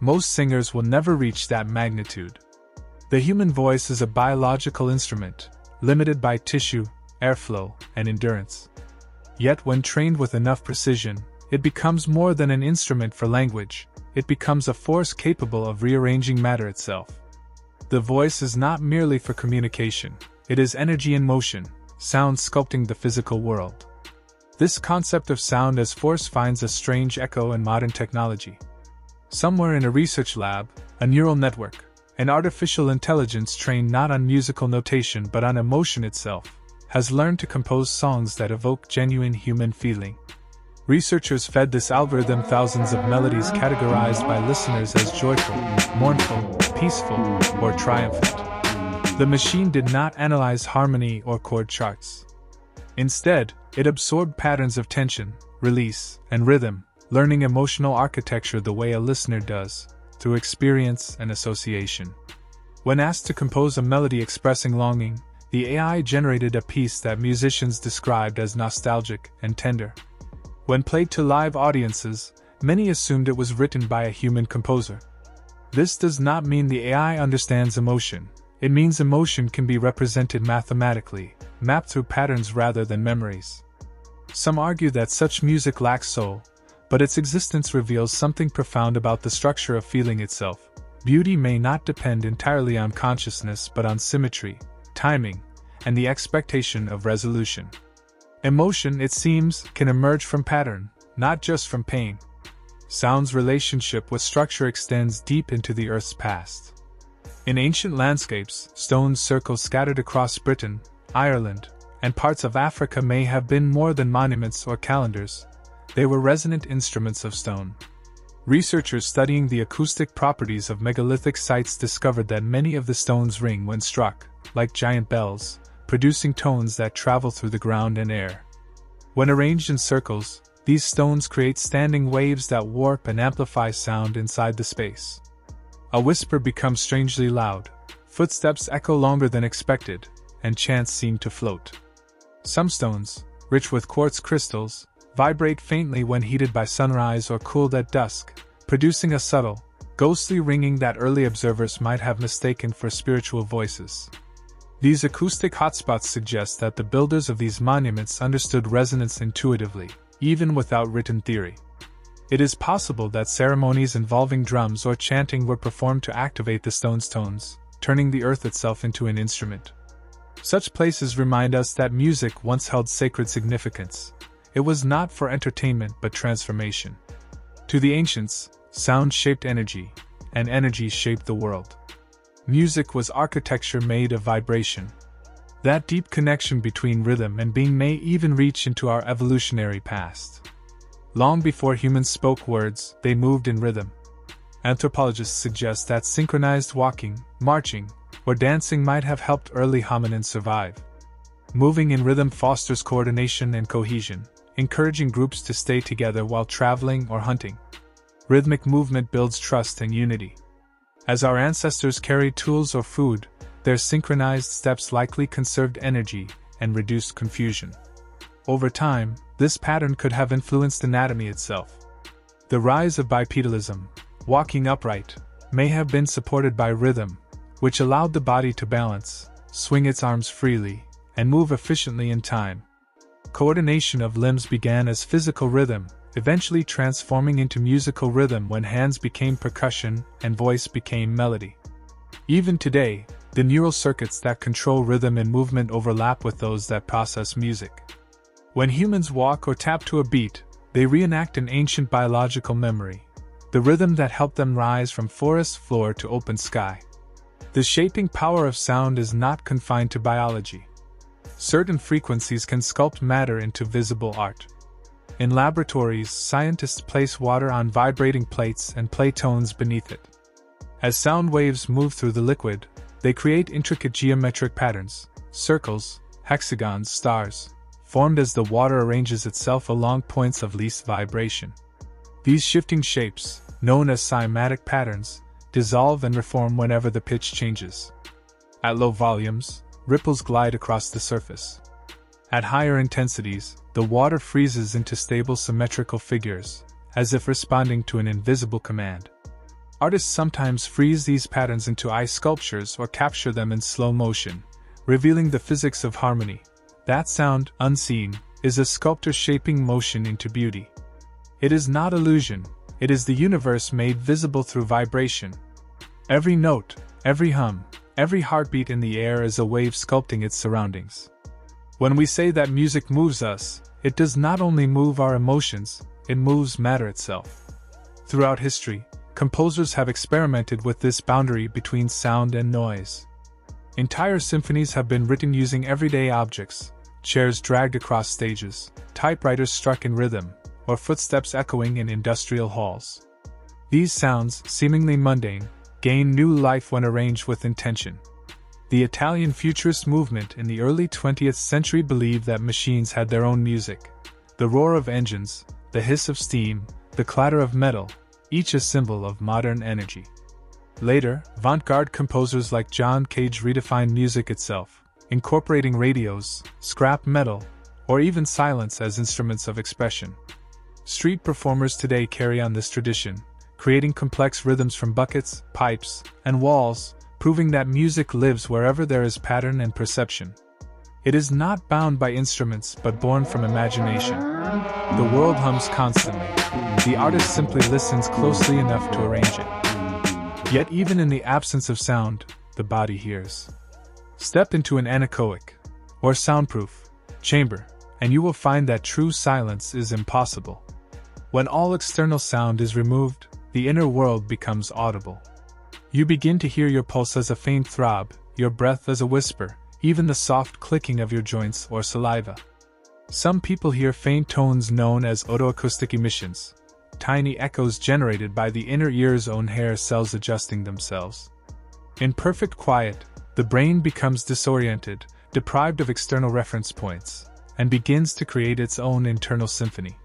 Most singers will never reach that magnitude. The human voice is a biological instrument, limited by tissue, airflow, and endurance. Yet when trained with enough precision, it becomes more than an instrument for language, it becomes a force capable of rearranging matter itself. The voice is not merely for communication, it is energy in motion, sound sculpting the physical world. This concept of sound as force finds a strange echo in modern technology. Somewhere in a research lab, a neural network, an artificial intelligence trained not on musical notation but on emotion itself, has learned to compose songs that evoke genuine human feeling. Researchers fed this algorithm thousands of melodies categorized by listeners as joyful, mournful, peaceful, or triumphant. The machine did not analyze harmony or chord charts. Instead, it absorbed patterns of tension, release, and rhythm, learning emotional architecture the way a listener does, through experience and association. When asked to compose a melody expressing longing, the AI generated a piece that musicians described as nostalgic and tender. When played to live audiences, many assumed it was written by a human composer. This does not mean the AI understands emotion. It means emotion can be represented mathematically, mapped through patterns rather than memories. Some argue that such music lacks soul, but its existence reveals something profound about the structure of feeling itself. Beauty may not depend entirely on consciousness but on symmetry, timing, and the expectation of resolution. Emotion, it seems, can emerge from pattern, not just from pain. Sound's relationship with structure extends deep into the Earth's past. In ancient landscapes, stone circles scattered across Britain, Ireland, and parts of Africa may have been more than monuments or calendars. They were resonant instruments of stone. Researchers studying the acoustic properties of megalithic sites discovered that many of the stones ring when struck, like giant bells, producing tones that travel through the ground and air. When arranged in circles, these stones create standing waves that warp and amplify sound inside the space. A whisper becomes strangely loud, footsteps echo longer than expected, and chants seem to float. Some stones, rich with quartz crystals, vibrate faintly when heated by sunrise or cooled at dusk, producing a subtle, ghostly ringing that early observers might have mistaken for spiritual voices. These acoustic hotspots suggest that the builders of these monuments understood resonance intuitively, even without written theory. It is possible that ceremonies involving drums or chanting were performed to activate the stone's tones, turning the earth itself into an instrument. Such places remind us that music once held sacred significance. It was not for entertainment but transformation. To the ancients, sound shaped energy, and energy shaped the world. Music was architecture made of vibration. That deep connection between rhythm and being may even reach into our evolutionary past. Long before humans spoke words, they moved in rhythm. Anthropologists suggest that synchronized walking, marching, or dancing might have helped early hominins survive. Moving in rhythm fosters coordination and cohesion, encouraging groups to stay together while traveling or hunting. Rhythmic movement builds trust and unity. As our ancestors carried tools or food, their synchronized steps likely conserved energy and reduced confusion. Over time, this pattern could have influenced anatomy itself. The rise of bipedalism, walking upright, may have been supported by rhythm, which allowed the body to balance, swing its arms freely, and move efficiently in time. Coordination of limbs began as physical rhythm, eventually transforming into musical rhythm when hands became percussion and voice became melody. Even today, the neural circuits that control rhythm and movement overlap with those that process music. When humans walk or tap to a beat, they reenact an ancient biological memory, the rhythm that helped them rise from forest floor to open sky. The shaping power of sound is not confined to biology. Certain frequencies can sculpt matter into visible art. In laboratories, scientists place water on vibrating plates and play tones beneath it. As sound waves move through the liquid, they create intricate geometric patterns, circles, hexagons, stars, formed as the water arranges itself along points of least vibration. These shifting shapes, known as cymatic patterns, dissolve and reform whenever the pitch changes. At low volumes, ripples glide across the surface. At higher intensities, the water freezes into stable symmetrical figures, as if responding to an invisible command. Artists sometimes freeze these patterns into ice sculptures or capture them in slow motion, revealing the physics of harmony. That sound, unseen, is a sculptor shaping motion into beauty. It is not illusion, it is the universe made visible through vibration. Every note, every hum, every heartbeat in the air is a wave sculpting its surroundings. When we say that music moves us, it does not only move our emotions, it moves matter itself. Throughout history, composers have experimented with this boundary between sound and noise. Entire symphonies have been written using everyday objects, chairs dragged across stages, typewriters struck in rhythm, or footsteps echoing in industrial halls. These sounds, seemingly mundane, gain new life when arranged with intention. The Italian futurist movement in the early 20th century believed that machines had their own music. The roar of engines, the hiss of steam, the clatter of metal, each a symbol of modern energy. Later, avant-garde composers like John Cage redefined music itself, incorporating radios, scrap metal, or even silence as instruments of expression. Street performers today carry on this tradition, creating complex rhythms from buckets, pipes, and walls, proving that music lives wherever there is pattern and perception. It is not bound by instruments but born from imagination. The world hums constantly. The artist simply listens closely enough to arrange it. Yet even in the absence of sound, the body hears. Step into an anechoic, or soundproof, chamber, and you will find that true silence is impossible. When all external sound is removed, the inner world becomes audible. You begin to hear your pulse as a faint throb, your breath as a whisper, even the soft clicking of your joints or saliva. Some people hear faint tones known as otoacoustic emissions, tiny echoes generated by the inner ear's own hair cells adjusting themselves. In perfect quiet, the brain becomes disoriented, deprived of external reference points, and begins to create its own internal symphony.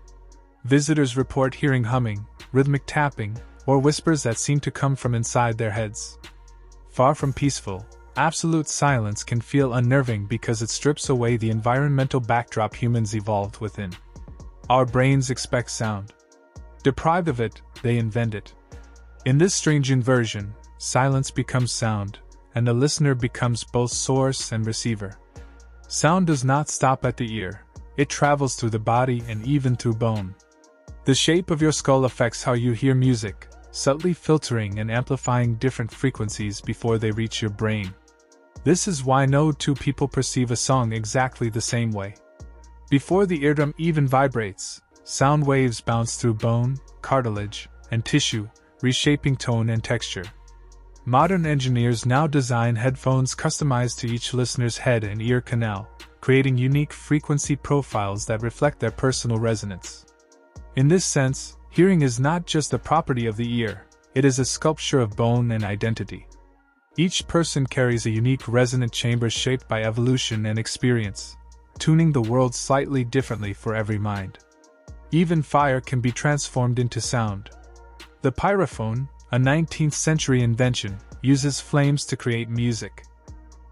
Visitors report hearing humming, rhythmic tapping, or whispers that seem to come from inside their heads. Far from peaceful, absolute silence can feel unnerving because it strips away the environmental backdrop humans evolved within. Our brains expect sound. Deprived of it, they invent it. In this strange inversion, silence becomes sound, and the listener becomes both source and receiver. Sound does not stop at the ear, it travels through the body and even through bone. The shape of your skull affects how you hear music, subtly filtering and amplifying different frequencies before they reach your brain. This is why no two people perceive a song exactly the same way. Before the eardrum even vibrates, sound waves bounce through bone, cartilage, and tissue, reshaping tone and texture. Modern engineers now design headphones customized to each listener's head and ear canal, creating unique frequency profiles that reflect their personal resonance. In this sense, hearing is not just a property of the ear, it is a sculpture of bone and identity. Each person carries a unique resonant chamber shaped by evolution and experience, tuning the world slightly differently for every mind. Even fire can be transformed into sound. The pyrophone, a 19th century invention, uses flames to create music.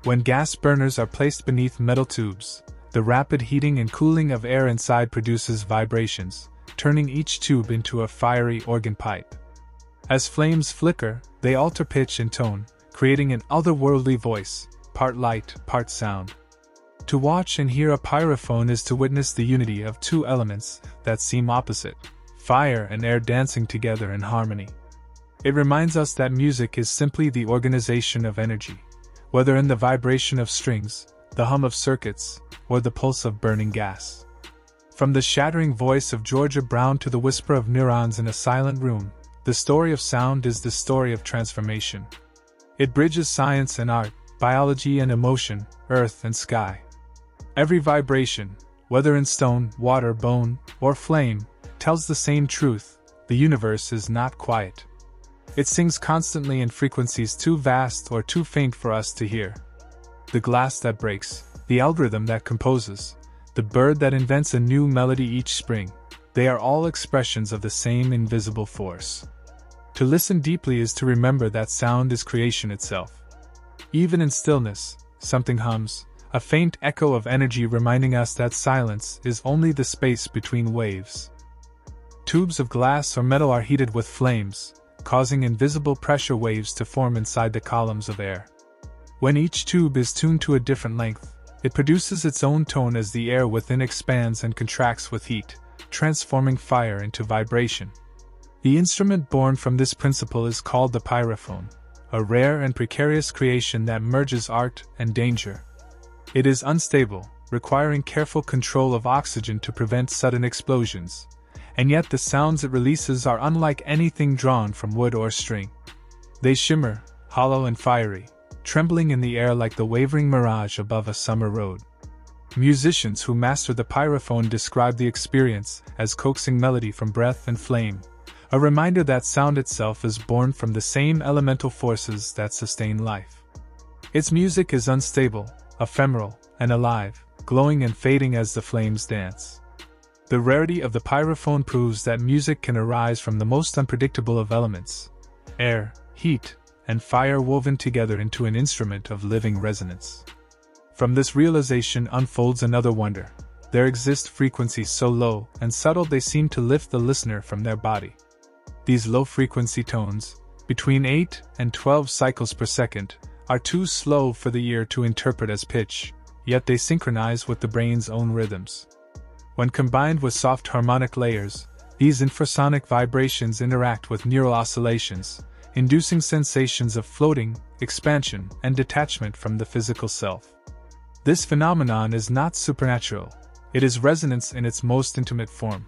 When gas burners are placed beneath metal tubes, the rapid heating and cooling of air inside produces vibrations, turning each tube into a fiery organ pipe. As flames flicker, they alter pitch and tone, creating an otherworldly voice, part light, part sound. To watch and hear a pyrophone is to witness the unity of two elements that seem opposite, fire and air dancing together in harmony. It reminds us that music is simply the organization of energy, whether in the vibration of strings, the hum of circuits, or the pulse of burning gas. From the shattering voice of Georgia Brown to the whisper of neurons in a silent room, the story of sound is the story of transformation. It bridges science and art, biology and emotion, earth and sky. Every vibration, whether in stone, water, bone, or flame, tells the same truth: the universe is not quiet. It sings constantly in frequencies too vast or too faint for us to hear. The glass that breaks, the algorithm that composes, the bird that invents a new melody each spring, they are all expressions of the same invisible force. To listen deeply is to remember that sound is creation itself. Even in stillness, something hums, a faint echo of energy reminding us that silence is only the space between waves. Tubes of glass or metal are heated with flames, causing invisible pressure waves to form inside the columns of air. When each tube is tuned to a different length, it produces its own tone as the air within expands and contracts with heat, transforming fire into vibration. The instrument born from this principle is called the pyrophone, a rare and precarious creation that merges art and danger. It is unstable, requiring careful control of oxygen to prevent sudden explosions, and yet the sounds it releases are unlike anything drawn from wood or string. They shimmer, hollow and fiery, trembling in the air like the wavering mirage above a summer road. Musicians who master the pyrophone describe the experience as coaxing melody from breath and flame, a reminder that sound itself is born from the same elemental forces that sustain life. Its music is unstable, ephemeral, and alive, glowing and fading as the flames dance. The rarity of the pyrophone proves that music can arise from the most unpredictable of elements: air, heat, and fire woven together into an instrument of living resonance. From this realization unfolds another wonder. There exist frequencies so low and subtle they seem to lift the listener from their body. These low-frequency tones, between 8 and 12 cycles per second, are too slow for the ear to interpret as pitch, yet they synchronize with the brain's own rhythms. When combined with soft harmonic layers, these infrasonic vibrations interact with neural oscillations, inducing sensations of floating, expansion, and detachment from the physical self. This phenomenon is not supernatural, it is resonance in its most intimate form.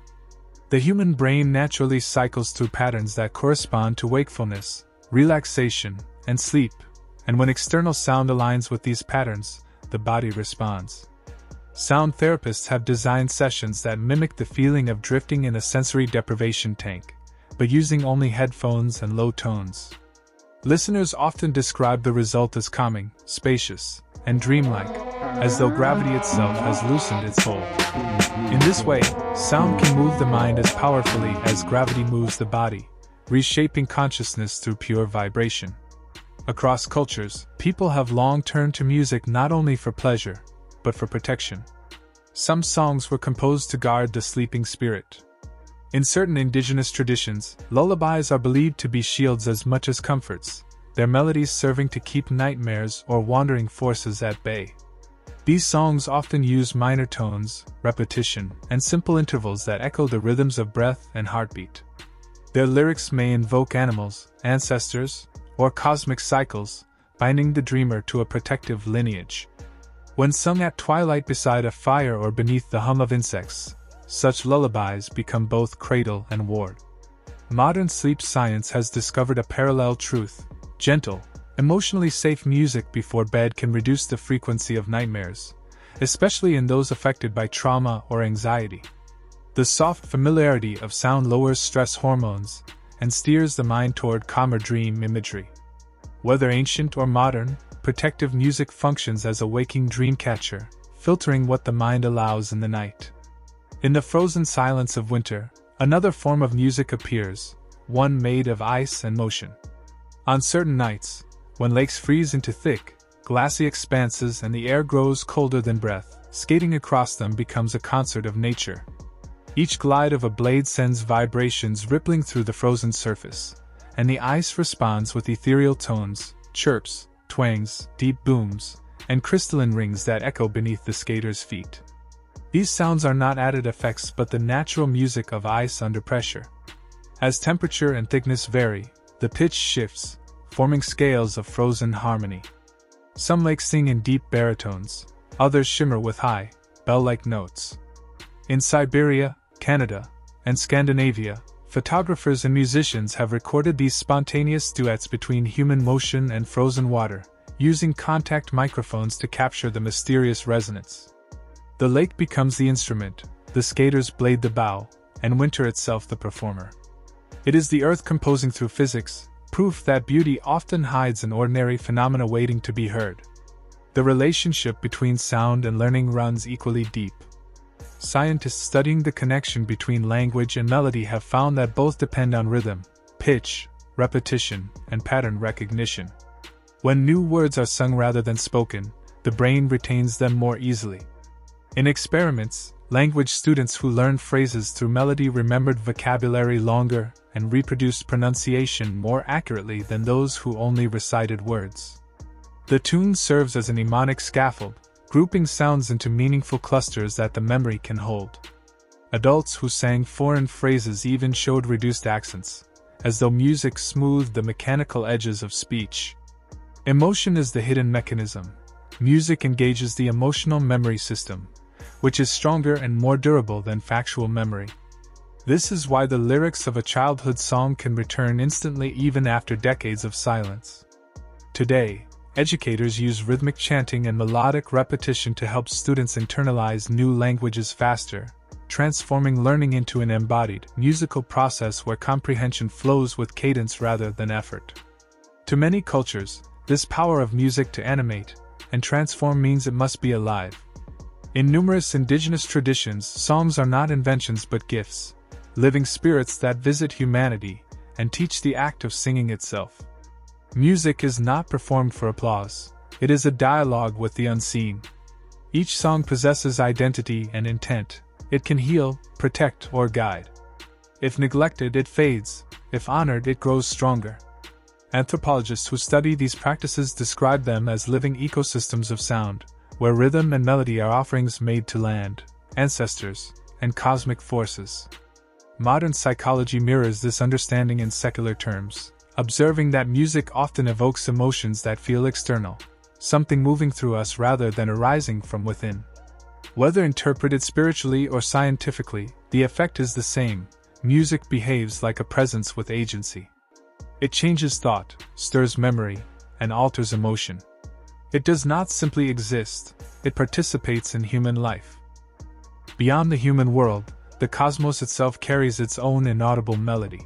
The human brain naturally cycles through patterns that correspond to wakefulness, relaxation, and sleep, and when external sound aligns with these patterns, the body responds. Sound therapists have designed sessions that mimic the feeling of drifting in a sensory deprivation tank, but using only headphones and low tones. Listeners often describe the result as calming, spacious, and dreamlike, as though gravity itself has loosened its hold. In this way, sound can move the mind as powerfully as gravity moves the body, reshaping consciousness through pure vibration. Across cultures, people have long turned to music not only for pleasure, but for protection. Some songs were composed to guard the sleeping spirit. In certain indigenous traditions, lullabies are believed to be shields as much as comforts, their melodies serving to keep nightmares or wandering forces at bay. These songs often use minor tones, repetition, and simple intervals that echo the rhythms of breath and heartbeat. Their lyrics may invoke animals, ancestors, or cosmic cycles, binding the dreamer to a protective lineage. When sung at twilight beside a fire or beneath the hum of insects, such lullabies become both cradle and ward. Modern sleep science has discovered a parallel truth: gentle, emotionally safe music before bed can reduce the frequency of nightmares, especially in those affected by trauma or anxiety. The soft familiarity of sound lowers stress hormones and steers the mind toward calmer dream imagery. Whether ancient or modern, protective music functions as a waking dream catcher, filtering what the mind allows in the night. In the frozen silence of winter, another form of music appears, one made of ice and motion. On certain nights, when lakes freeze into thick, glassy expanses and the air grows colder than breath, skating across them becomes a concert of nature. Each glide of a blade sends vibrations rippling through the frozen surface, and the ice responds with ethereal tones, chirps, twangs, deep booms, and crystalline rings that echo beneath the skater's feet. These sounds are not added effects but the natural music of ice under pressure. As temperature and thickness vary, the pitch shifts, forming scales of frozen harmony. Some lakes sing in deep baritones, others shimmer with high, bell-like notes. In Siberia, Canada, and Scandinavia, photographers and musicians have recorded these spontaneous duets between human motion and frozen water, using contact microphones to capture the mysterious resonance. The lake becomes the instrument, the skaters blade the bow, and winter itself the performer. It is the earth composing through physics, proof that beauty often hides in ordinary phenomena waiting to be heard. The relationship between sound and learning runs equally deep. Scientists studying the connection between language and melody have found that both depend on rhythm, pitch, repetition, and pattern recognition. When new words are sung rather than spoken, the brain retains them more easily. In experiments, language students who learned phrases through melody remembered vocabulary longer and reproduced pronunciation more accurately than those who only recited words. The tune serves as a mnemonic scaffold, grouping sounds into meaningful clusters that the memory can hold. Adults who sang foreign phrases even showed reduced accents, as though music smoothed the mechanical edges of speech. Emotion is the hidden mechanism. music engages the emotional memory system, which is stronger and more durable than factual memory. This is why the lyrics of a childhood song can return instantly even after decades of silence. Today, educators use rhythmic chanting and melodic repetition to help students internalize new languages faster, transforming learning into an embodied, musical process where comprehension flows with cadence rather than effort. To many cultures, this power of music to animate and transform means it must be alive. In numerous indigenous traditions, songs are not inventions but gifts, living spirits that visit humanity and teach the act of singing itself. Music is not performed for applause, it is a dialogue with the unseen. Each song possesses identity and intent. It can heal, protect, or guide. If neglected, it fades. If honored, it grows stronger. Anthropologists who study these practices describe them as living ecosystems of sound, where rhythm and melody are offerings made to land, ancestors, and cosmic forces. Modern psychology mirrors this understanding in secular terms, observing that music often evokes emotions that feel external, something moving through us rather than arising from within. Whether interpreted spiritually or scientifically, the effect is the same. Music behaves like a presence with agency. It changes thought, stirs memory, and alters emotion. It does not simply exist, it participates in human life. Beyond the human world, the cosmos itself carries its own inaudible melody.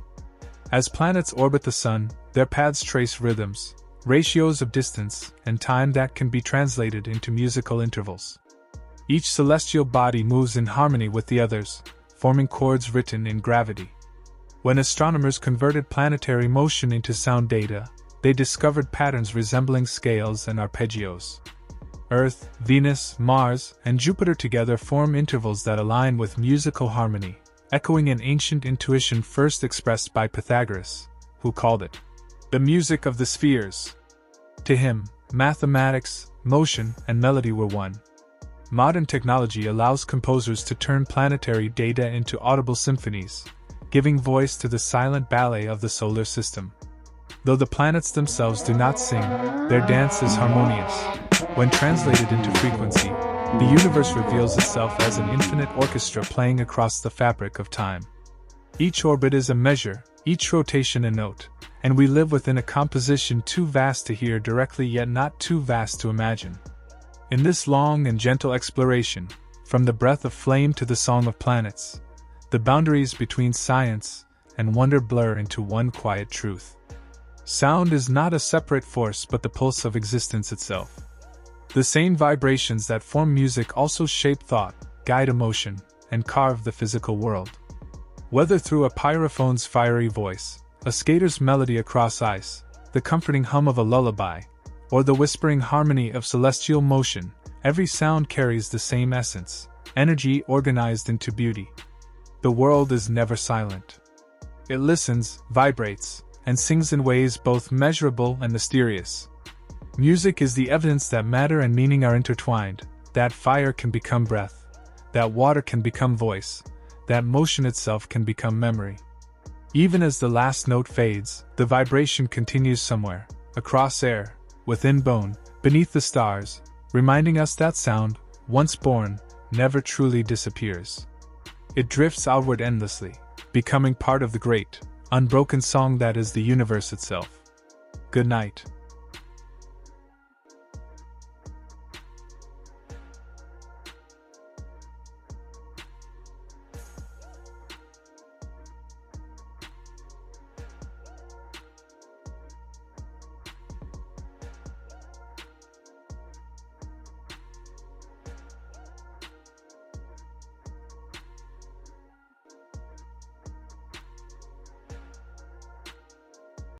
As planets orbit the sun, their paths trace rhythms, ratios of distance, and time that can be translated into musical intervals. Each celestial body moves in harmony with the others, forming chords written in gravity. When astronomers converted planetary motion into sound data, they discovered patterns resembling scales and arpeggios. Earth, Venus, Mars, and Jupiter together form intervals that align with musical harmony, echoing an ancient intuition first expressed by Pythagoras, who called it the music of the spheres. To him, mathematics, motion, and melody were one. Modern technology allows composers to turn planetary data into audible symphonies, giving voice to the silent ballet of the solar system. Though the planets themselves do not sing, their dance is harmonious. When translated into frequency, the universe reveals itself as an infinite orchestra playing across the fabric of time. Each orbit is a measure, each rotation a note, and we live within a composition too vast to hear directly yet not too vast to imagine. In this long and gentle exploration, from the breath of flame to the song of planets, the boundaries between science and wonder blur into one quiet truth. Sound is not a separate force but the pulse of existence itself. The same vibrations that form music also shape thought, guide emotion, and carve the physical world. Whether through a pyrophone's fiery voice, a skater's melody across ice, the comforting hum of a lullaby, or the whispering harmony of celestial motion, every sound carries the same essence, energy organized into beauty. The world is never silent. It listens, vibrates, and sings in ways both measurable and mysterious. Music is the evidence that matter and meaning are intertwined, that fire can become breath, that water can become voice, that motion itself can become memory. Even as the last note fades, the vibration continues somewhere, across air, within bone, beneath the stars, reminding us that sound, once born, never truly disappears. It drifts outward endlessly, becoming part of the great, unbroken song that is the universe itself. Good night.